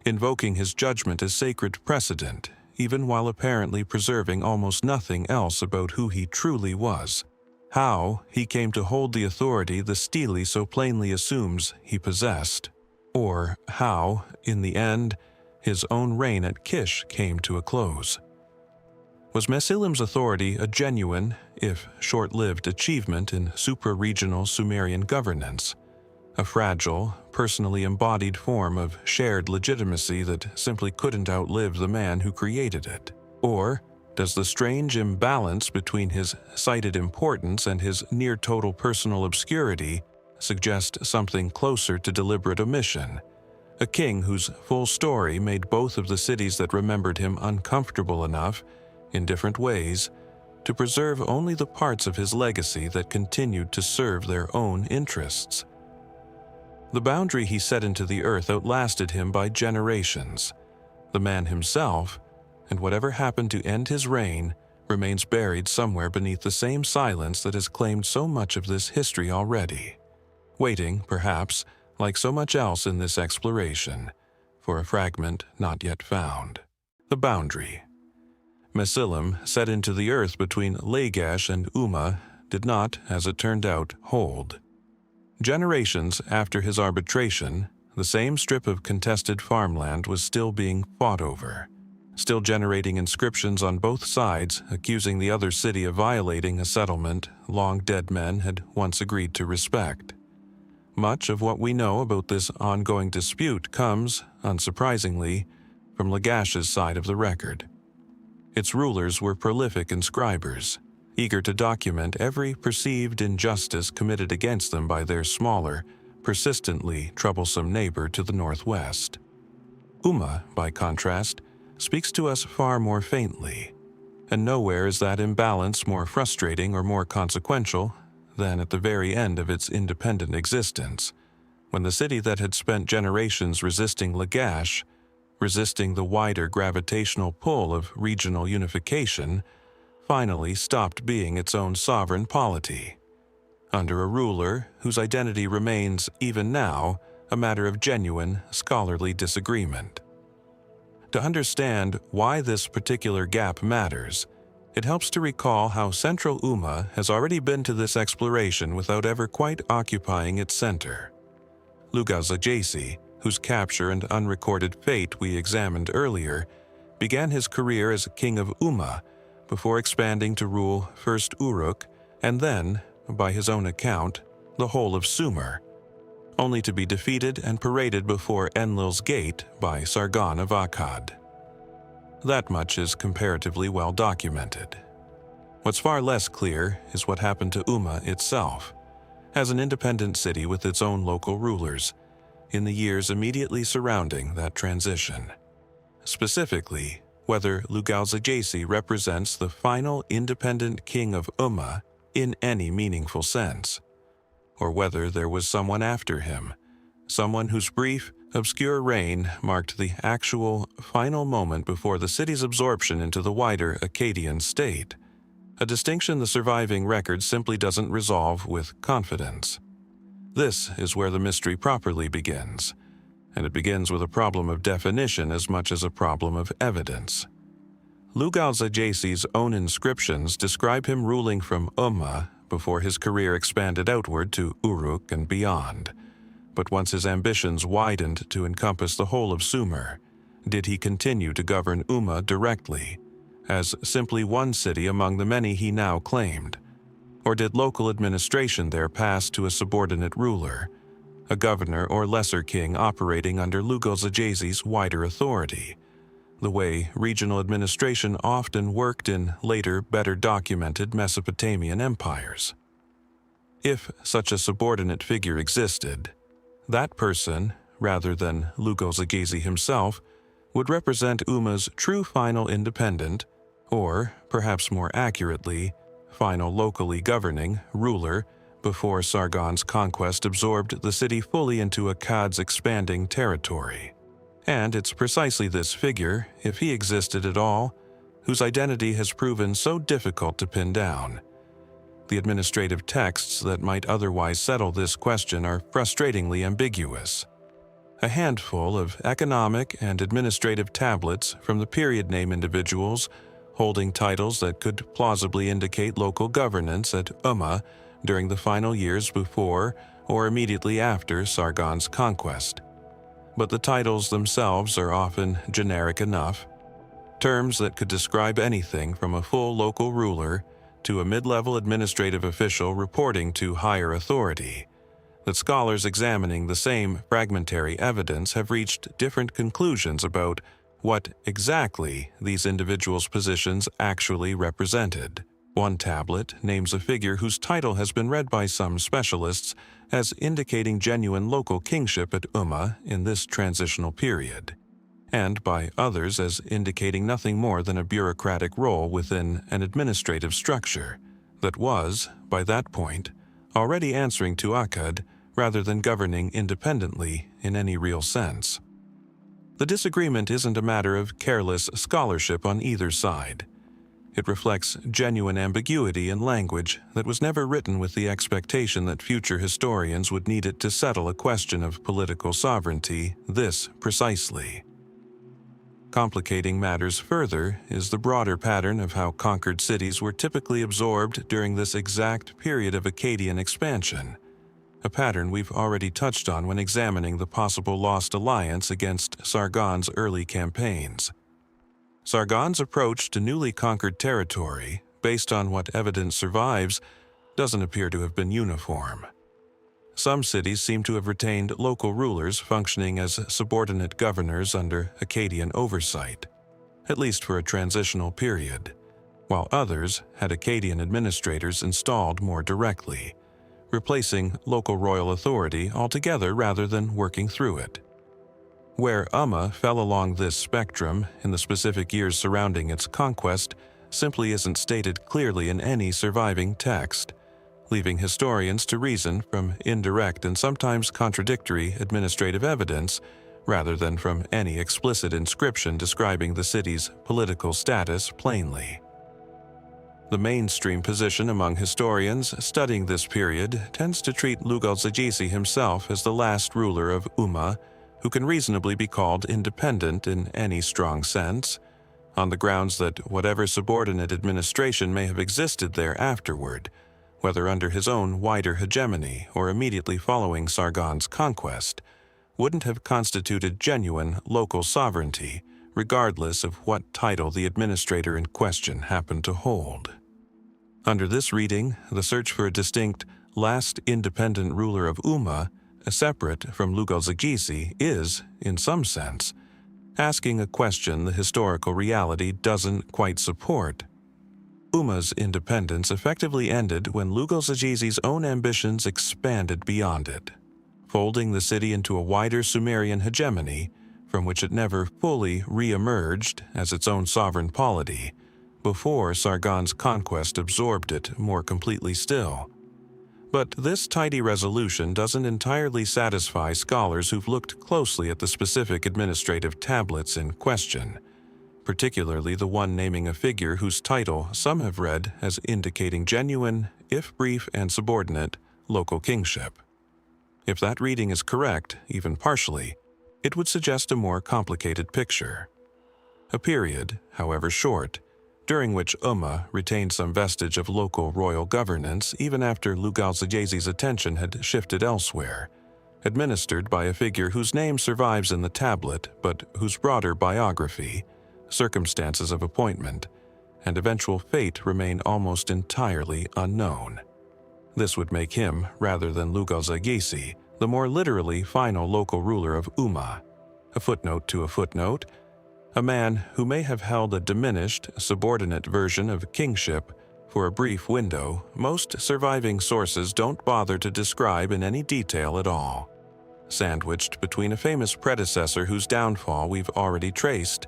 invoking his judgment as sacred precedent, even while apparently preserving almost nothing else about who he truly was, how he came to hold the authority the stele so plainly assumes he possessed, or how, in the end, his own reign at Kish came to a close. Was Mesilim's authority a genuine, if short-lived, achievement in supra-regional Sumerian governance, a fragile, personally embodied form of shared legitimacy that simply couldn't outlive the man who created it? Or does the strange imbalance between his cited importance and his near-total personal obscurity suggest something closer to deliberate omission, a king whose full story made both of the cities that remembered him uncomfortable enough, in different ways, to preserve only the parts of his legacy that continued to serve their own interests? The boundary he set into the earth outlasted him by generations. The man himself, and whatever happened to end his reign, remains buried somewhere beneath the same silence that has claimed so much of this history already, waiting, perhaps, like so much else in this exploration, for a fragment not yet found. The boundary. Mesilim, set into the earth between Lagash and Umma, did not, as it turned out, hold. Generations after his arbitration, the same strip of contested farmland was still being fought over, still generating inscriptions on both sides accusing the other city of violating a settlement long-dead men had once agreed to respect. Much of what we know about this ongoing dispute comes, unsurprisingly, from Lagash's side of the record. Its rulers were prolific inscribers, eager to document every perceived injustice committed against them by their smaller, persistently troublesome neighbor to the northwest. Umma, by contrast, speaks to us far more faintly, and nowhere is that imbalance more frustrating or more consequential than at the very end of its independent existence, when the city that had spent generations resisting Lagash, resisting the wider gravitational pull of regional unification, finally stopped being its own sovereign polity, under a ruler whose identity remains, even now, a matter of genuine, scholarly disagreement. To understand why this particular gap matters, it helps to recall how central Umma has already been to this exploration without ever quite occupying its center. Lugalzagesi, whose capture and unrecorded fate we examined earlier, began his career as king of Umma before expanding to rule first Uruk and then, by his own account, the whole of Sumer, only to be defeated and paraded before Enlil's gate by Sargon of Akkad. That much is comparatively well documented. What's far less clear is what happened to Umma itself, as an independent city with its own local rulers, in the years immediately surrounding that transition. Specifically, whether Lugalzagesi represents the final independent king of Umma in any meaningful sense, or whether there was someone after him, someone whose brief, obscure reign marked the actual, final moment before the city's absorption into the wider Akkadian state, a distinction the surviving record simply doesn't resolve with confidence. This is where the mystery properly begins, and it begins with a problem of definition as much as a problem of evidence. Lugalzagesi's own inscriptions describe him ruling from Umma before his career expanded outward to Uruk and beyond. But once his ambitions widened to encompass the whole of Sumer, did he continue to govern Umma directly, as simply one city among the many he now claimed? Or did local administration there pass to a subordinate ruler, a governor or lesser king operating under Lugalzagesi's wider authority, the way regional administration often worked in later, better documented Mesopotamian empires? If such a subordinate figure existed, that person, rather than Lugalzagesi himself, would represent Umma's true final independent, or, perhaps more accurately, final locally governing ruler before Sargon's conquest absorbed the city fully into Akkad's expanding territory. And it's precisely this figure, if he existed at all, whose identity has proven so difficult to pin down. The administrative texts that might otherwise settle this question are frustratingly ambiguous. A handful of economic and administrative tablets from the period name individuals holding titles that could plausibly indicate local governance at Umma during the final years before or immediately after Sargon's conquest. But the titles themselves are often generic enough, terms that could describe anything from a full local ruler to a mid-level administrative official reporting to higher authority, that scholars examining the same fragmentary evidence have reached different conclusions about what exactly these individuals' positions actually represented. One tablet names a figure whose title has been read by some specialists as indicating genuine local kingship at Umma in this transitional period, and by others as indicating nothing more than a bureaucratic role within an administrative structure that was, by that point, already answering to Akkad rather than governing independently in any real sense. The disagreement isn't a matter of careless scholarship on either side. It reflects genuine ambiguity in language that was never written with the expectation that future historians would need it to settle a question of political sovereignty this precisely. Complicating matters further is the broader pattern of how conquered cities were typically absorbed during this exact period of Akkadian expansion, a pattern we've already touched on when examining the possible lost alliance against Sargon's early campaigns. Sargon's approach to newly conquered territory, based on what evidence survives, doesn't appear to have been uniform. Some cities seem to have retained local rulers functioning as subordinate governors under Akkadian oversight, at least for a transitional period, while others had Akkadian administrators installed more directly, replacing local royal authority altogether rather than working through it. Where Umma fell along this spectrum in the specific years surrounding its conquest simply isn't stated clearly in any surviving text, leaving historians to reason from indirect and sometimes contradictory administrative evidence rather than from any explicit inscription describing the city's political status plainly. The mainstream position among historians studying this period tends to treat Lugalzagesi himself as the last ruler of Umma who can reasonably be called independent in any strong sense, on the grounds that whatever subordinate administration may have existed there afterward, whether under his own wider hegemony or immediately following Sargon's conquest, wouldn't have constituted genuine local sovereignty, regardless of what title the administrator in question happened to hold. Under this reading, the search for a distinct last independent ruler of Umma, separate from Lugalzagesi, is, in some sense, asking a question the historical reality doesn't quite support. Umma's independence effectively ended when Lugalzagesi's own ambitions expanded beyond it, folding the city into a wider Sumerian hegemony from which it never fully re-emerged as its own sovereign polity before Sargon's conquest absorbed it more completely still. But this tidy resolution doesn't entirely satisfy scholars who've looked closely at the specific administrative tablets in question, particularly the one naming a figure whose title some have read as indicating genuine, if brief and subordinate, local kingship. If that reading is correct, even partially, it would suggest a more complicated picture. A period, however short, during which Umma retained some vestige of local royal governance even after Lugalzagesi's attention had shifted elsewhere, administered by a figure whose name survives in the tablet but whose broader biography, circumstances of appointment, and eventual fate remain almost entirely unknown. This would make him, rather than Lugalzagesi, the more literally final local ruler of Umma. A footnote to a footnote, a man who may have held a diminished, subordinate version of kingship for a brief window most surviving sources don't bother to describe in any detail at all, sandwiched between a famous predecessor whose downfall we've already traced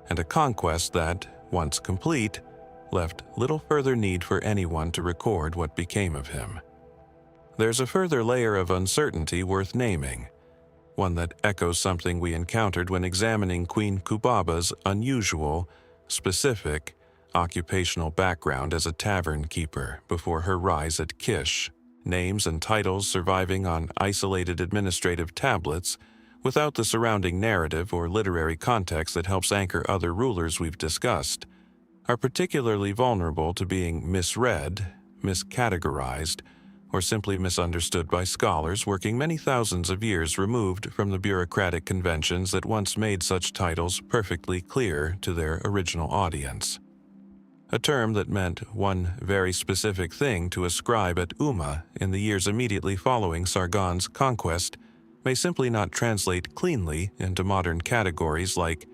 and a conquest that, once complete, left little further need for anyone to record what became of him. There's a further layer of uncertainty worth naming, one that echoes something we encountered when examining Queen Kubaba's unusual, specific, occupational background as a tavern keeper before her rise at Kish. Names and titles surviving on isolated administrative tablets, without the surrounding narrative or literary context that helps anchor other rulers we've discussed, are particularly vulnerable to being misread, miscategorized, or simply misunderstood by scholars working many thousands of years removed from the bureaucratic conventions that once made such titles perfectly clear to their original audience. A term that meant one very specific thing to a scribe at Umma in the years immediately following Sargon's conquest may simply not translate cleanly into modern categories like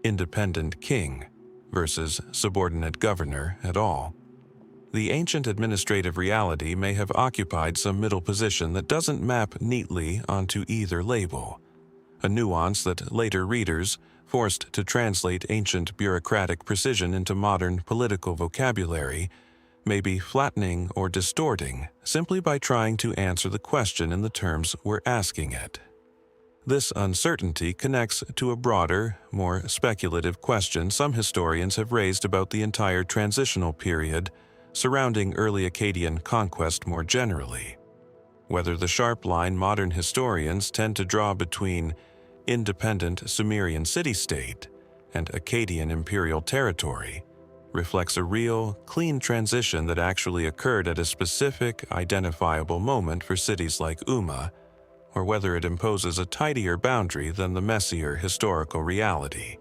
independent king versus subordinate governor at all. The ancient administrative reality may have occupied some middle position that doesn't map neatly onto either label, a nuance that later readers, forced to translate ancient bureaucratic precision into modern political vocabulary, may be flattening or distorting simply by trying to answer the question in the terms we're asking it. This uncertainty connects to a broader, more speculative question some historians have raised about the entire transitional period surrounding early Akkadian conquest more generally. Whether the sharp line modern historians tend to draw between independent Sumerian city-state and Akkadian imperial territory reflects a real, clean transition that actually occurred at a specific, identifiable moment for cities like Umma, or whether it imposes a tidier boundary than the messier historical reality,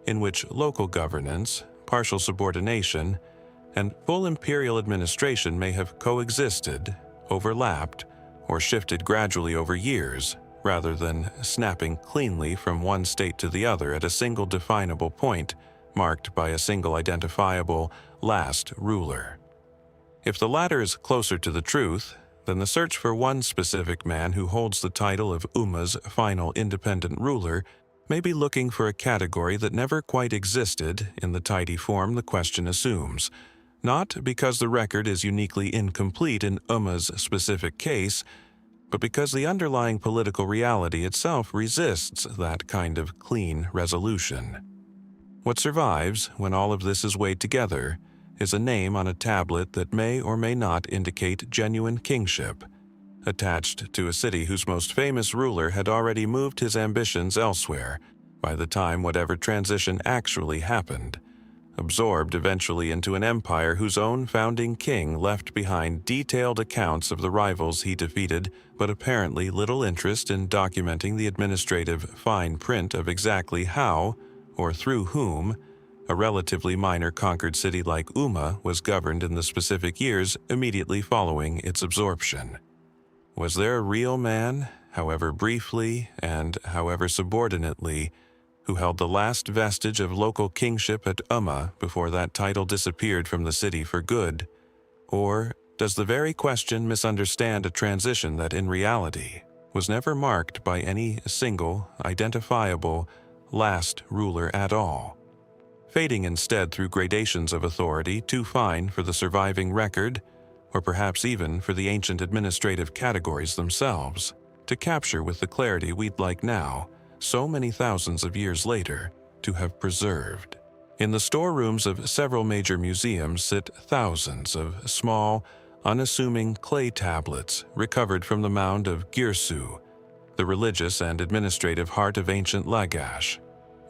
in which local governance, partial subordination, and full imperial administration may have coexisted, overlapped, or shifted gradually over years, rather than snapping cleanly from one state to the other at a single definable point marked by a single identifiable last ruler. If the latter is closer to the truth, then the search for one specific man who holds the title of Umma's final independent ruler may be looking for a category that never quite existed in the tidy form the question assumes, not because the record is uniquely incomplete in Umma's specific case, but because the underlying political reality itself resists that kind of clean resolution. What survives, when all of this is weighed together, is a name on a tablet that may or may not indicate genuine kingship, attached to a city whose most famous ruler had already moved his ambitions elsewhere by the time whatever transition actually happened, absorbed eventually into an empire whose own founding king left behind detailed accounts of the rivals he defeated, but apparently little interest in documenting the administrative fine print of exactly how, or through whom, a relatively minor conquered city like Umma was governed in the specific years immediately following its absorption. Was there a real man, however briefly and however subordinately, who held the last vestige of local kingship at Umma before that title disappeared from the city for good? Or does the very question misunderstand a transition that in reality was never marked by any single, identifiable, last ruler at all, fading instead through gradations of authority too fine for the surviving record, or perhaps even for the ancient administrative categories themselves, to capture with the clarity we'd like now, so many thousands of years later, to have preserved? In the storerooms of several major museums sit thousands of small, unassuming clay tablets recovered from the mound of Girsu, the religious and administrative heart of ancient Lagash.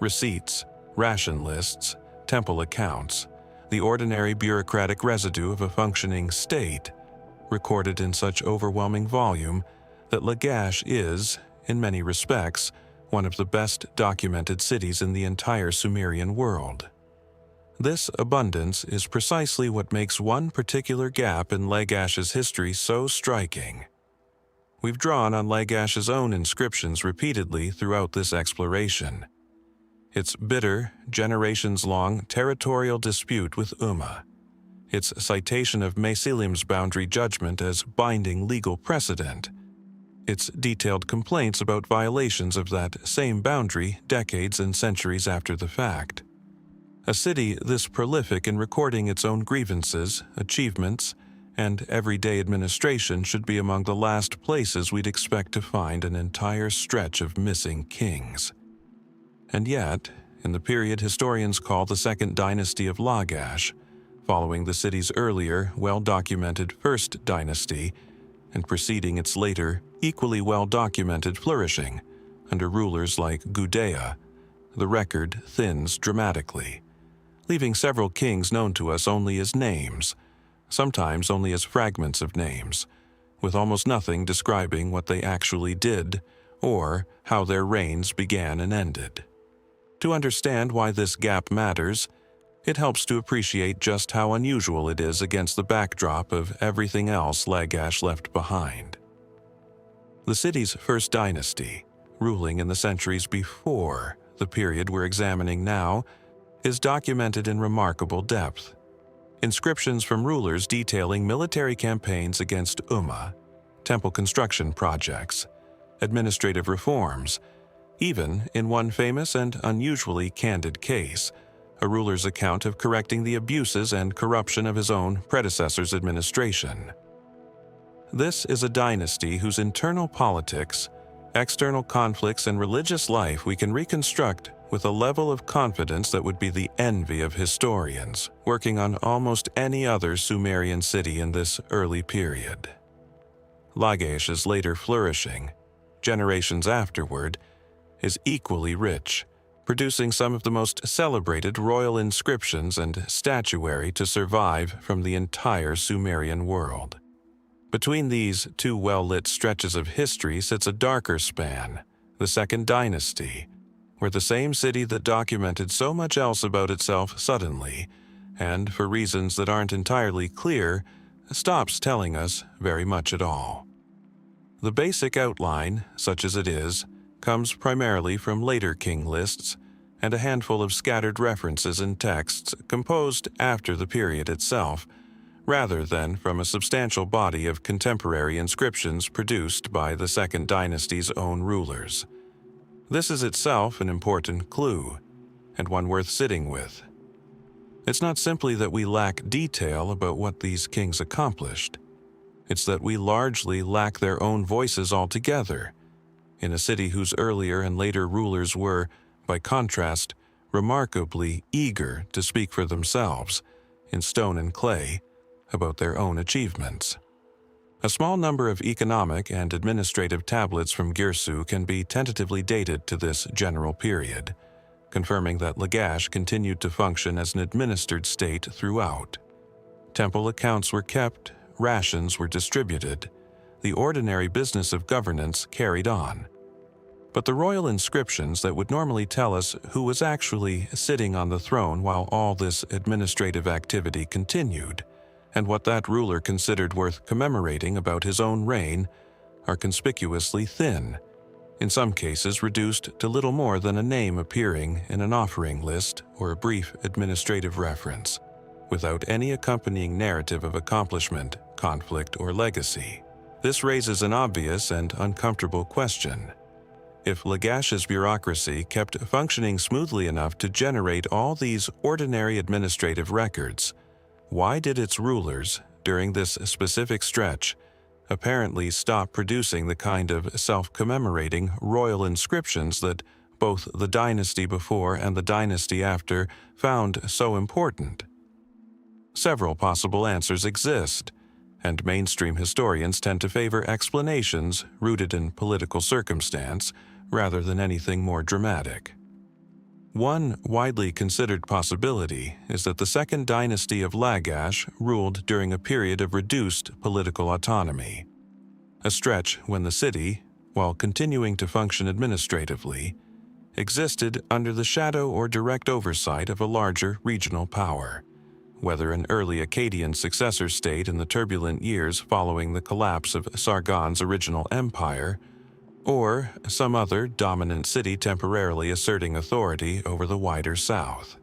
Receipts, ration lists, temple accounts, the ordinary bureaucratic residue of a functioning state, recorded in such overwhelming volume that Lagash is, in many respects, one of the best documented cities in the entire Sumerian world. This abundance is precisely what makes one particular gap in Lagash's history so striking. We've drawn on Lagash's own inscriptions repeatedly throughout this exploration. Its bitter, generations-long territorial dispute with Umma, its citation of Mesilim's boundary judgment as binding legal precedent, its detailed complaints about violations of that same boundary decades and centuries after the fact. A city this prolific in recording its own grievances, achievements, and everyday administration should be among the last places we'd expect to find an entire stretch of missing kings. And yet, in the period historians call the Second Dynasty of Lagash, following the city's earlier, well-documented First Dynasty, and preceding its later, equally well-documented flourishing under rulers like Gudea, the record thins dramatically, leaving several kings known to us only as names, sometimes only as fragments of names, with almost nothing describing what they actually did or how their reigns began and ended. To understand why this gap matters, it helps to appreciate just how unusual it is against the backdrop of everything else Lagash left behind. The city's first dynasty, ruling in the centuries before the period we're examining now, is documented in remarkable depth. Inscriptions from rulers detailing military campaigns against Umma, temple construction projects, administrative reforms, even in one famous and unusually candid case, a ruler's account of correcting the abuses and corruption of his own predecessor's administration. This is a dynasty whose internal politics, external conflicts, and religious life we can reconstruct with a level of confidence that would be the envy of historians working on almost any other Sumerian city in this early period. Lagash's later flourishing, generations afterward, is equally rich, producing some of the most celebrated royal inscriptions and statuary to survive from the entire Sumerian world. Between these two well-lit stretches of history sits a darker span, the Second Dynasty, where the same city that documented so much else about itself suddenly, and for reasons that aren't entirely clear, stops telling us very much at all. The basic outline, such as it is, comes primarily from later king lists and a handful of scattered references and texts composed after the period itself, rather than from a substantial body of contemporary inscriptions produced by the Second Dynasty's own rulers. This is itself an important clue, and one worth sitting with. It's not simply that we lack detail about what these kings accomplished. It's that we largely lack their own voices altogether, in a city whose earlier and later rulers were, by contrast, remarkably eager to speak for themselves, in stone and clay, about their own achievements. A small number of economic and administrative tablets from Girsu can be tentatively dated to this general period, confirming that Lagash continued to function as an administered state throughout. Temple accounts were kept, rations were distributed, the ordinary business of governance carried on. But the royal inscriptions that would normally tell us who was actually sitting on the throne while all this administrative activity continued, and what that ruler considered worth commemorating about his own reign, are conspicuously thin, in some cases reduced to little more than a name appearing in an offering list or a brief administrative reference, without any accompanying narrative of accomplishment, conflict, or legacy. This raises an obvious and uncomfortable question. If Lagash's bureaucracy kept functioning smoothly enough to generate all these ordinary administrative records, why did its rulers, during this specific stretch, apparently stop producing the kind of self-commemorating royal inscriptions that both the dynasty before and the dynasty after found so important? Several possible answers exist, and mainstream historians tend to favor explanations rooted in political circumstance rather than anything more dramatic. One widely considered possibility is that the Second Dynasty of Lagash ruled during a period of reduced political autonomy, a stretch when the city, while continuing to function administratively, existed under the shadow or direct oversight of a larger regional power, whether an early Akkadian successor state in the turbulent years following the collapse of Sargon's original empire, or some other dominant city temporarily asserting authority over the wider south.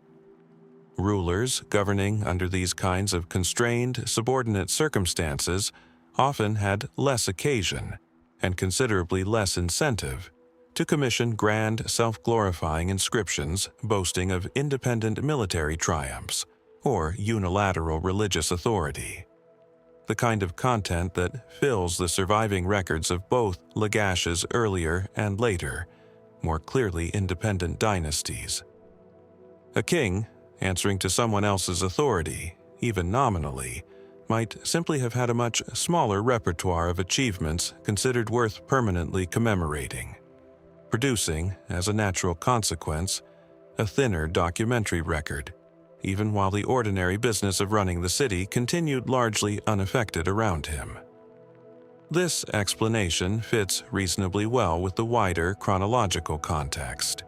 Rulers governing under these kinds of constrained, subordinate circumstances often had less occasion, and considerably less incentive, to commission grand, self-glorifying inscriptions boasting of independent military triumphs or unilateral religious authority. The kind of content that fills the surviving records of both Lagash's earlier and later, more clearly independent dynasties. A king, answering to someone else's authority, even nominally, might simply have had a much smaller repertoire of achievements considered worth permanently commemorating, producing, as a natural consequence, a thinner documentary record, even while the ordinary business of running the city continued largely unaffected around him. This explanation fits reasonably well with the wider chronological context.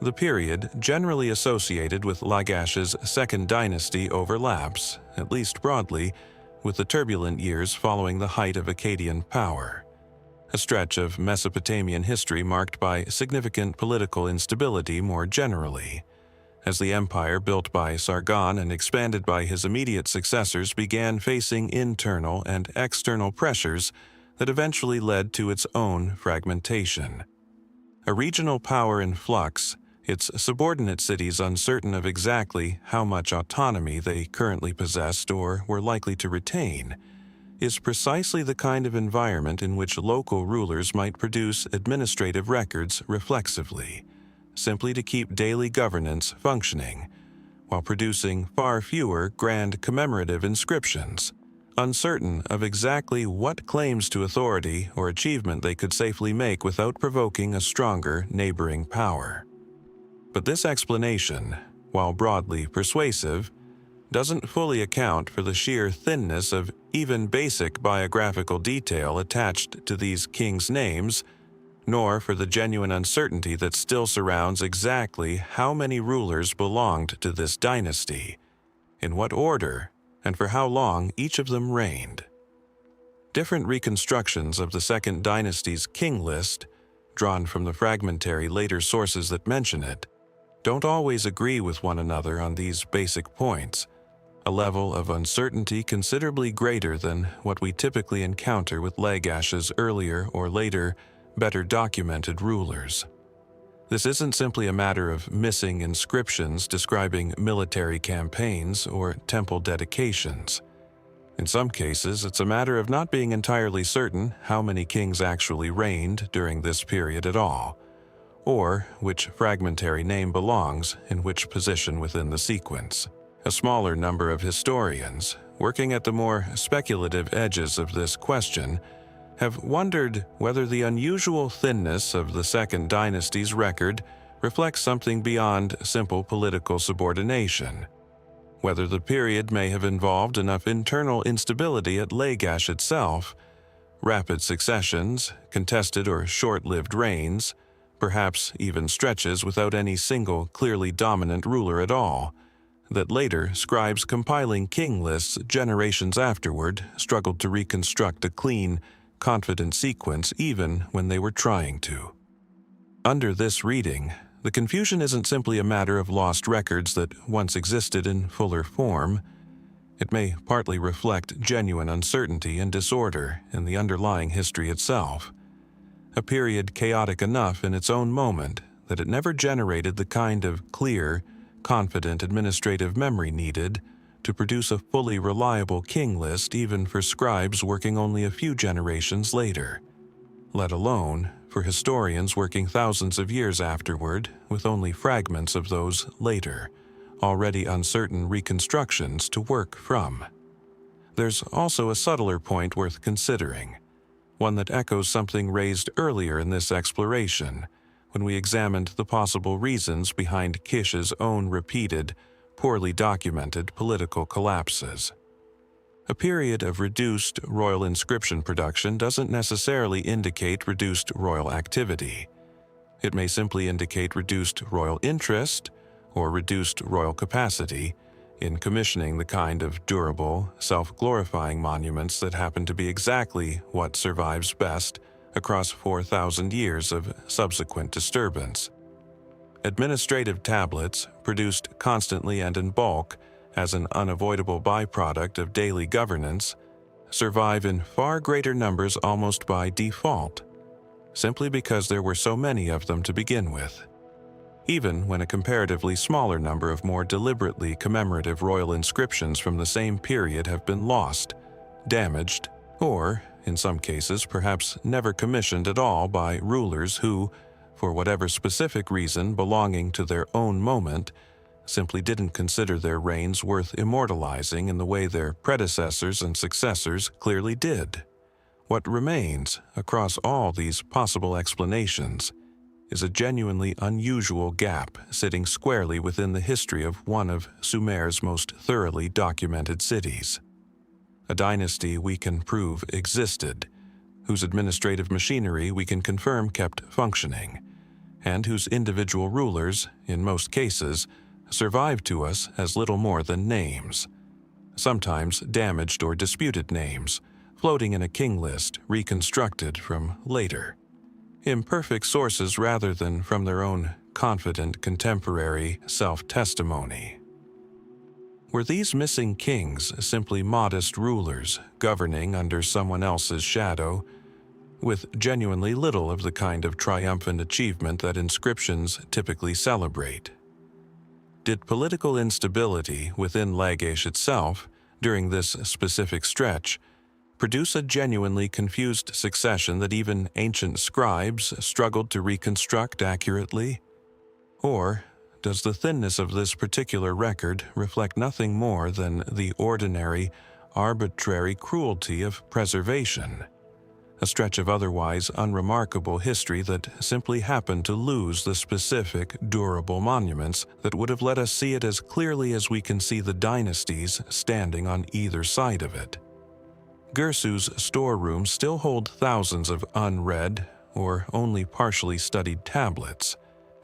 The period generally associated with Lagash's second dynasty overlaps, at least broadly, with the turbulent years following the height of Akkadian power, a stretch of Mesopotamian history marked by significant political instability more generally, as the empire built by Sargon and expanded by his immediate successors began facing internal and external pressures that eventually led to its own fragmentation. A regional power in flux, its subordinate cities uncertain of exactly how much autonomy they currently possessed or were likely to retain, is precisely the kind of environment in which local rulers might produce administrative records reflexively, simply to keep daily governance functioning, while producing far fewer grand commemorative inscriptions, uncertain of exactly what claims to authority or achievement they could safely make without provoking a stronger neighboring power. But this explanation, while broadly persuasive, doesn't fully account for the sheer thinness of even basic biographical detail attached to these kings' names, nor for the genuine uncertainty that still surrounds exactly how many rulers belonged to this dynasty, in what order, and for how long each of them reigned. Different reconstructions of the Second Dynasty's king list, drawn from the fragmentary later sources that mention it, don't always agree with one another on these basic points, a level of uncertainty considerably greater than what we typically encounter with Lagash's earlier or later, better documented rulers. This isn't simply a matter of missing inscriptions describing military campaigns or temple dedications. In some cases, it's a matter of not being entirely certain how many kings actually reigned during this period at all, or which fragmentary name belongs in which position within the sequence. A smaller number of historians, working at the more speculative edges of this question, have wondered whether the unusual thinness of the Second Dynasty's record reflects something beyond simple political subordination, whether the period may have involved enough internal instability at Lagash itself, rapid successions, contested or short-lived reigns, perhaps even stretches without any single clearly dominant ruler at all, that later scribes compiling king lists generations afterward struggled to reconstruct a clean, confident sequence even when they were trying to. Under this reading, the confusion isn't simply a matter of lost records that once existed in fuller form. It may partly reflect genuine uncertainty and disorder in the underlying history itself, a period chaotic enough in its own moment that it never generated the kind of clear, confident administrative memory needed to produce a fully reliable king list even for scribes working only a few generations later, let alone for historians working thousands of years afterward with only fragments of those later, already uncertain reconstructions to work from. There's also a subtler point worth considering, one that echoes something raised earlier in this exploration when we examined the possible reasons behind Kish's own repeated, poorly documented political collapses. A period of reduced royal inscription production doesn't necessarily indicate reduced royal activity. It may simply indicate reduced royal interest or reduced royal capacity in commissioning the kind of durable, self-glorifying monuments that happen to be exactly what survives best across 4,000 years of subsequent disturbance. Administrative tablets, produced constantly and in bulk as an unavoidable byproduct of daily governance, survive in far greater numbers almost by default, simply because there were so many of them to begin with. Even when a comparatively smaller number of more deliberately commemorative royal inscriptions from the same period have been lost, damaged, or, in some cases, perhaps never commissioned at all by rulers who, for whatever specific reason belonging to their own moment, simply didn't consider their reigns worth immortalizing in the way their predecessors and successors clearly did. What remains, across all these possible explanations, is a genuinely unusual gap sitting squarely within the history of one of Sumer's most thoroughly documented cities. A dynasty we can prove existed, whose administrative machinery we can confirm kept functioning, and whose individual rulers, in most cases, survived to us as little more than names, sometimes damaged or disputed names, floating in a king list reconstructed from later, imperfect sources rather than from their own confident contemporary self-testimony. Were these missing kings simply modest rulers governing under someone else's shadow, with genuinely little of the kind of triumphant achievement that inscriptions typically celebrate? Did political instability within Lagash itself, during this specific stretch, produce a genuinely confused succession that even ancient scribes struggled to reconstruct accurately? Or does the thinness of this particular record reflect nothing more than the ordinary, arbitrary cruelty of preservation, a stretch of otherwise unremarkable history that simply happened to lose the specific, durable monuments that would have let us see it as clearly as we can see the dynasties standing on either side of it? Gersu's storerooms still hold thousands of unread or only partially studied tablets,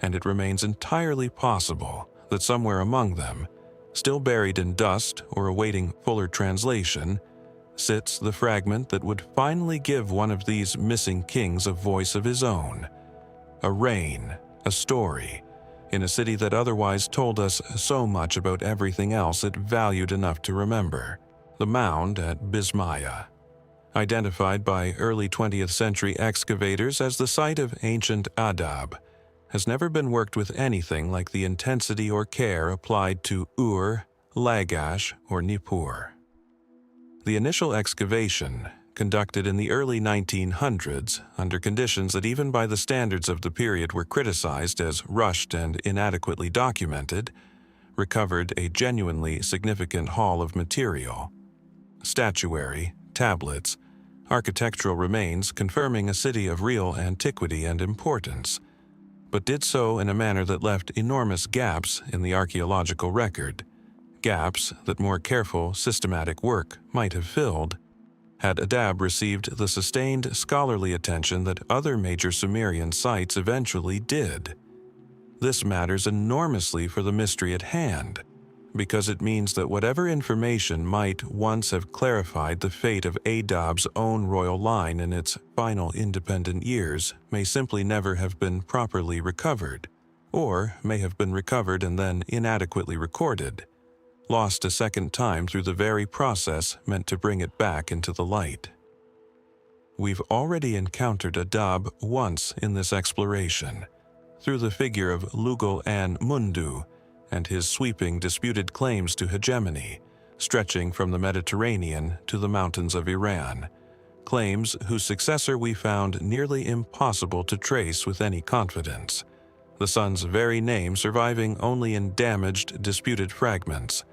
and it remains entirely possible that somewhere among them, still buried in dust or awaiting fuller translation, sits the fragment that would finally give one of these missing kings a voice of his own, a reign, a story, in a city that otherwise told us so much about everything else it valued enough to remember. The mound at Bismaya, identified by early 20th century excavators as the site of ancient Adab, has never been worked with anything like the intensity or care applied to Ur, Lagash, or Nippur. The initial excavation, conducted in the early 1900s under conditions that even by the standards of the period were criticized as rushed and inadequately documented, recovered a genuinely significant haul of material: statuary, tablets, architectural remains confirming a city of real antiquity and importance, but did so in a manner that left enormous gaps in the archaeological record, gaps that more careful, systematic work might have filled, had Adab received the sustained scholarly attention that other major Sumerian sites eventually did. This matters enormously for the mystery at hand, because it means that whatever information might once have clarified the fate of Adab's own royal line in its final independent years may simply never have been properly recovered, or may have been recovered and then inadequately recorded, lost a second time through the very process meant to bring it back into the light. We've already encountered Adab once in this exploration, through the figure of Lugal-Anne-Mundu and his sweeping disputed claims to hegemony, stretching from the Mediterranean to the mountains of Iran, claims whose successor we found nearly impossible to trace with any confidence, the son's very name surviving only in damaged, disputed fragments.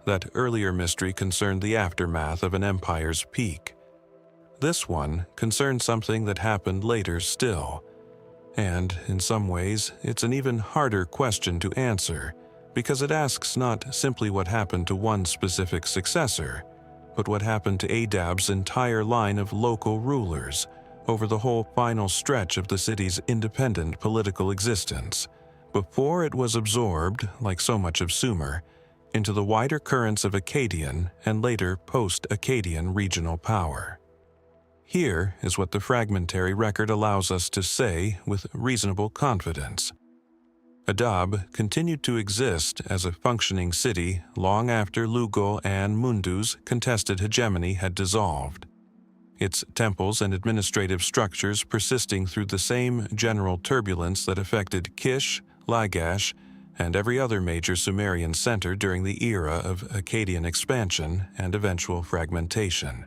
That earlier mystery concerned the aftermath of an empire's peak. This one concerned something that happened later still, and in some ways it's an even harder question to answer, because it asks not simply what happened to one specific successor, but what happened to Adab's entire line of local rulers over the whole final stretch of the city's independent political existence, before it was absorbed, like so much of Sumer, into the wider currents of Akkadian and later post-Akkadian regional power. Here is what the fragmentary record allows us to say with reasonable confidence. Adab continued to exist as a functioning city long after Lugal-Anne-Mundu's contested hegemony had dissolved. its temples and administrative structures persisting through the same general turbulence that affected Kish, Lagash, and every other major Sumerian center during the era of Akkadian expansion and eventual fragmentation.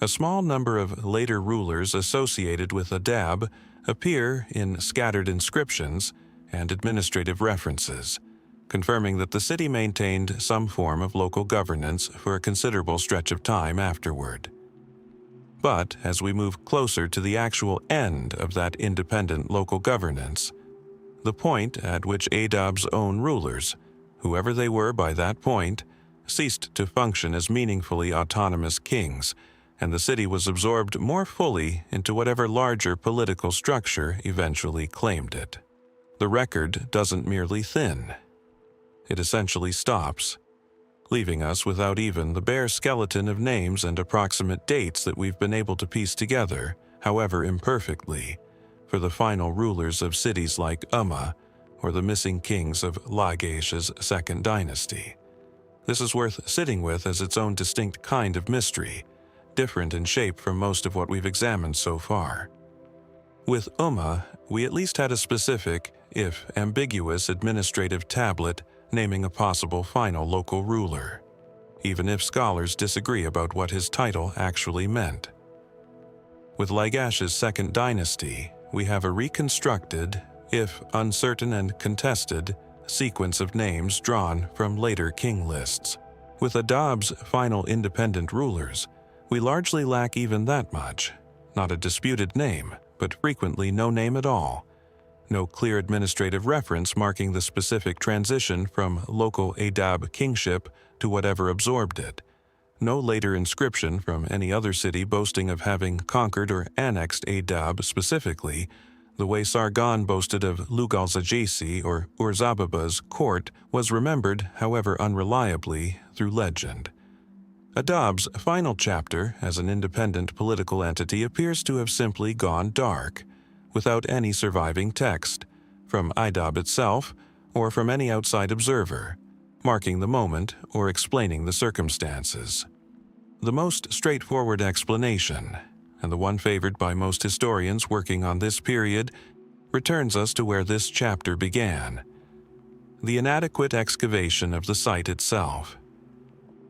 A small number of later rulers associated with Adab appear in scattered inscriptions and administrative references, confirming that the city maintained some form of local governance for a considerable stretch of time afterward. But as we move closer to the actual end of that independent local governance, the point at which Adab's own rulers, whoever they were by that point, ceased to function as meaningfully autonomous kings, and the city was absorbed more fully into whatever larger political structure eventually claimed it. The record doesn't merely thin. It essentially stops, leaving us without even the bare skeleton of names and approximate dates that we've been able to piece together, however imperfectly, for the final rulers of cities like Umma or the missing kings of Lagash's second dynasty. This is worth sitting with as its own distinct kind of mystery, different in shape from most of what we've examined so far. With Umma, we at least had a specific, if ambiguous, administrative tablet naming a possible final local ruler, even if scholars disagree about what his title actually meant. With Lagash's second dynasty, we have a reconstructed, if uncertain and contested, sequence of names drawn from later king lists. With Adab's final independent rulers, we largely lack even that much. Not a disputed name, but frequently no name at all. No clear administrative reference marking the specific transition from local Adab kingship to whatever absorbed it. No later inscription from any other city boasting of having conquered or annexed Adab specifically, the way Sargon boasted of Lugalzagesi or Ur-Zababa's court was remembered, however unreliably, through legend. Adab's final chapter as an independent political entity appears to have simply gone dark, without any surviving text, from Adab itself or from any outside observer, marking the moment or explaining the circumstances. The most straightforward explanation, and the one favored by most historians working on this period, returns us to where this chapter began: the inadequate excavation of the site itself.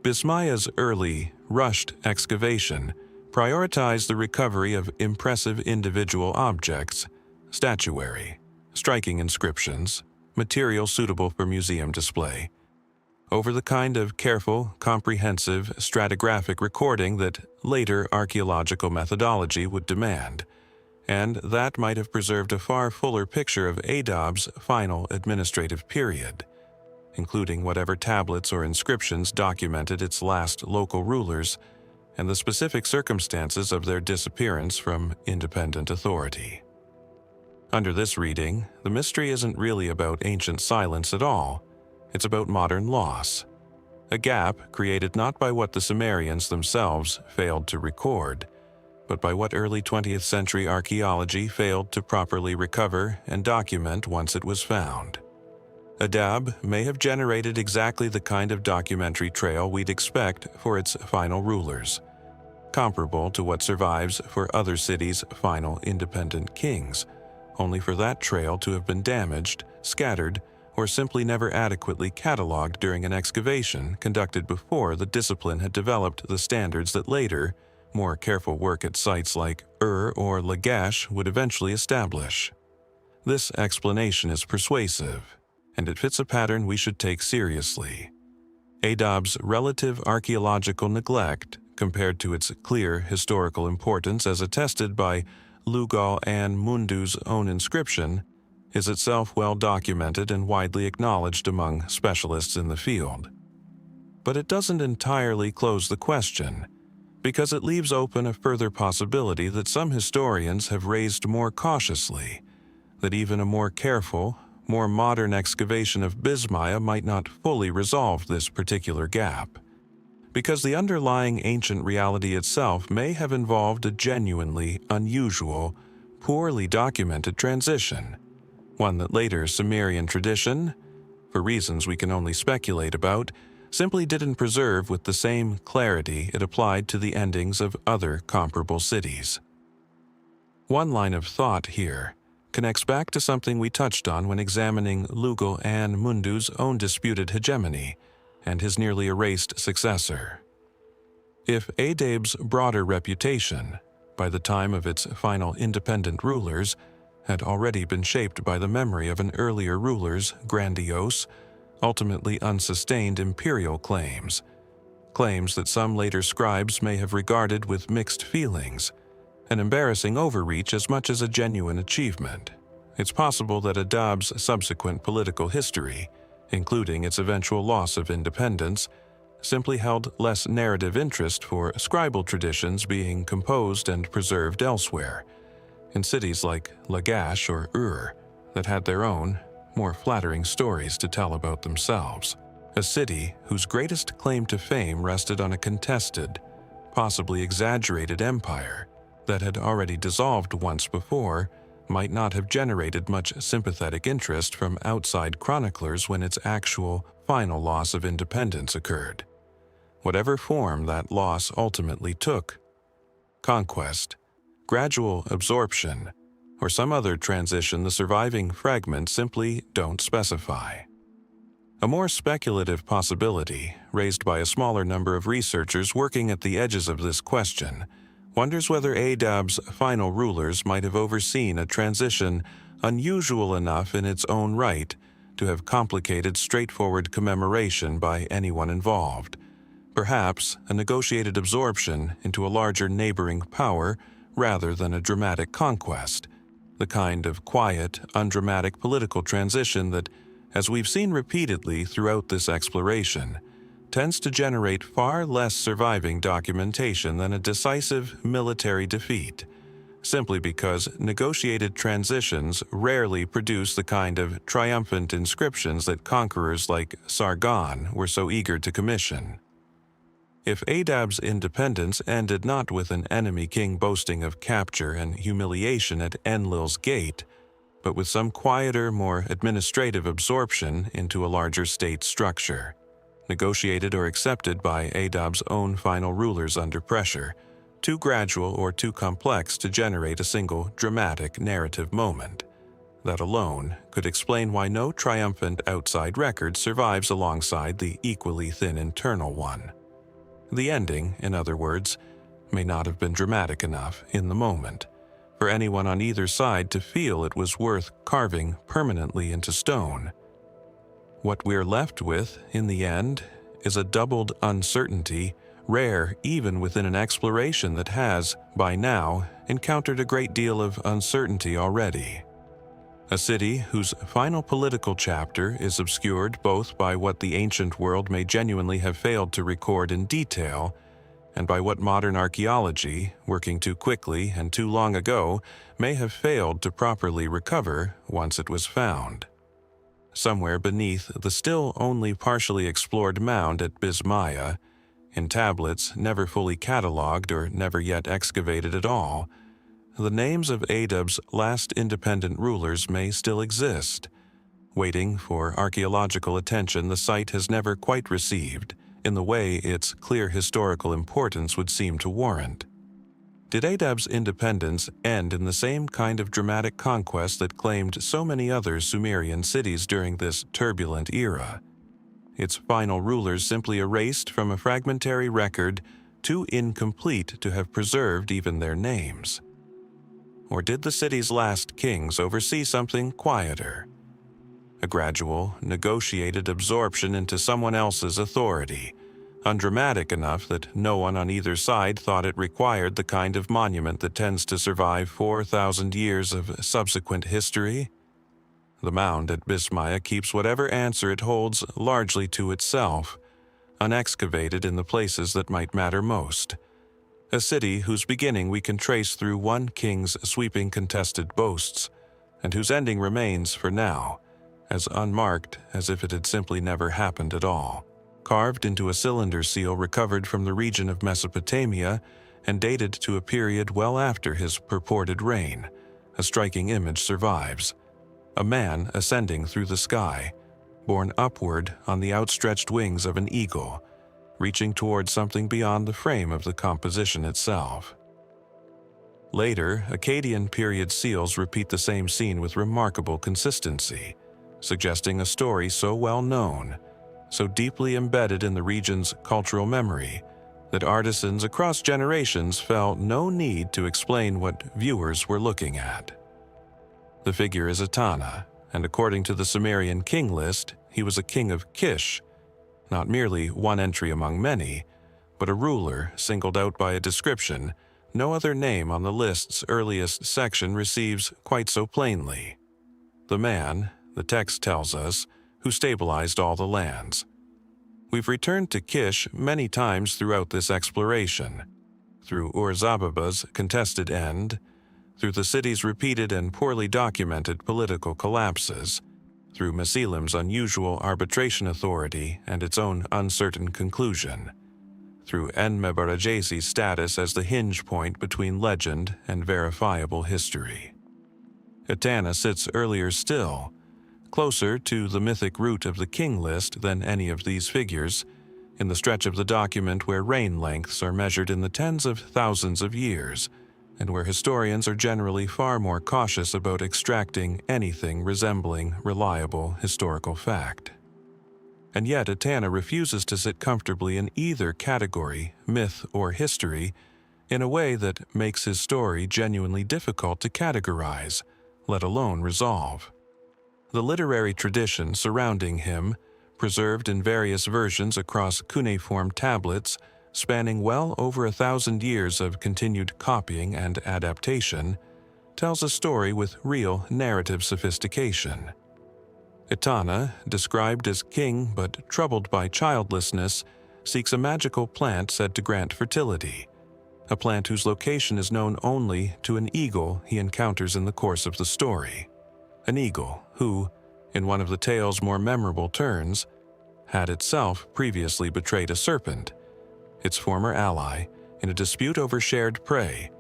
Bismaya's early, rushed excavation prioritized the recovery of impressive individual objects, statuary, striking inscriptions, material suitable for museum display, over the kind of careful, comprehensive, stratigraphic recording that later archaeological methodology would demand, and that might have preserved a far fuller picture of Adab's final administrative period, including whatever tablets or inscriptions documented its last local rulers and the specific circumstances of their disappearance from independent authority. Under this reading, the mystery isn't really about ancient silence at all. It's about modern loss, a gap created not by what the Sumerians themselves failed to record, but by what early 20th century archaeology failed to properly recover and document once it was found. Adab may have generated exactly the kind of documentary trail we'd expect for its final rulers, comparable to what survives for other cities' final independent kings, only for that trail to have been damaged, scattered, or simply never adequately catalogued during an excavation conducted before the discipline had developed the standards that later, more careful work at sites like Ur or Lagash would eventually establish. This explanation is persuasive, and it fits a pattern we should take seriously. Adab's relative archaeological neglect, compared to its clear historical importance as attested by Lugal-Anne-Mundu's own inscription, is itself well documented and widely acknowledged among specialists in the field. But it doesn't entirely close the question, because it leaves open a further possibility that some historians have raised more cautiously, that even a more careful, more modern excavation of Bismaya might not fully resolve this particular gap, because the underlying ancient reality itself may have involved a genuinely unusual, poorly documented transition, one that later Sumerian tradition, for reasons we can only speculate about, simply didn't preserve with the same clarity it applied to the endings of other comparable cities. One line of thought here connects back to something we touched on when examining Lugal-Anne-Mundu's own disputed hegemony and his nearly erased successor. If Adab's broader reputation, by the time of its final independent rulers, had already been shaped by the memory of an earlier ruler's grandiose, ultimately unsustained imperial claims that some later scribes may have regarded with mixed feelings, an embarrassing overreach as much as a genuine achievement, it's possible that Adab's subsequent political history, including its eventual loss of independence, simply held less narrative interest for scribal traditions being composed and preserved elsewhere, in cities like Lagash or Ur, that had their own, more flattering stories to tell about themselves. A city whose greatest claim to fame rested on a contested, possibly exaggerated empire that had already dissolved once before might not have generated much sympathetic interest from outside chroniclers when its actual, final loss of independence occurred. Whatever form that loss ultimately took, conquest, gradual absorption, or some other transition the surviving fragments simply don't specify. A more speculative possibility, raised by a smaller number of researchers working at the edges of this question, wonders whether Adab's final rulers might have overseen a transition unusual enough in its own right to have complicated straightforward commemoration by anyone involved. Perhaps a negotiated absorption into a larger neighboring power rather than a dramatic conquest, the kind of quiet, undramatic political transition that, as we've seen repeatedly throughout this exploration, tends to generate far less surviving documentation than a decisive military defeat, simply because negotiated transitions rarely produce the kind of triumphant inscriptions that conquerors like Sargon were so eager to commission. If Adab's independence ended not with an enemy king boasting of capture and humiliation at Enlil's gate, but with some quieter, more administrative absorption into a larger state structure, negotiated or accepted by Adab's own final rulers under pressure, too gradual or too complex to generate a single dramatic narrative moment, that alone could explain why no triumphant outside record survives alongside the equally thin internal one. The ending, in other words, may not have been dramatic enough in the moment for anyone on either side to feel it was worth carving permanently into stone. What we're left with, in the end, is a doubled uncertainty, rare even within an exploration that has, by now, encountered a great deal of uncertainty already. A city whose final political chapter is obscured both by what the ancient world may genuinely have failed to record in detail, and by what modern archaeology, working too quickly and too long ago, may have failed to properly recover once it was found. Somewhere beneath the still only partially explored mound at Bismaya, in tablets never fully catalogued or never yet excavated at all, the names of Adab's last independent rulers may still exist, waiting for archaeological attention the site has never quite received in the way its clear historical importance would seem to warrant. Did Adab's independence end in the same kind of dramatic conquest that claimed so many other Sumerian cities during this turbulent era? Its final rulers simply erased from a fragmentary record too incomplete to have preserved even their names. Or did the city's last kings oversee something quieter? A gradual, negotiated absorption into someone else's authority, undramatic enough that no one on either side thought it required the kind of monument that tends to survive 4,000 years of subsequent history? The mound at Bismaya keeps whatever answer it holds largely to itself, unexcavated in the places that might matter most. A city whose beginning we can trace through one king's sweeping contested boasts, and whose ending remains, for now, as unmarked as if it had simply never happened at all, carved into a cylinder seal recovered from the region of Mesopotamia and dated to a period well after his purported reign. A striking image survives. A man ascending through the sky, borne upward on the outstretched wings of an eagle, reaching toward something beyond the frame of the composition itself. Later, Akkadian period seals repeat the same scene with remarkable consistency, suggesting a story so well known, so deeply embedded in the region's cultural memory, that artisans across generations felt no need to explain what viewers were looking at. The figure is Etana, and according to the Sumerian king list, he was a king of Kish, not merely one entry among many, but a ruler singled out by a description no other name on the list's earliest section receives quite so plainly. The man, the text tells us, who stabilized all the lands. We've returned to Kish many times throughout this exploration, through Ur-Zababa's contested end, through the city's repeated and poorly documented political collapses, through Mesilim's unusual arbitration authority and its own uncertain conclusion, through Enmebaragesi's status as the hinge point between legend and verifiable history. Etana sits earlier still, closer to the mythic root of the king list than any of these figures, in the stretch of the document where reign lengths are measured in the tens of thousands of years, and where historians are generally far more cautious about extracting anything resembling reliable historical fact. And yet Etana refuses to sit comfortably in either category, myth or history, in a way that makes his story genuinely difficult to categorize, let alone resolve. The literary tradition surrounding him, preserved in various versions across cuneiform tablets, spanning well over 1,000 years of continued copying and adaptation, tells a story with real narrative sophistication. Etana, described as king but troubled by childlessness, seeks a magical plant said to grant fertility, a plant whose location is known only to an eagle he encounters in the course of the story. An eagle who, in one of the tale's more memorable turns, had itself previously betrayed a serpent, its former ally, in a dispute over shared prey,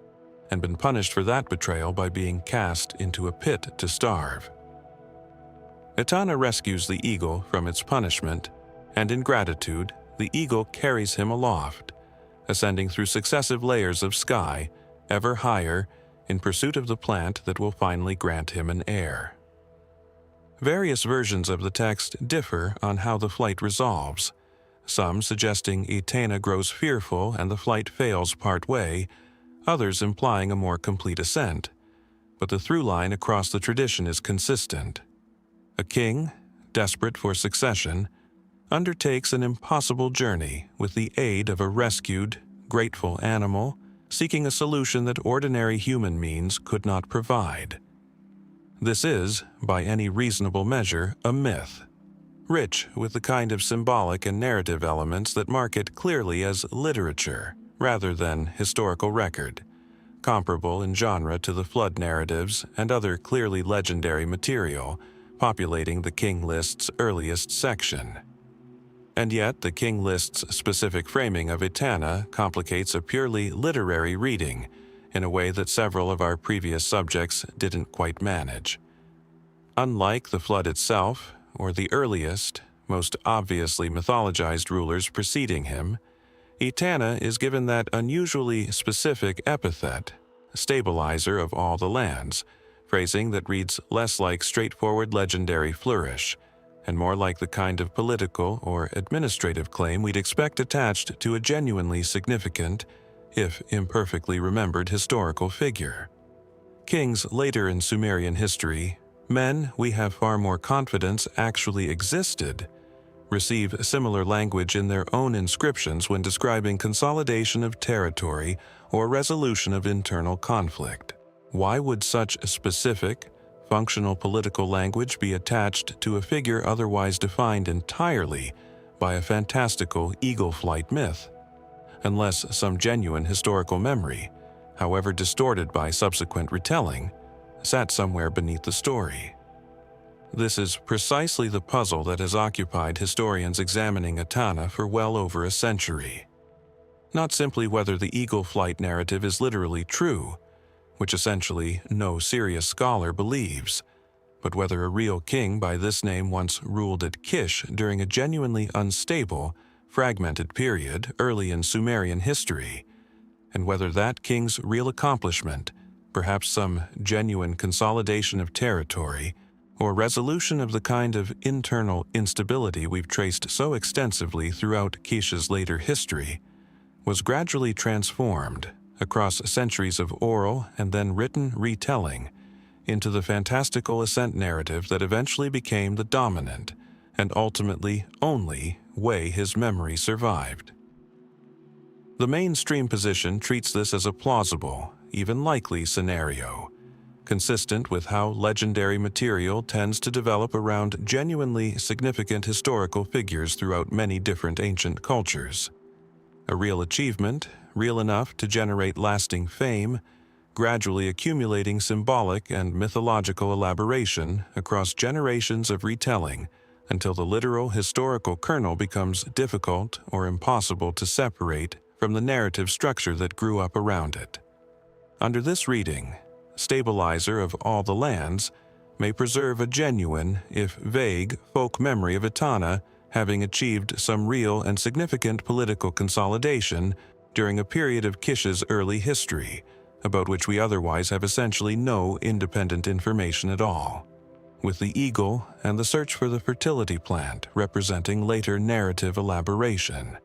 and been punished for that betrayal by being cast into a pit to starve. Etana rescues the eagle from its punishment, and in gratitude, the eagle carries him aloft, ascending through successive layers of sky, ever higher, in pursuit of the plant that will finally grant him an heir. Various versions of the text differ on how the flight resolves, some suggesting Etana grows fearful and the flight fails part way, others implying a more complete ascent, but the through line across the tradition is consistent. A king, desperate for succession, undertakes an impossible journey with the aid of a rescued, grateful animal, seeking a solution that ordinary human means could not provide. This is, by any reasonable measure, a myth, rich with the kind of symbolic and narrative elements that mark it clearly as literature rather than historical record, comparable in genre to the flood narratives and other clearly legendary material populating the king list's earliest section. And yet, the king list's specific framing of Etana complicates a purely literary reading in a way that several of our previous subjects didn't quite manage. Unlike the flood itself, or the earliest, most obviously mythologized rulers preceding him, Etana is given that unusually specific epithet, stabilizer of all the lands, phrasing that reads less like straightforward legendary flourish, and more like the kind of political or administrative claim we'd expect attached to a genuinely significant, if imperfectly remembered historical figure. Kings later in Sumerian history, men we have far more confidence actually existed, receive similar language in their own inscriptions when describing consolidation of territory or resolution of internal conflict. Why would such specific, functional political language be attached to a figure otherwise defined entirely by a fantastical eagle flight myth, unless some genuine historical memory, however distorted by subsequent retelling, sat somewhere beneath the story? This is precisely the puzzle that has occupied historians examining Etana for well over a century. Not simply whether the eagle flight narrative is literally true, which essentially no serious scholar believes, but whether a real king by this name once ruled at Kish during a genuinely unstable, fragmented period early in Sumerian history, and whether that king's real accomplishment, perhaps some genuine consolidation of territory, or resolution of the kind of internal instability we've traced so extensively throughout Kish's later history, was gradually transformed across centuries of oral and then written retelling into the fantastical ascent narrative that eventually became the dominant and ultimately only way his memory survived. The mainstream position treats this as a plausible, even likely scenario, consistent with how legendary material tends to develop around genuinely significant historical figures throughout many different ancient cultures. A real achievement, real enough to generate lasting fame, gradually accumulating symbolic and mythological elaboration across generations of retelling until the literal historical kernel becomes difficult or impossible to separate from the narrative structure that grew up around it. Under this reading, stabilizer of all the lands may preserve a genuine, if vague, folk memory of Etana having achieved some real and significant political consolidation during a period of Kish's early history, about which we otherwise have essentially no independent information at all, with the eagle and the search for the fertility plant representing later narrative elaboration,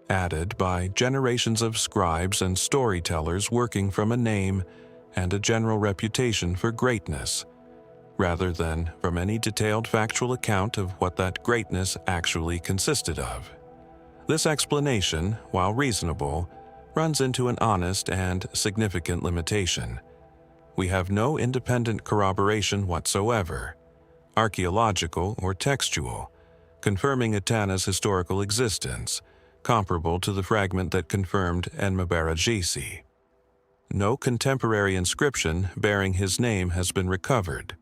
added by generations of scribes and storytellers working from a name and a general reputation for greatness, rather than from any detailed factual account of what that greatness actually consisted of. This explanation, while reasonable, runs into an honest and significant limitation. We have no independent corroboration whatsoever, archaeological or textual, confirming Etana's historical existence, comparable to the fragment that confirmed Enmebaragesi. No contemporary inscription bearing his name has been recovered.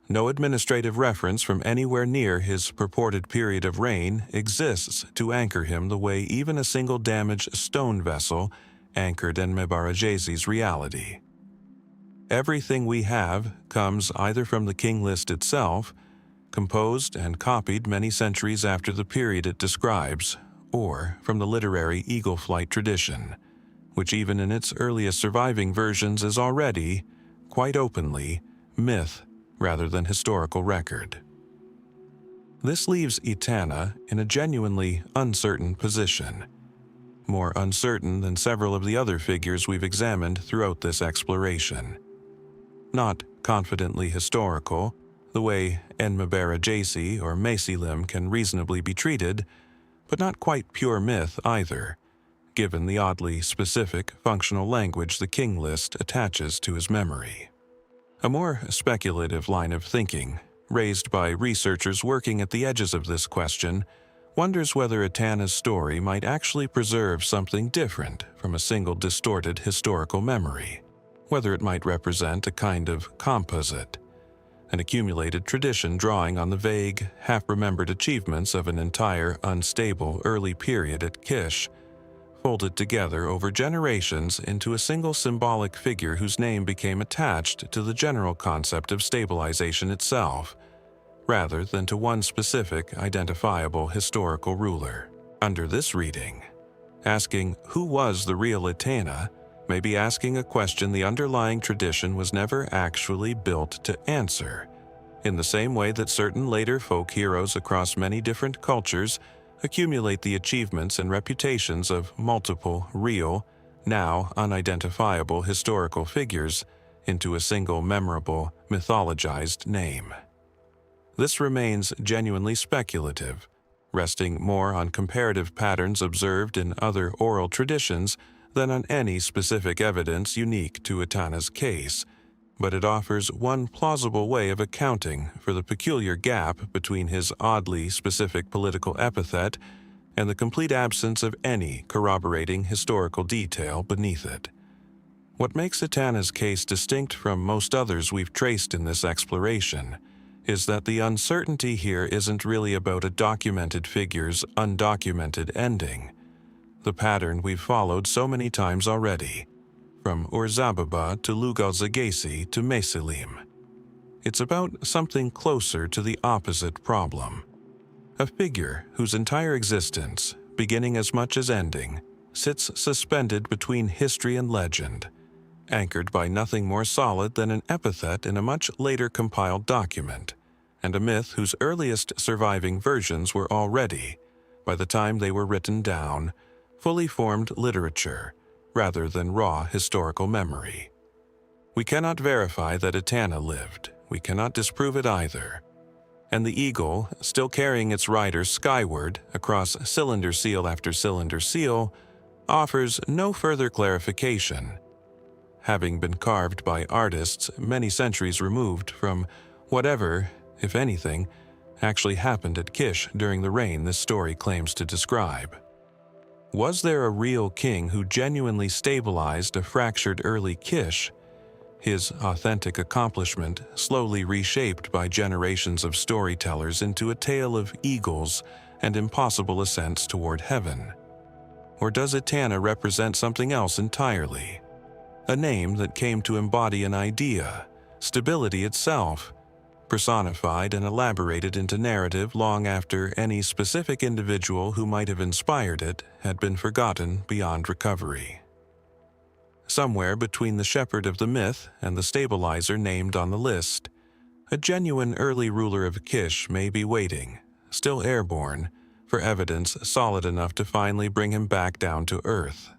No administrative reference from anywhere near his purported period of reign exists to anchor him the way even a single damaged stone vessel anchored Enmebaragesi's reality. Everything we have comes either from the king list itself, composed and copied many centuries after the period it describes, or from the literary eagle flight tradition, which even in its earliest surviving versions is already, quite openly, myth rather than historical record. This leaves Etana in a genuinely uncertain position, more uncertain than several of the other figures we've examined throughout this exploration. Not confidently historical, the way Enmebaragesi or Mesilim can reasonably be treated, but not quite pure myth either, given the oddly specific functional language the king list attaches to his memory. A more speculative line of thinking, raised by researchers working at the edges of this question, wonders whether Etana's story might actually preserve something different from a single distorted historical memory, whether it might represent a kind of composite, an accumulated tradition drawing on the vague, half-remembered achievements of an entire unstable early period at Kish, folded together over generations into a single symbolic figure whose name became attached to the general concept of stabilization itself, rather than to one specific identifiable historical ruler. Under this reading, asking who was the real Etana may be asking a question the underlying tradition was never actually built to answer, in the same way that certain later folk heroes across many different cultures accumulate the achievements and reputations of multiple real, now unidentifiable historical figures into a single memorable, mythologized name. This remains genuinely speculative, resting more on comparative patterns observed in other oral traditions than on any specific evidence unique to Etana's case, but it offers one plausible way of accounting for the peculiar gap between his oddly specific political epithet and the complete absence of any corroborating historical detail beneath it. What makes Etana's case distinct from most others we've traced in this exploration is that the uncertainty here isn't really about a documented figure's undocumented ending, the pattern we've followed so many times already, from Ur-Zababa to Lugalzagesi to Mesilim. It's about something closer to the opposite problem. A figure whose entire existence, beginning as much as ending, sits suspended between history and legend, anchored by nothing more solid than an epithet in a much later compiled document, and a myth whose earliest surviving versions were already, by the time they were written down, fully formed literature, rather than raw historical memory. We cannot verify that Etana lived, we cannot disprove it either. And the eagle, still carrying its rider skyward across cylinder seal after cylinder seal, offers no further clarification, having been carved by artists many centuries removed from whatever, if anything, actually happened at Kish during the reign this story claims to describe. Was there a real king who genuinely stabilized a fractured early Kish, his authentic accomplishment slowly reshaped by generations of storytellers into a tale of eagles and impossible ascents toward heaven? Or does Etana represent something else entirely? A name that came to embody an idea, stability itself, personified and elaborated into narrative long after any specific individual who might have inspired it had been forgotten beyond recovery. Somewhere between the shepherd of the myth and the stabilizer named on the list, a genuine early ruler of Kish may be waiting, still airborne, for evidence solid enough to finally bring him back down to earth.